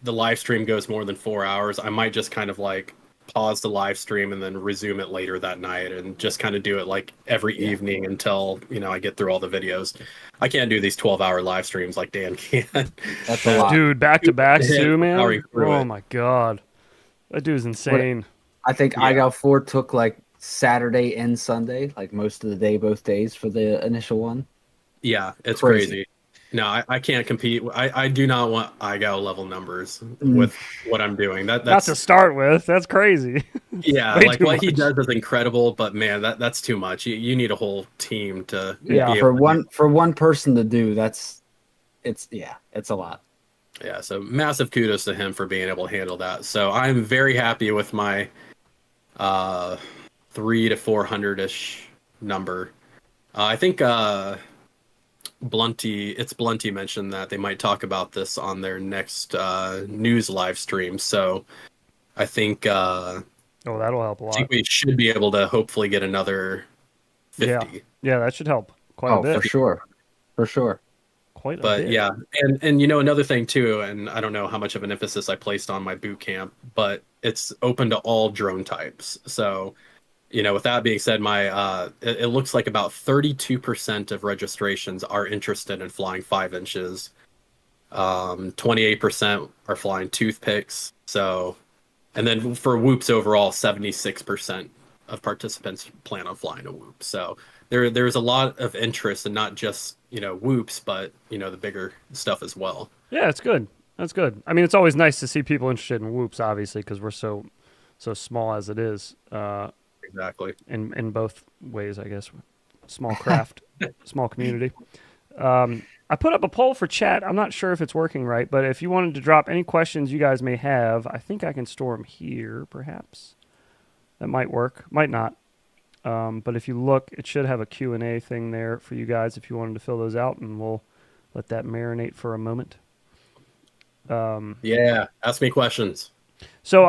the live stream goes more than 4 hours, I might just kind of like pause the live stream and then resume it later that night and just kind of do it like every evening until, you know, I get through all the videos. I can't do these 12-hour live streams like Dan can. That's a lot. Dude, back to back too, man. powering through Oh it. my god. That dude's insane. I think Yeah. IGOW 4 took like Saturday and Sunday, like most of the day, both days for the initial one. Yeah, it's Crazy. crazy. No, I can't compete. I do not want IGOW level numbers with what I'm doing. Not That's to start with. That's crazy. yeah, way like too what he much. does is incredible, but man, that's too much. You need a whole team to Yeah, be for able to one person to do, that's it's a lot. Yeah, so massive kudos to him for being able to handle that. So I'm very happy with my 300 to 400-ish number. I think Blunty mentioned that they might talk about this on their next news live stream. So I think Oh, that'll help a I lot. think we should be able to hopefully get another 50. Yeah, that should help quite a bit. For sure. Quite a But bit. yeah, and another thing too, and I don't know how much of an emphasis I placed on my boot camp, but it's open to all drone types. So, with that being said, my it looks like about 32% of registrations are interested in flying 5 inches. 28% are flying toothpicks. So, and then for whoops overall, 76% of participants plan on flying a whoop. So there's a lot of interest in not just whoops, but the bigger stuff as well. Yeah, it's good. That's good. I mean, it's always nice to see people interested in whoops, obviously, because we're so small as it is. Exactly. In both ways, I guess. Small craft, small community. I put up a poll for chat. I'm not sure if it's working right, but if you wanted to drop any questions you guys may have, I think I can store them here, perhaps. That might work. Might not. But if you look, it should have a Q&A thing there for you guys if you wanted to fill those out, and we'll let that marinate for a moment. Yeah, ask me questions. So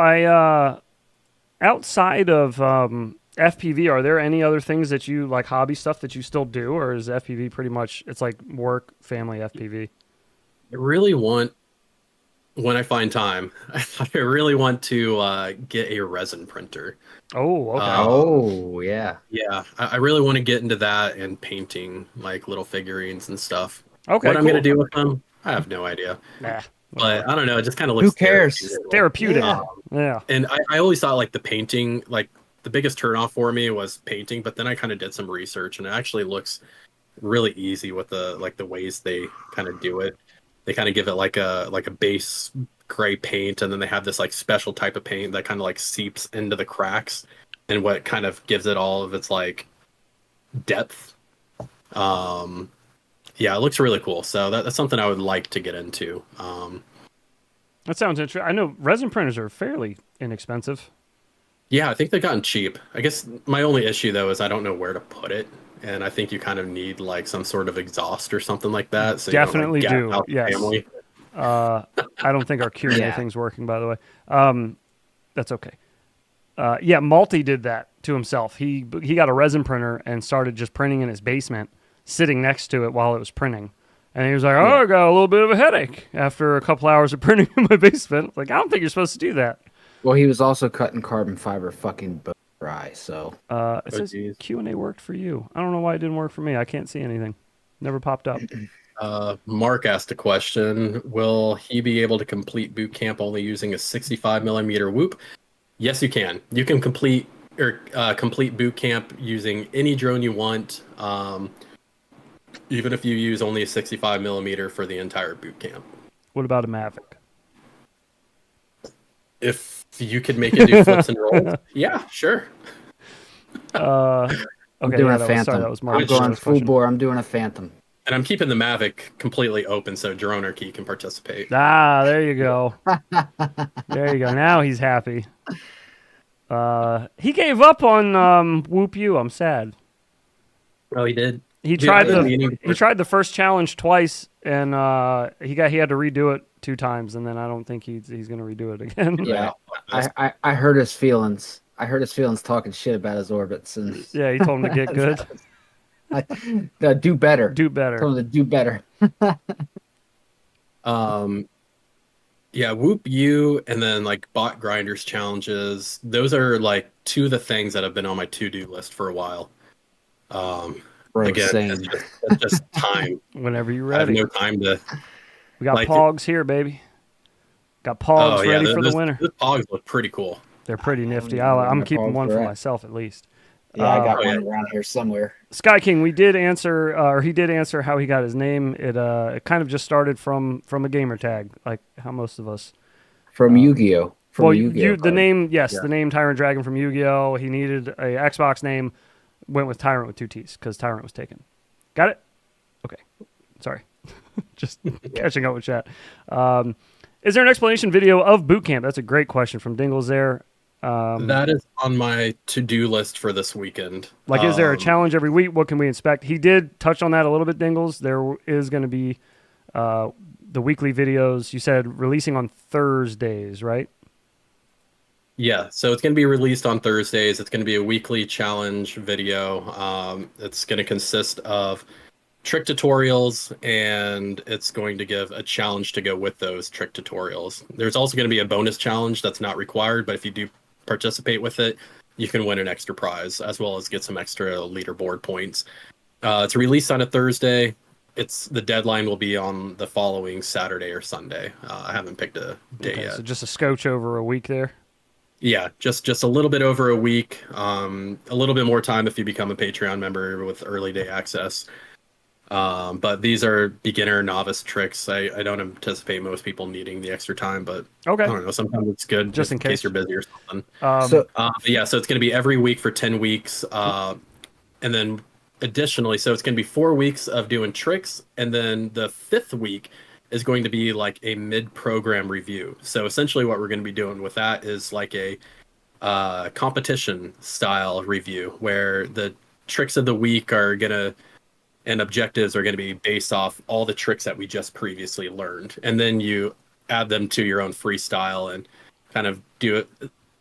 outside of FPV, are there any other things that you like, hobby stuff that you still do, or is FPV pretty much it's like work, family, FPV? I really want, when I find time, I really want to get a resin printer. Oh, okay. Oh, yeah. Yeah, I really want to get into that and painting like little figurines and stuff. Okay, what I'm cool. going to do with them, I have no idea. Nah, But I don't know, it just kind of looks Who cares? therapeutic. Yeah. Yeah. And I always thought like the painting, like the biggest turnoff for me was painting, but then I kind of did some research and it actually looks really easy with the ways they kind of do it. They kind of give it like a base gray paint, and then they have this like special type of paint that kind of like seeps into the cracks, and what kind of gives it all of its like depth. Yeah, it looks really cool. So that's something I would like to get into. That sounds interesting. I know resin printers are fairly inexpensive. Yeah, I think they've gotten cheap. I guess my only issue though is I don't know where to put it, and I think you kind of need like some sort of exhaust or something like that. So Definitely you don't, like, do. gap out the Yes. family. I don't think our Q&A Yeah. thing's working, by the way. That's okay. Yeah, Malty did that to himself. He got a resin printer and started just printing in his basement, sitting next to it while it was printing. And he was like, I got a little bit of a headache after a couple hours of printing in my basement. Like, I don't think you're supposed to do that. Well, he was also cutting carbon fiber fucking bone dry, so. It says geez. Q&A worked for you. I don't know why it didn't work for me. I can't see anything. Never popped up. Mark asked a question: will he be able to complete boot camp only using a 65mm whoop? Yes, you can. You can complete boot camp using any drone you want, even if you use only a 65mm for the entire boot camp. What about a Mavic? If you could make it do flips and rolls, yeah, sure. Okay, I'm doing yeah, a that Phantom. that was I'm Mark's going first full question. bore. I'm doing a Phantom. And I'm keeping the Mavic completely open so Dronerkey can participate. Ah, there you go. There you go. Now he's happy. He gave up on Whoop U. I'm sad. Oh, he did. He Dude, tried I've been meaning he tried the first challenge twice, and he had to redo it 2 times, and then I don't think he's going to redo it again. Yeah, I hurt his feelings. I hurt his feelings talking shit about his orbits, and Yeah, he told him to get good, no, do better. do better. Told him to do better. Yeah, Whoop U and then like bot grinders challenges. Those are like 2 of the things that have been on my to-do list for a while. Bro, Again, same. it's just time. Whenever you're I have ready. no time to. We got like- Pogs here, baby. Got Pogs ready for the winter. Those pogs look pretty cool. They're pretty nifty. know where I'm my keeping Pogs one are for at. myself at least. Yeah, I got Oh, one yeah. around here somewhere. Sky King, we did answer, or he did answer how he got his name. It kind of just started from a gamer tag, like how most of us. From Yu-Gi-Oh. From Well, Yu-Gi-Oh the card. name, yes, Yeah. the name Tyrantt Dragon from Yu-Gi-Oh. He needed a Xbox name, went with Tyrantt with 2 T's because Tyrantt was taken. Got it? Okay, sorry. Just catching up with chat. Is there an explanation video of boot camp? That's a great question from Dingles there. That is on my to-do list for this weekend. Like, is there a challenge every week? What can we expect? He did touch on that a little bit, Dingles. There is going to be the weekly videos. You said releasing on Thursdays, right? Yeah, so it's going to be released on Thursdays. It's going to be a weekly challenge video. It's going to consist of trick tutorials, and it's going to give a challenge to go with those trick tutorials. There's also going to be a bonus challenge that's not required, but if you do participate with it, you can win an extra prize as well as get some extra leaderboard points. It's released on a Thursday. The deadline will be on the following Saturday or Sunday. I haven't picked a day yet. So just a scotch over a week there. Yeah, just a little bit over a week. A little bit more time if you become a Patreon member with early day access. But these are beginner novice tricks. I don't anticipate most people needing the extra time, but Okay. I don't know. Sometimes it's good Just in case you're busy or something. So Yeah, so it's going to be every week for 10 weeks. And then additionally, so it's going to be 4 weeks of doing tricks. And then the 5th week is going to be like a mid-program review. So essentially what we're going to be doing with that is like a competition style review where the tricks of the week are going to and objectives are going to be based off all the tricks that we just previously learned. And then you add them to your own freestyle and kind of do it.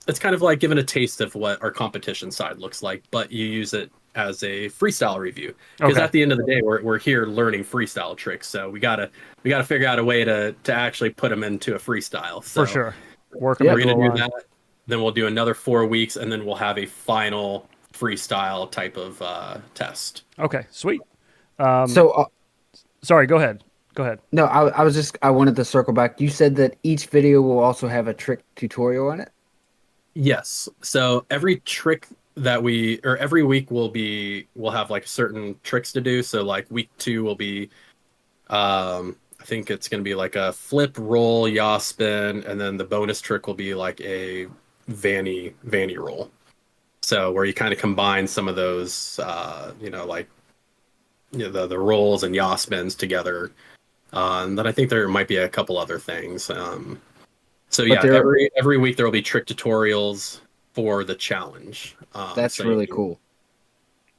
It's kind of like giving a taste of what our competition side looks like, but you use it as a freestyle review. Because Okay. at the end of the day, we're here learning freestyle tricks. So we gotta figure out a way to actually put them into a freestyle. So For sure. Work we're them going to do that. Then we'll do another 4 weeks, and then we'll have a final freestyle type of test. Okay, sweet. Sorry, go ahead. no, I wanted to circle back. You said that each video will also have a trick tutorial on it. Yes. So every trick that every week we'll have like certain tricks to do. So like week 2 will be, I think it's going to be like a flip, roll, yaw spin, and then the bonus trick will be like a vanny roll. So where you kind of combine some of those, the rolls and yaw spins together. And then I think there might be a couple other things. So yeah, every week there will be trick tutorials for the challenge. That's so really cool.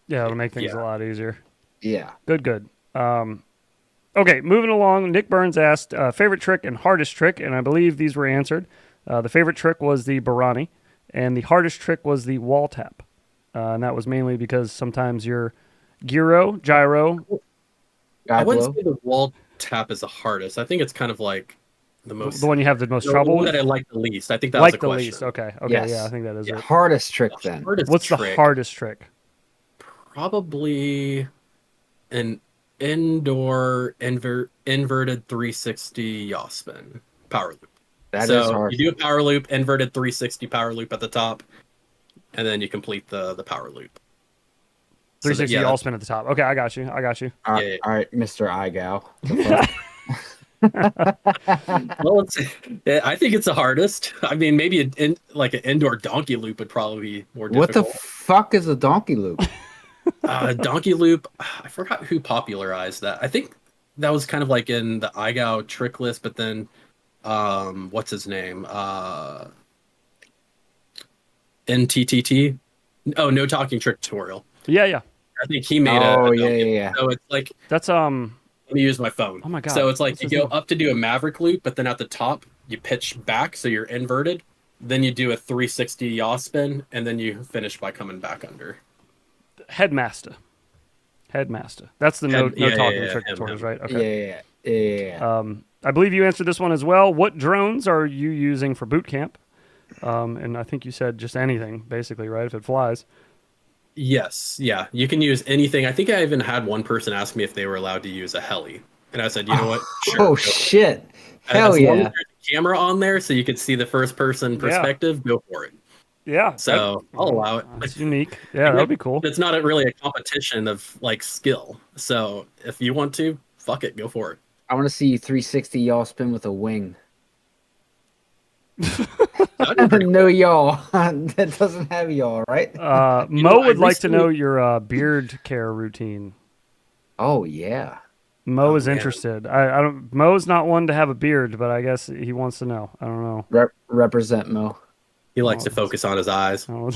Yeah, it'll make things a lot easier. Yeah. Good. Okay, moving along. Nick Burns asked favorite trick and hardest trick, and I believe these were answered. The favorite trick was the Barani, and the hardest trick was the wall tap. And that was mainly because sometimes your gyro. I wouldn't say the wall tap is the hardest. I think it's kind of like the one you have the most trouble with. with? That I like the least. I think that was the question. least. Okay, Yes. yeah, I think that is it. Hardest trick then. What's the hardest trick? Probably an indoor inverted 360 yaw spin power loop. That is hard. You do a power loop, inverted 360 power loop at the top, and then you complete the power loop. 360 yaw spin at the top. Okay, I got you. All right, Mr. IGOW. Well, I think it's the hardest. I mean, maybe an indoor donkey loop would probably be more What difficult. the fuck is a donkey loop? Donkey loop, I forgot who popularized that. I think that was kind of like in the IGOW trick list, but then what's his name? NTTT? Oh, no talking trick tutorial. Yeah. I think he made yeah. So it's like That's let me use my phone. Oh my god. So it's like What's you his go name? up to do a maverick loop, but then at the top you pitch back, so you're inverted. Then you do a 360 yaw spin, and then you finish by coming back under. Headmaster. That's the no talking trick him. tutorials, right? Okay. Yeah. I believe you answered this one as well. What drones are you using for boot camp? And I think you said just anything, basically, right? If it flies. Yes, yeah, you can use anything. I think I even had one person ask me if they were allowed to use a heli, and I said, you know what? Sure. Oh shit! Hell As long as yeah! there's a camera on there, so you could see the first person perspective. Go for it. Yeah. So I'll allow it. That's unique. Yeah, that'd be cool. It's not really a competition of like skill. So if you want to, fuck it, go for it. I want to see you 360 yaw spin with a wing. That'd be pretty No yaw. That doesn't have yaw, right? Mo would like to know your beard care routine. Oh yeah. Mo Oh, is man. interested. I don't. Mo's not one to have a beard, but I guess he wants to know. I don't know. Represent Mo. He likes Oh, to focus on his eyes. Oh,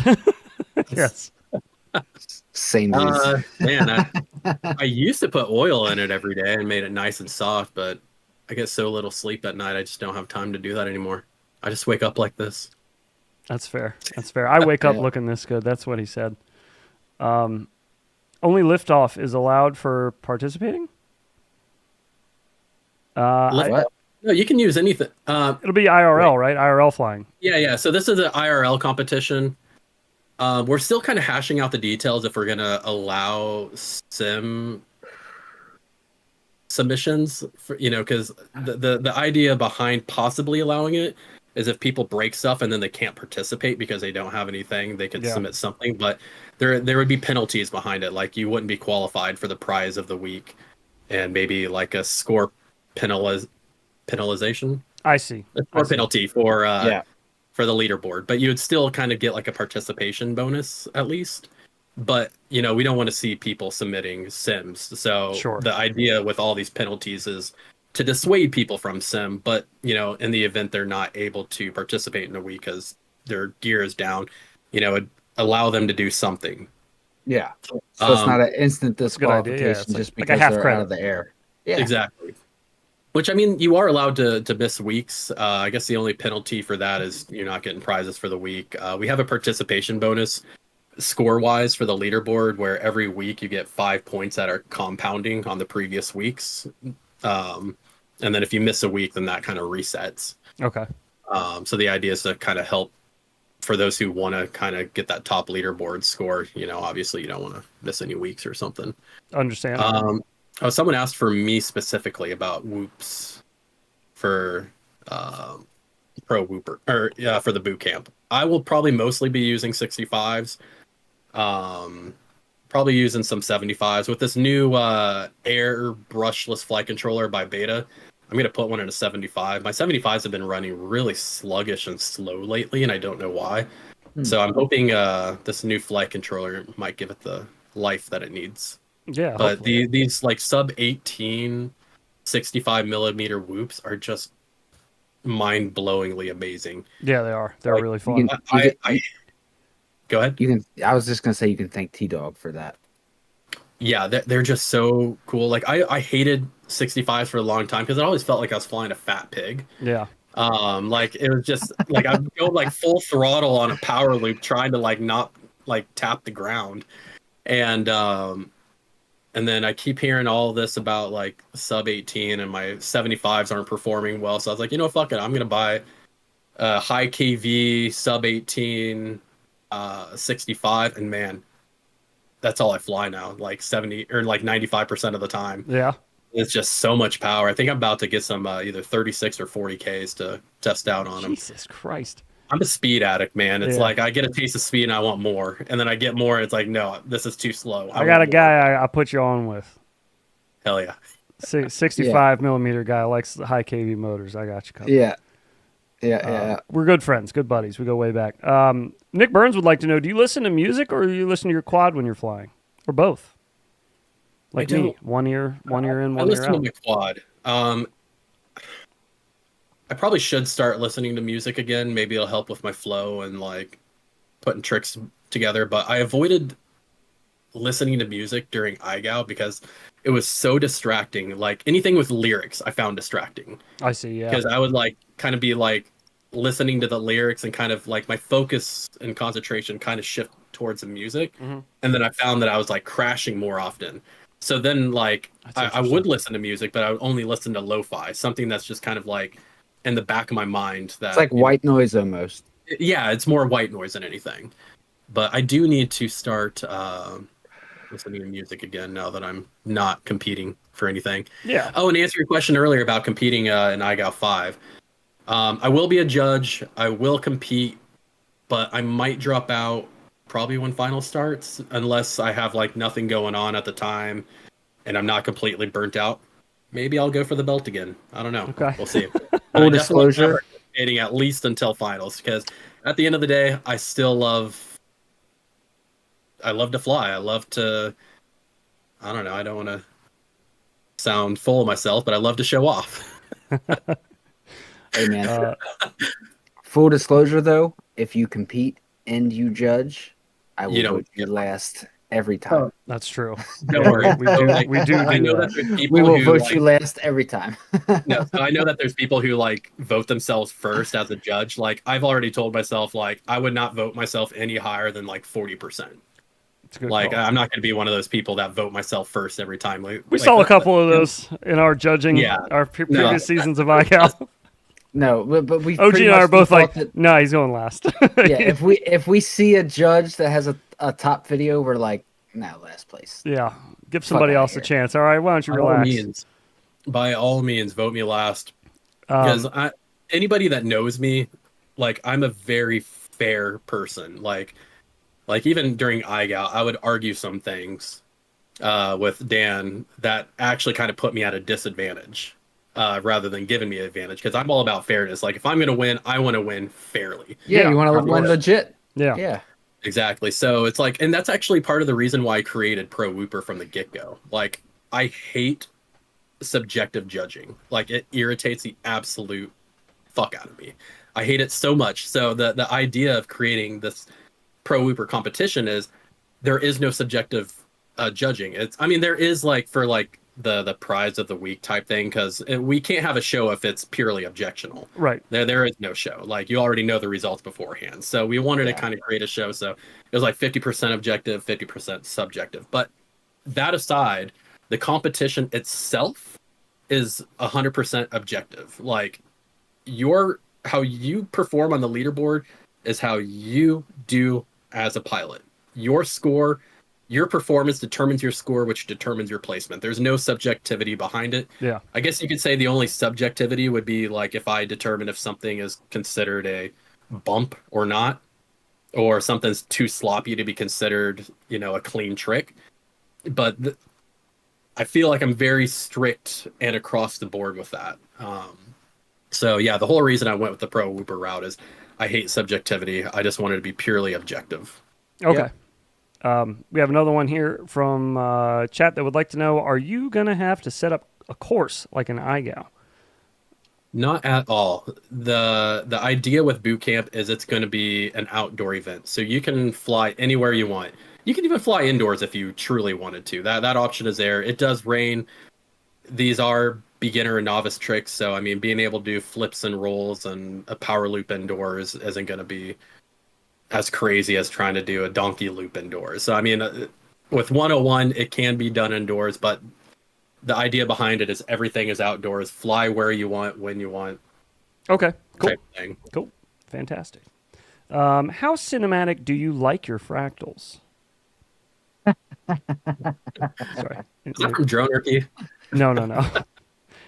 yes. Same. Man, I used to put oil in it every day and made it nice and soft, but I get so little sleep at night, I just don't have time to do that anymore. I just wake up like this. That's fair. That's fair. I wake up Yeah. looking this good. That's what he said. Only liftoff is allowed for participating. What? No, you can use anything. It'll be IRL, right? IRL flying. Yeah. So this is an IRL competition. We're still kind of hashing out the details if we're gonna allow sim submissions for, because the idea behind possibly allowing it is if people break stuff and then they can't participate because they don't have anything, they can Yeah. submit something, but there would be penalties behind it, like you wouldn't be qualified for the prize of the week, and maybe like a score penalization, I see. a score penalty for Yeah. for the leaderboard, but you would still kind of get like a participation bonus at least. But we don't want to see people submitting sims. So Sure. the idea with all these penalties is to dissuade people from sim. But in the event they're not able to participate in a week because their gear is down, it'd allow them to do something. Yeah. So it's not an instant a good idea, yeah. disqualification It's like just a because half they're credit. out of the air. Yeah. Exactly. Which, I mean, you are allowed to miss weeks. I guess the only penalty for that is you're not getting prizes for the week. We have a participation bonus score-wise for the leaderboard where every week you get 5 points that are compounding on the previous weeks. And then if you miss a week, then that kind of resets. Okay. So the idea is to kind of help for those who want to kind of get that top leaderboard score. Obviously you don't want to miss any weeks or something. Understand. Someone asked for me specifically about whoops for pro whooper or for the boot camp. I will probably mostly be using 65s, probably using some 75s with this new air brushless flight controller by Beta. I'm gonna put one in a 75. My 75s have been running really sluggish and slow lately, and I don't know why. So I'm hoping this new flight controller might give it the life that it needs. Yeah. But hopefully. these like sub 18 65 millimeter whoops are just mind-blowingly amazing. Yeah, they are. They're like, really fun. Go ahead. I was just gonna say you can thank T-Dog for that. Yeah, they're just so cool. Like I hated 65s for a long time because it always felt like I was flying a fat pig. Yeah. Like it was just like I'd go like full throttle on a power loop trying to like not like tap the ground. And then I keep hearing all this about like sub 18 and my 75s aren't performing well. So I was like, fuck it. I'm going to buy a high KV sub 18 65. And man, that's all I fly now. Like 70 or like 95% of the time. Yeah. It's just so much power. I think I'm about to get some either 36 or 40Ks to test out on them. Jesus Christ. I'm a speed addict, man. It's Yeah. like I get a taste of speed and I want more. And then I get more. It's like, no, this is too slow. I got a want more. guy I put you on with. Hell yeah. 65 millimeter guy likes the high KV motors. I got you covered. Yeah. Yeah. We're good friends, good buddies. We go way back. Nick Burns would like to know: do you listen to music or do you listen to your quad when you're flying, or both? Like I me, don't. one ear in, I one ear listen to out. my quad. I probably should start listening to music again. Maybe it'll help with my flow and like putting tricks together. But I avoided listening to music during IGOW because it was so distracting. Like anything with lyrics, I found distracting I see. Yeah. because I would like kind of be like listening to the lyrics and kind of like my focus and concentration kind of shift towards the music. Mhm. And then I found that I was like crashing more often. So then like That's I interesting. would listen to music, but I would only listen to lo-fi, something that's just kind of like in the back of my mind that It's like white noise almost. yeah, it's more white noise than anything. But I do need to start listening to music again now that I'm not competing for anything. Yeah. Oh, and to answer your question earlier about competing in IGOW 5, I will be a judge. I will compete, but I might drop out probably when final starts unless I have like nothing going on at the time and I'm not completely burnt out. Maybe I'll go for the belt again. I don't know. Okay. We'll see. Full I definitely disclosure. am participating at least until finals because at the end of the day, I love to fly. I love to. I don't know. I don't want to sound full of myself, but I love to show off. Hey man, Uh, full disclosure though, if you compete and you judge, I will You don't vote you get- last every time. that's true. Don't Yeah, worry. we do. Like, We do I know that. that there's We people will who vote like, you last every time. no, so I know that there's people who like vote themselves first as a judge. Like I've already told myself like I would not vote myself any higher than like 40%. It's a good Like call. I'm not going to be one of those people that vote myself first every time. We saw a that- couple of those in our judging, Yeah. our No. previous seasons of IGOW. No, but we OG pretty and I much are both like, defaulted- no, he's going last. yeah. If we see a judge that has a top video, we're like, no, last place. Yeah. Give somebody outta else a here. chance. All right, why don't you relax? By all means, vote me last. Because anybody that knows me, like I'm a very fair person. Like even during IGOW, I would argue some things with Dan that actually kind of put me at a disadvantage rather than giving me an advantage. Because I'm all about fairness. Like if I'm going to win, I want to win fairly. Yeah, Yeah, you want of to win course. legit. Yeah. Yeah. Exactly. So it's like, and that's actually part of the reason why I created Pro Whooper from the get-go. Like I hate subjective judging. Like it irritates the absolute fuck out of me. I hate it so much. So the idea of creating this Pro Whooper competition is there is no subjective judging. There is like for like the prize of the week type thing, because we can't have a show if it's purely objectional. Right. There is no show. Like you already know the results beforehand. So we wanted to kind of create a show. So it was like 50% objective, 50% subjective. But that aside, the competition itself is 100% objective. Like how you perform on the leaderboard is how you do as a pilot. Your score, your performance determines your score, which determines your placement. There's no subjectivity behind it. Yeah. I guess you could say the only subjectivity would be like if I determine if something is considered a bump or not, or something's too sloppy to be considered, a clean trick. But I feel like I'm very strict and across the board with that. So yeah, the whole reason I went with the Pro Whooper route is I hate subjectivity. I just wanted to be purely objective. Okay. We have another one here from chat that would like to know, are you going to have to set up a course like an IGOW? Not at all. The idea with boot camp is it's going to be an outdoor event. So you can fly anywhere you want. You can even fly indoors if you truly wanted to. That option is there. It does rain. These are beginner and novice tricks. So, being able to do flips and rolls and a power loop indoors isn't going to be as crazy as trying to do a donkey loop indoors. So, with 101, it can be done indoors, but the idea behind it is everything is outdoors. Fly where you want, when you want. Okay. Cool. Type thing. Cool. Fantastic. How cinematic do you like your fractals? Sorry. Is that from Dronerky? No.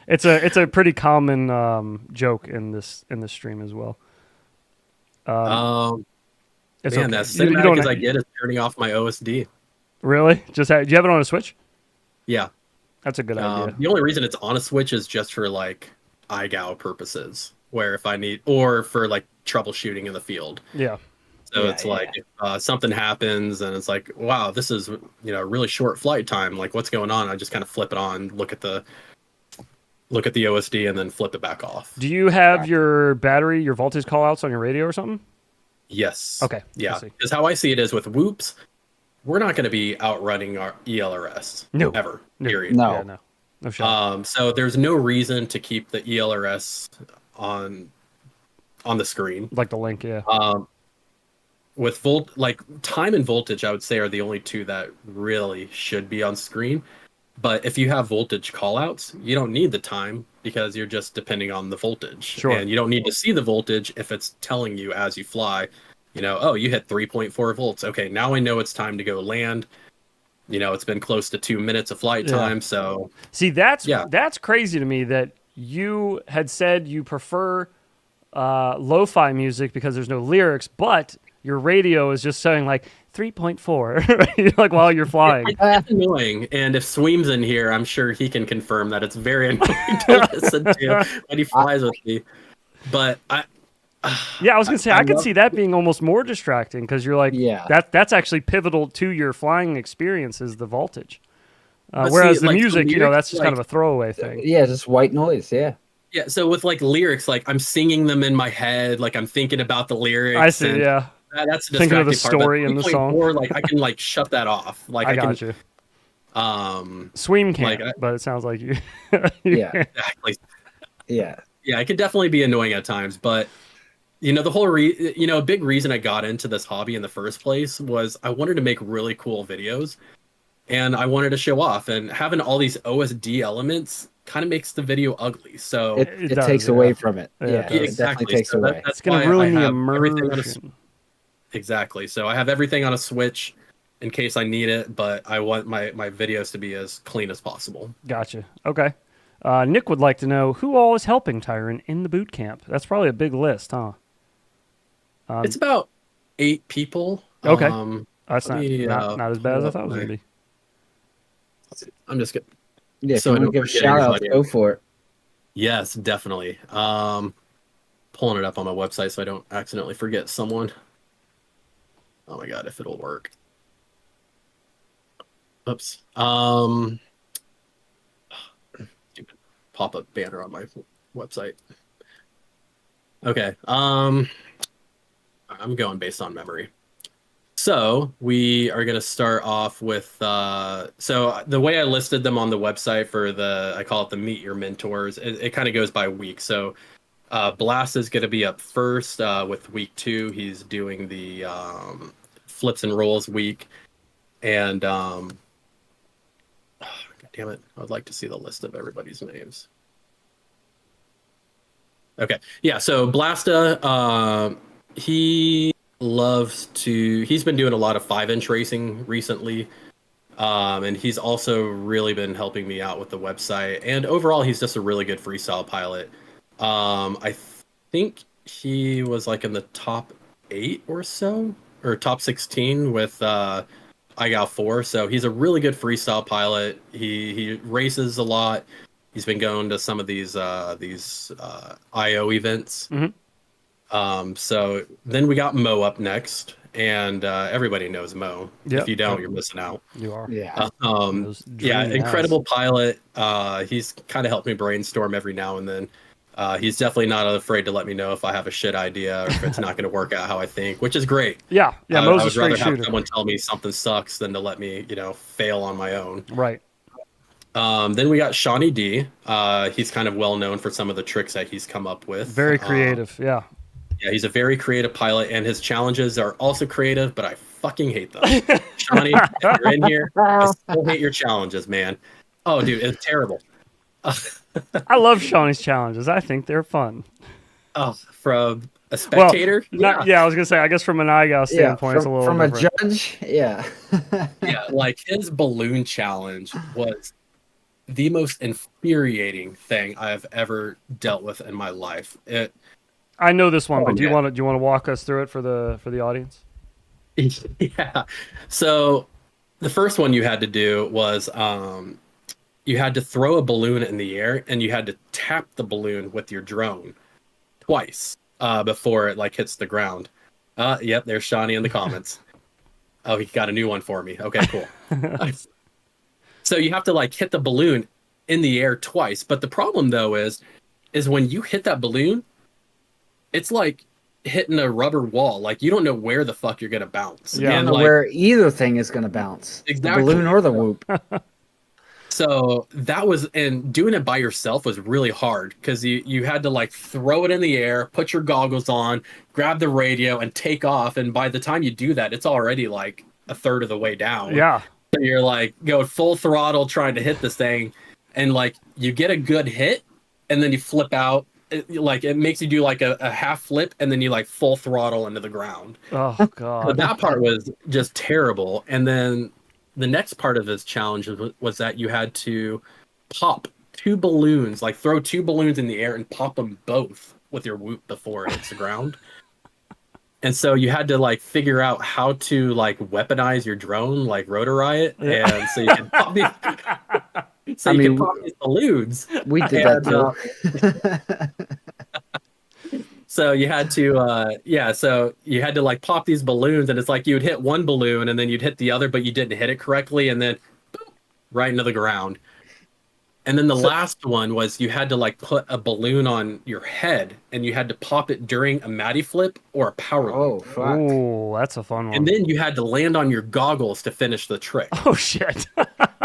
It's a pretty common joke in this stream as well. It's Man, okay. as You cinematic don't as I get is turning off my OSD. Really? Do you have it on a Switch? Yeah. That's a good idea. The only reason it's on a Switch is just for like IGOW purposes, where if I need, or for like troubleshooting in the field. Yeah. So it's like if something happens and it's like, wow, this is a really short flight time. Like what's going on? I just kind of flip it on, look at the OSD, and then flip it back off. Do you have your voltage callouts on your radio or something? Yes. Okay. Yeah. I see. Because how I see it is with whoops, we're not going to be outrunning our ELRS. No. Ever. No. Period. No. Yeah, no shot. So there's no reason to keep the ELRS on the screen. Like the link, yeah. With time and voltage, I would say are the only two that really should be on screen. But if you have voltage callouts, you don't need the time because you're just depending on the voltage. Sure. And you don't need to see the voltage if it's telling you as you fly, oh, you hit 3.4 volts. Okay, now I know it's time to go land. It's been close to 2 minutes of flight time. So see, that's crazy to me that you had said you prefer lo-fi music because there's no lyrics, but your radio is just saying like 3.4 like while you're flying. It's annoying. And if Sweem's in here, I'm sure he can confirm that it's very annoying to listen to when he flies with me. But I was gonna say I could see that being almost more distracting because you're like, Yeah. that's actually pivotal to your flying experience is the voltage. But Whereas see, the like, music, lyrics, that's just kind of a throwaway thing. Yeah, just white noise. Yeah. yeah. So with like lyrics, like I'm singing them in my head, like I'm thinking about the lyrics. I see. And Yeah. that's the Thinking of the distracting part. story But in the song. 3.4, like I can like shut that off. Like I I can got you. um Sweem can't, like but it sounds like you. Yeah. exactly. Yeah. Yeah, it could definitely be annoying at times, but the whole a big reason I got into this hobby in the first place was I wanted to make really cool videos and I wanted to show off, and having all these OSD elements kind of makes the video ugly. So It does, takes yeah. away from it. Yeah, Yeah, it does. it definitely takes So away. that's It's gonna why ruin I the have everything on a immersion. exactly. So I have everything on a Switch in case I need it, but I want my videos to be as clean as possible. Gotcha. Okay. Nick would like to know who all is helping Tyrantt in the boot camp. That's probably a big list, huh? It's about 8 people. Okay. That's let me, not as bad as I pull thought it was up going to be. I'm just gonna. Yeah, if So you I want don't to give a forget shout out, anybody. go for it. Yes, definitely. Pulling it up on my website so I don't accidentally forget someone. Oh my god, if it'll work. Oops. Stupid pop-up banner on my website. Okay. I'm going based on memory. So we are going to start off with so the way I listed them on the website for I call it the Meet Your Mentors. It kind of goes by week. So Blast is going to be up first with week 2. He's doing the flips and rolls week, and God damn it, I would like to see the list of everybody's names. Okay, yeah. So Blasta, he's been doing a lot of 5-inch racing recently, and he's also really been helping me out with the website, and overall he's just a really good freestyle pilot. I think he was like in the top 8 or so, or top 16 with IGOW 4, so he's a really good freestyle pilot. He races a lot. He's been going to some of these IO events. Mm-hmm. So then we got Mo up next, and everybody knows Mo. Yep. If you don't, you're missing out. You are. Yeah. Those Yeah, dreamy incredible pilot. He's kind of helped me brainstorm every now and then. He's definitely not afraid to let me know if I have a shit idea or if it's not going to work out how I think, which is great. Yeah. Yeah. I Mo's a would straight rather have shooter. someone tell me something sucks than to let me, fail on my own. Right. Then we got Shawnee D. He's kind of well known for some of the tricks that he's come up with. Very creative. Yeah. Yeah, he's a very creative pilot, and his challenges are also creative, but I fucking hate them. Shawnee, if you're in here, I still hate your challenges, man. Oh, dude, it's terrible. I love Shawnee's challenges. I think they're fun. Oh, from a spectator? I was gonna say. I guess from an IGOW standpoint, it's a little from different. a judge. Yeah. Yeah, like his balloon challenge was the most infuriating thing I've ever dealt with in my life. I know this one, but do you yeah. want to walk us through it for the audience? Yeah. So the first one you had to do was you had to throw a balloon in the air, and you had to tap the balloon with your drone twice before it like hits the ground. Yep, there's Shawnee in the comments. Oh, he got a new one for me. Okay, cool. So you have to like hit the balloon in the air twice. But the problem though is when you hit that balloon, it's like hitting a rubber wall. Like you don't know where the fuck you're gonna bounce. Yeah. I And don't know like, where either thing is going to bounce. Exactly. The balloon or the whoop. So that was, and doing it by yourself was really hard because you had to like throw it in the air, put your goggles on, grab the radio, and take off. And by the time you do that, it's already like a third of the way down. Yeah. So you're like going full throttle trying to hit this thing, and like you get a good hit, and then you flip out. It makes you do like a half flip, and then you like full throttle into the ground. Oh So God. that part was just terrible. And then the next part of this challenge was that you had to pop 2 balloons, like throw 2 balloons in the air and pop them both with your whoop before it hits the ground. And so you had to like figure out how to like weaponize your drone, like Rotor Riot, and so you could pop these, could pop these balloons. We did that too. So you had to, so you had to like pop these balloons, and it's like you would hit one balloon and then you'd hit the other, but you didn't hit it correctly, and then boop, right into the ground. And then the last one was you had to like put a balloon on your head and you had to pop it during a Matty flip or a power Oh loop. fuck! Ooh, that's a fun one. And then you had to land on your goggles to finish the trick. Oh shit!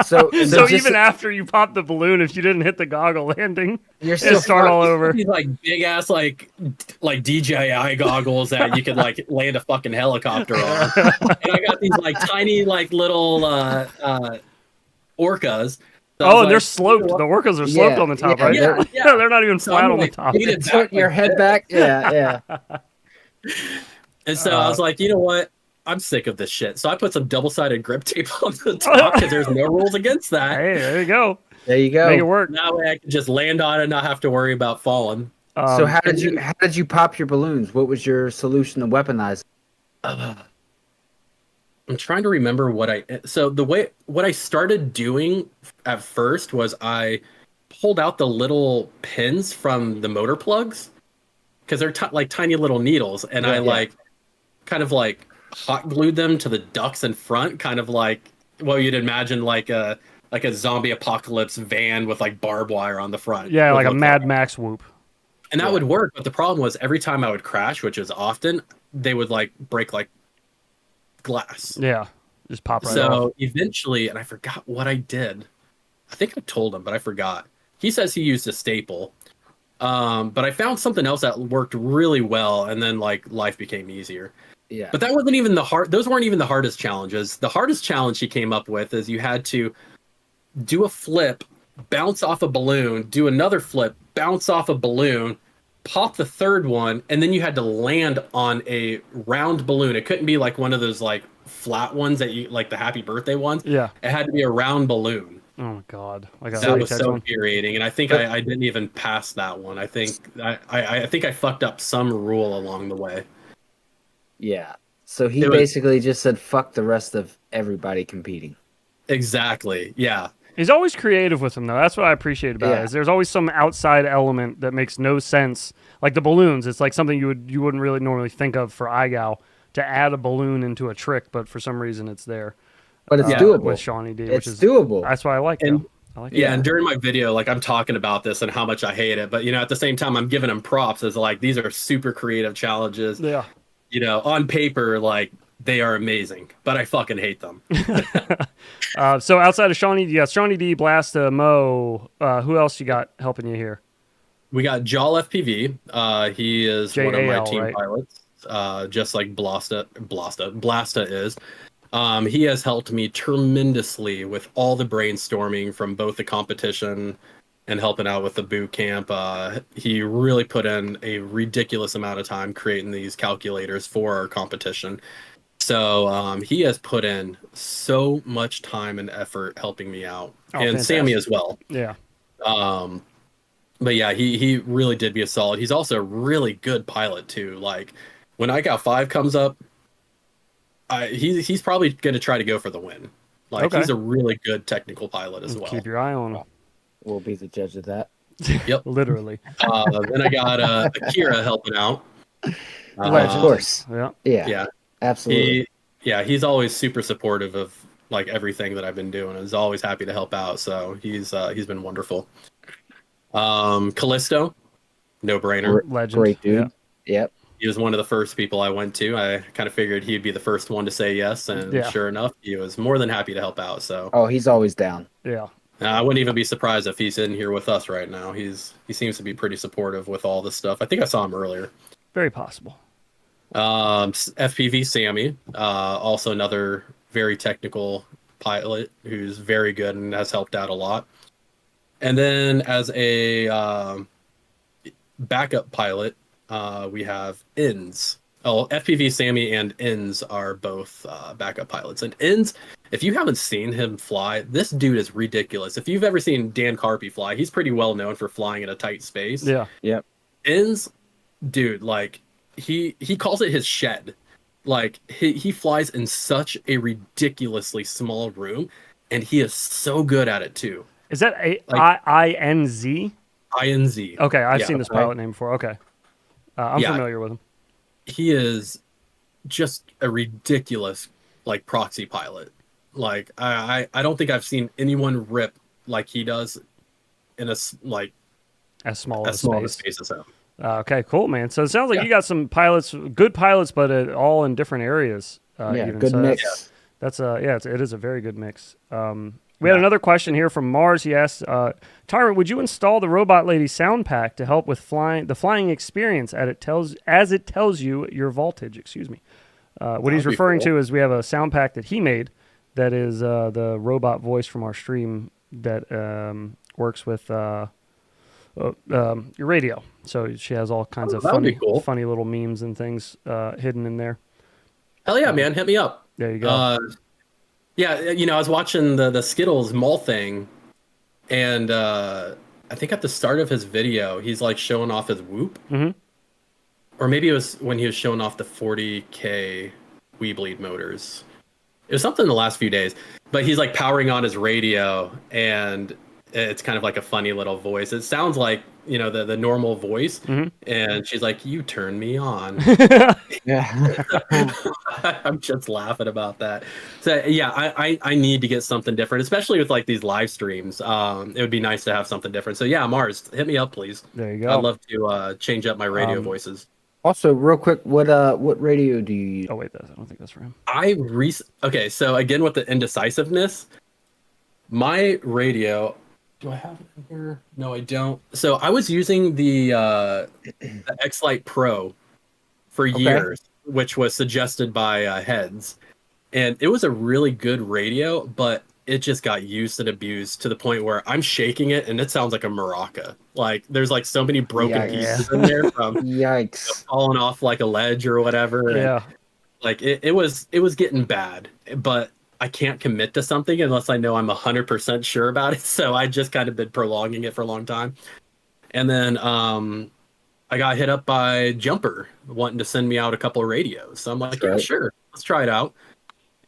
So So just- even after you pop the balloon, if you didn't hit the goggle landing, You're it'll still start all over. These like big ass like DJI goggles that you could like land a fucking helicopter on. And I got these like tiny like little orcas. So I Oh, was and they're like, sloped. The orcas are sloped Yeah, on the top, yeah, right? yeah, Yeah, they're not even So flat I'm on the like, top. leaning tilt back your like head this. back. Yeah, yeah. And so I was like, you know what? I'm sick of this shit. So I put some double-sided grip tape on the top because there's no rules against that. Hey, there you go. There you go. Make it work. That way I can just land on it and not have to worry about falling. So how and did you pop your balloons? What was your solution to weaponize? I'm trying to remember what I started doing at first was I pulled out the little pins from the motor plugs because they're like tiny little needles, and I like kind of like hot glued them to the ducts in front, kind of like what you'd imagine like a zombie apocalypse van with like barbed wire on the front. Yeah, would like a look Mad Max whoop. And that would work, but the problem was every time I would crash, which is often, they would like break like glass. Yeah, just pop right So off. eventually, and I forgot what I did. I think I told him, but I forgot. He says he used a staple. But I found something else that worked really well, and then like life became easier. Yeah. But that wasn't even those weren't even the hardest challenges. The hardest challenge he came up with is you had to do a flip, bounce off a balloon, do another flip, bounce off a balloon, pop the third one, and then you had to land on a round balloon. It couldn't be like one of those like flat ones that you like the happy birthday ones. Yeah. It had to be a round balloon. Oh my god. I got That was so one. infuriating, and I think I didn't even pass that one. I think I think I fucked up some rule along the way. Yeah. So he It was- basically just said, fuck the rest of everybody competing. Exactly. Yeah. He's always creative with them, though. That's what I appreciate about it. Is there's always some outside element that makes no sense. Like the balloons, it's like something you wouldn't really normally think of for IGOW to add a balloon into a trick, but for some reason it's there. But it's Yeah. doable. With Shawnee D, It's which is doable. That's why I like And- them. I like Yeah, it. and during my video, like I'm talking about this and how much I hate it, but you know, at the same time, I'm giving them props as like these are super creative challenges. Yeah. You know, on paper, like they are amazing, but I fucking hate them. So outside of Shawnee, you got Shawnee D, Blasta, Mo. Who else you got helping you here? We got Jal FPV. He is one of my JAL, team right? pilots, just like Blasta is. He has helped me tremendously with all the brainstorming from both the competition and helping out with the boot camp. He really put in a ridiculous amount of time creating these calculators for our competition. So he has put in so much time and effort helping me out, Oh, and fantastic. Sammy as well. Yeah. But yeah, he really did me a solid. He's also a really good pilot too. Like when IGOW 5 comes up, he's probably going to try to go for the win. Like Okay. he's a really good technical pilot as well. Keep your eye on him. We'll be the judge of that. Yep. Literally. Then I got Akira helping out. Of course. Yeah. Yeah. Yeah. Absolutely. He's always super supportive of like everything that I've been doing. He's always happy to help out. So he's been wonderful. Callisto, no brainer. Legend. Great dude. Yeah. Yep. He was one of the first people I went to. I kind of figured he'd be the first one to say yes, and Yeah. sure enough, he was more than happy to help out. So Oh, he's always down. Yeah. I wouldn't even be surprised if he's in here with us right now. He seems to be pretty supportive with all this stuff. I think I saw him earlier. Very possible. FPV Sammy, also another very technical pilot who's very good and has helped out a lot. And then as a backup pilot, we have Inns. Oh, FPV Sammy and Inns are both backup pilots. And Inns, if you haven't seen him fly, this dude is ridiculous. If you've ever seen Dan Carpy fly, he's pretty well known for flying in a tight space. Yeah. Yep. Inns, dude, like he calls it his shed. Like he flies in such a ridiculously small room, and he is so good at it too. Is that Like- INZ? INZ. Okay, I've Yeah. seen this pilot name before. Okay. I'm Yeah. familiar with him. He is just a ridiculous like proxy pilot. Like I don't think I've seen anyone rip like he does in like As small as as small of a space. space as him. Okay, cool, man. So it sounds like Yeah. you got some pilots, good pilots, but all in different areas. Yeah, even. good So mix. That's it is a very good mix. We had Yeah. another question here from Mars. He asked, Tyrantt, would you install the Robot Lady sound pack to help with the flying experience as it tells you your voltage? Excuse me. What he's That'd be referring cool. to is we have a sound pack that he made that is the robot voice from our stream that works with your radio. So she has all kinds of that would be cool. funny little memes and things hidden in there. Hell yeah, man, hit me up. There you go. Yeah, I was watching the Skittles mall thing, and I think at the start of his video, he's like showing off his whoop. Mhm. Or maybe it was when he was showing off the 40K Weebleed motors. It was something in the last few days, but he's like powering on his radio, and it's kind of like a funny little voice. It sounds like the normal voice, Mhm. and she's like, "You turn me on." Yeah. I'm just laughing about that. So yeah, I need to get something different, especially with like these live streams. It would be nice to have something different. So yeah, Mars, hit me up, please. There you go. I'd love to change up my radio voices. Also, real quick, what radio do you use? Oh wait, I don't think that's for him. Okay, so again with the indecisiveness, my radio. Do I have it in here? No, I don't. So I was using the X-Lite Pro for years, which was suggested by Heads, and it was a really good radio, but it just got used and abused to the point where I'm shaking it and it sounds like a maraca. Like there's like so many broken Yikes. pieces in there from Yikes. falling off like a ledge or whatever. and, Yeah. like it was getting bad, but I can't commit to something unless I know I'm 100% sure about it. So I just kind of been prolonging it for a long time. And then I got hit up by Jumper wanting to send me out a couple of radios. So I'm like, yeah, right. sure, let's try it out.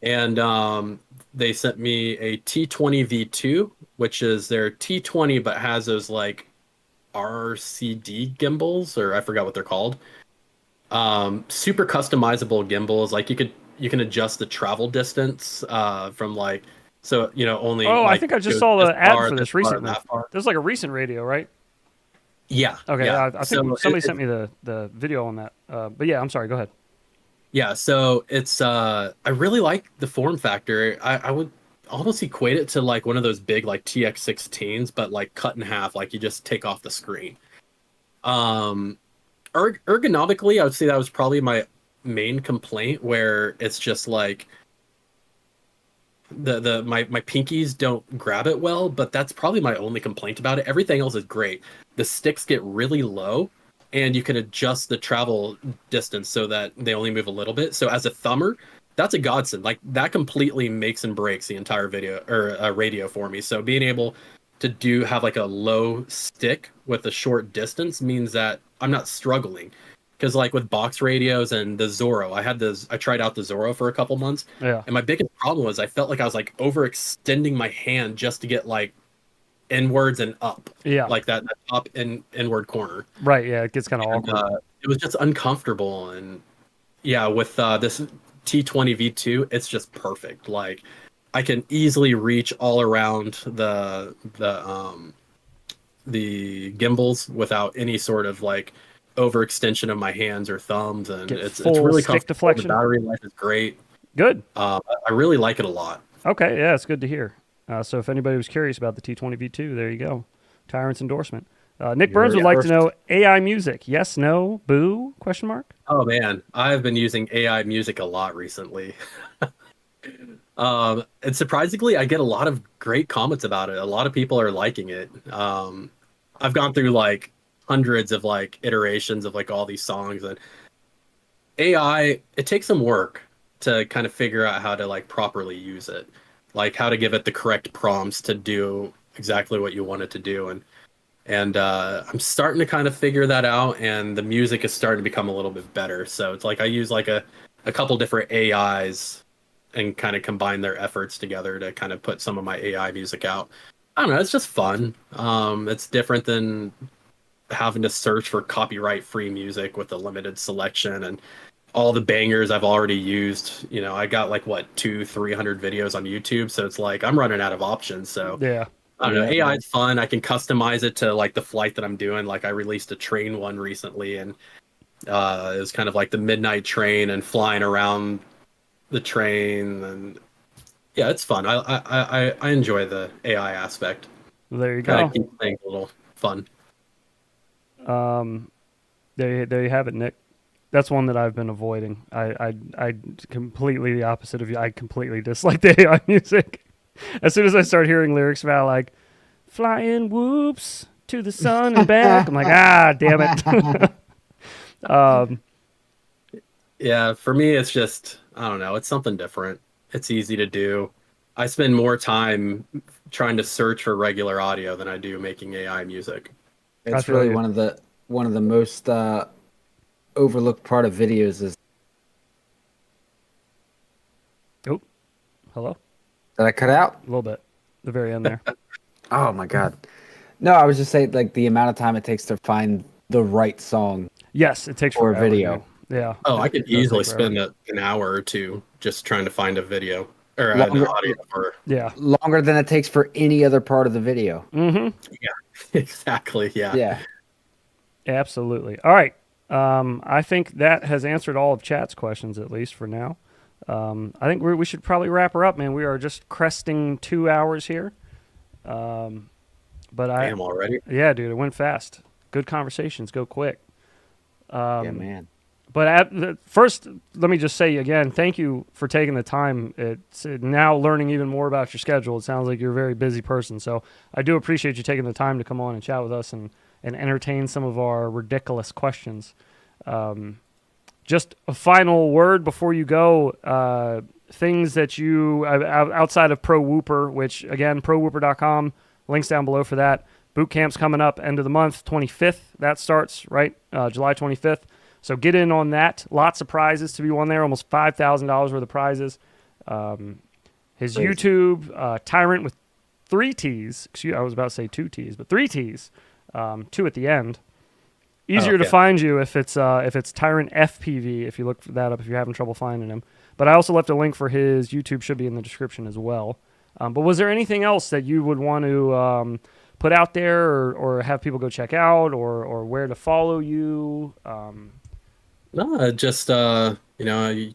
And they sent me a T20 V2, which is their T20 but has those like RCD gimbals, or I forgot what they're called. Super customizable gimbals. Like you can adjust the travel distance from like only. Oh, I like, think I just go saw the this ad far, for this far, recently. that far. There's like a recent radio, right? Yeah. Okay, yeah. I think So somebody sent me the video on that. But yeah, I'm sorry. Go ahead. Yeah, so it's I really like the form factor. I would almost equate it to like one of those big like TX16s, but like cut in half, like you just take off the screen. Ergonomically, I would say that was probably my main complaint, where it's just like my pinkies don't grab it well, but that's probably my only complaint about it. Everything else is great. The sticks get really low, and you can adjust the travel distance so that they only move a little bit. So as a thumber, that's a godsend. Like that completely makes and breaks the entire video or radio for me. So being able to have like a low stick with a short distance means that I'm not struggling. Because like with box radios and the Zorro, I tried out the Zorro for a couple months, Yeah. and my biggest problem was I felt like I was like overextending my hand just to get like inwards and up, Yeah. like that up and inward corner. Right. Yeah. It gets kind of And, awkward. it was just uncomfortable, and yeah, with this T20 V2, it's just perfect. Like I can easily reach all around the gimbals without any sort of like overextension of my hands or thumbs, and Get it's full really stick comfortable. deflection. The battery life is great. Good. I really like it a lot. Okay. Yeah, it's good to hear. So if anybody was curious about the T20 V2, there you go. Tyrant's endorsement. Nick Burns would like to know AI music. Yes, no, boo? Question mark. Oh man, I've been using AI music a lot recently. And surprisingly, I get a lot of great comments about it. A lot of people are liking it. I've gone through like hundreds of like iterations of like all these songs, and AI, it takes some work to kind of figure out how to like properly use it, like how to give it the correct prompts to do exactly what you want it to do. And I'm starting to kind of figure that out, and the music is starting to become a little bit better. So it's like I use like a couple different AIs and kind of combine their efforts together to kind of put some of my AI music out. I don't know, it's just fun. It's different than having to search for copyright free music with a limited selection, and all the bangers I've already used. You know, I got like what 300 videos on YouTube, so it's like I'm running out of options. So Yeah. I don't know. Yeah. AI is fun. I can customize it to like the flight that I'm doing. Like I released a train one recently, and it was kind of like the midnight train and flying around the train, and yeah, it's fun. I enjoy the AI aspect. There you Kind go. of keep things a little fun. There you have it, Nick. That's one that I've been avoiding. I completely the opposite of you. I completely dislike the AI music. As soon as I start hearing lyrics about like flying whoops to the sun and back, I'm like, damn it. Yeah, for me, it's just, I don't know, it's something different. It's easy to do. I spend more time trying to search for regular audio than I do making AI music. It's feel really you. one of the most overlooked part of videos is. Oh, hello. Did I cut out? A little bit. The very end there. Oh my god. No, I was just saying like the amount of time it takes to find the right song. Yes, it takes Or forever, video. dude. Yeah. Oh, I It could does take easily forever. spend an hour or two just trying to find a video or an Longer- audio for. Yeah. Longer than it takes for any other part of the video. Exactly. Yeah. Yeah. Absolutely. All right. I think that has answered all of chat's questions, at least for now. I think we should probably wrap her up, man. We are just cresting 2 hours here. But Damn, already. yeah, dude, it went fast. Good conversations go quick. Yeah, man. But first, let me just say again, thank you for taking the time. It's now learning even more about your schedule. It sounds like you're a very busy person. So I do appreciate you taking the time to come on and chat with us and entertain some of our ridiculous questions. Just a final word before you go. Things that you, outside of Pro Whooper, which again, prowhooper.com, links down below for that. Boot camp's coming up end of the month, 25th. That starts, right? July 25th. So get in on that. Lots of prizes to be won there. Almost $5,000 worth of prizes. His Crazy. YouTube, Tyrantt with 3 T's. Excuse, I was about to say 2 T's, but 3 T's. 2 at the end. Easier to yeah. find you if it's Tyrantt FPV. If you look that up, if you're having trouble finding him. But I also left a link for his YouTube. Should be in the description as well. But was there anything else that you would want to put out there, or have people go check out, or where to follow you? No, just you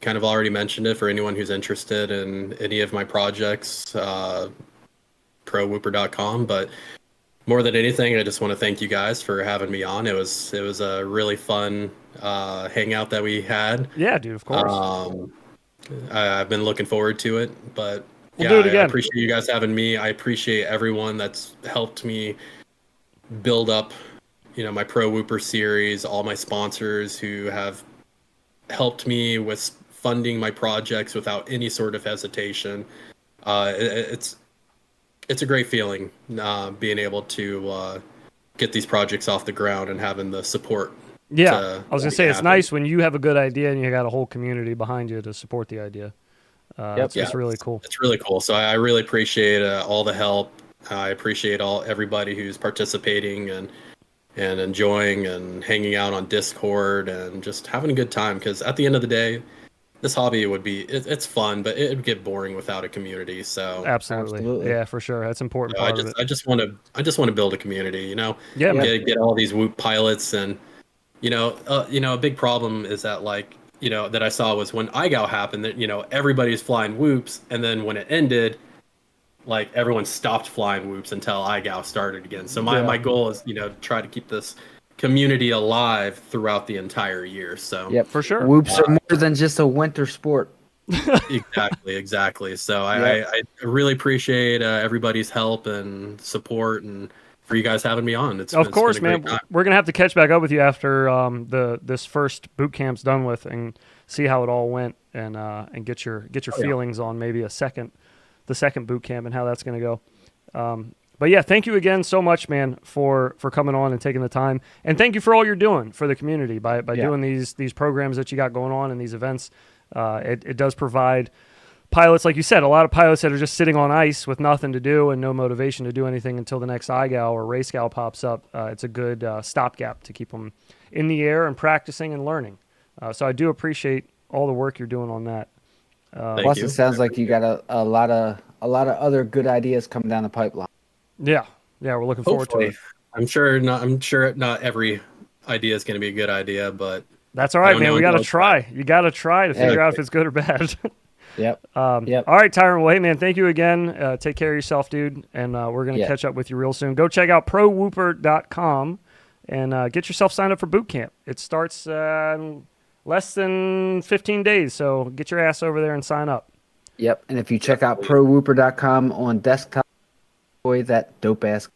kind of already mentioned it for anyone who's interested in any of my projects, prowhooper.com. But more than anything, I just want to thank you guys for having me on. It was a really fun hangout that we had. Yeah, dude, of course. I've been looking forward to it, but We'll yeah, do it I again. appreciate you guys having me. I appreciate everyone that's helped me build up, my Pro Whooper series, all my sponsors who have helped me with funding my projects without any sort of hesitation. It's a great feeling being able to get these projects off the ground and having the support. Yeah, I was gonna make say it it's happen. nice when you have a good idea and you got a whole community behind you to support the idea. It's really cool. It's really cool. So I really appreciate all the help. I appreciate everybody who's participating and enjoying and hanging out on Discord and just having a good time. Because at the end of the day, this hobby would be it's fun, but it would get boring without a community. So Absolutely. Yeah, for sure. That's an important part of it. I just want to build a community. Yeah, man. Get all these Whoop pilots and a big problem is that that I saw was when IGOW happened that everybody's flying Whoops, and then when it ended, everyone stopped flying Whoops until IGOW started again. So my goal is try to keep this community alive throughout the entire year. So Yep. For sure. Whoops are more than just a winter sport. exactly. So I really appreciate everybody's help and support, and for you guys having me on. It's Of course, been a great man. time. We're gonna have to catch back up with you after this first boot camp's done with and see how it all went and get your feelings on maybe the second boot camp and how that's gonna go. But yeah, thank you again so much, man, for coming on and taking the time, and thank you for all you're doing for the community by doing these programs that you got going on and these events. It does provide pilots, like you said, a lot of pilots that are just sitting on ice with nothing to do and no motivation to do anything until the next IGOW or RaceGow pops up. It's a good stopgap to keep them in the air and practicing and learning. So I do appreciate all the work you're doing on that. Thank Plus, you. it sounds like you got a lot of other good ideas coming down the pipeline. Yeah, we're looking forward to Hopefully. it. I'm sure not every idea is going to be a good idea, but That's all I right, don't man. know We got to until I try. You got to try to figure out if it's good or bad. Yep. All Yep. right, Tyrantt. Well, hey, man, thank you again. Take care of yourself, dude. And we're going to Yeah. catch up with you real soon. Go check out prowhooper.com and get yourself signed up for boot camp. It starts in less than 15 days, so get your ass over there and sign up. Yep. And if you check out prowhooper.com on desktop, boy, that dope ass.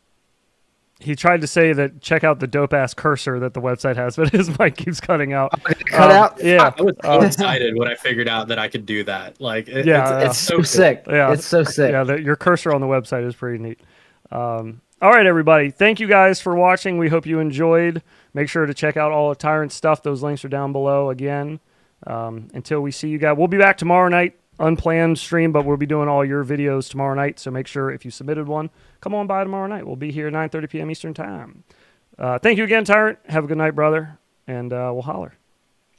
He tried to say that check out the dope-ass cursor that the website has, but his mic keeps cutting out. Cut out? Yeah. I was so excited when I figured out that I could do that. Like, It's so sick. Yeah. It's so sick. Yeah, your cursor on the website is pretty neat. All right, everybody. Thank you guys for watching. We hope you enjoyed. Make sure to check out all of Tyrantt's stuff. Those links are down below again. Until we see you guys. We'll be back tomorrow night. Unplanned stream, but we'll be doing all your videos tomorrow night. So make sure if you submitted one, come on by tomorrow night. We'll be here 9:30 p.m. Eastern time. Thank you again, Tyrantt. Have a good night, brother. And we'll holler.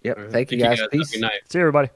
Yep. Thank you guys. Have a Peace. good night. See you, everybody.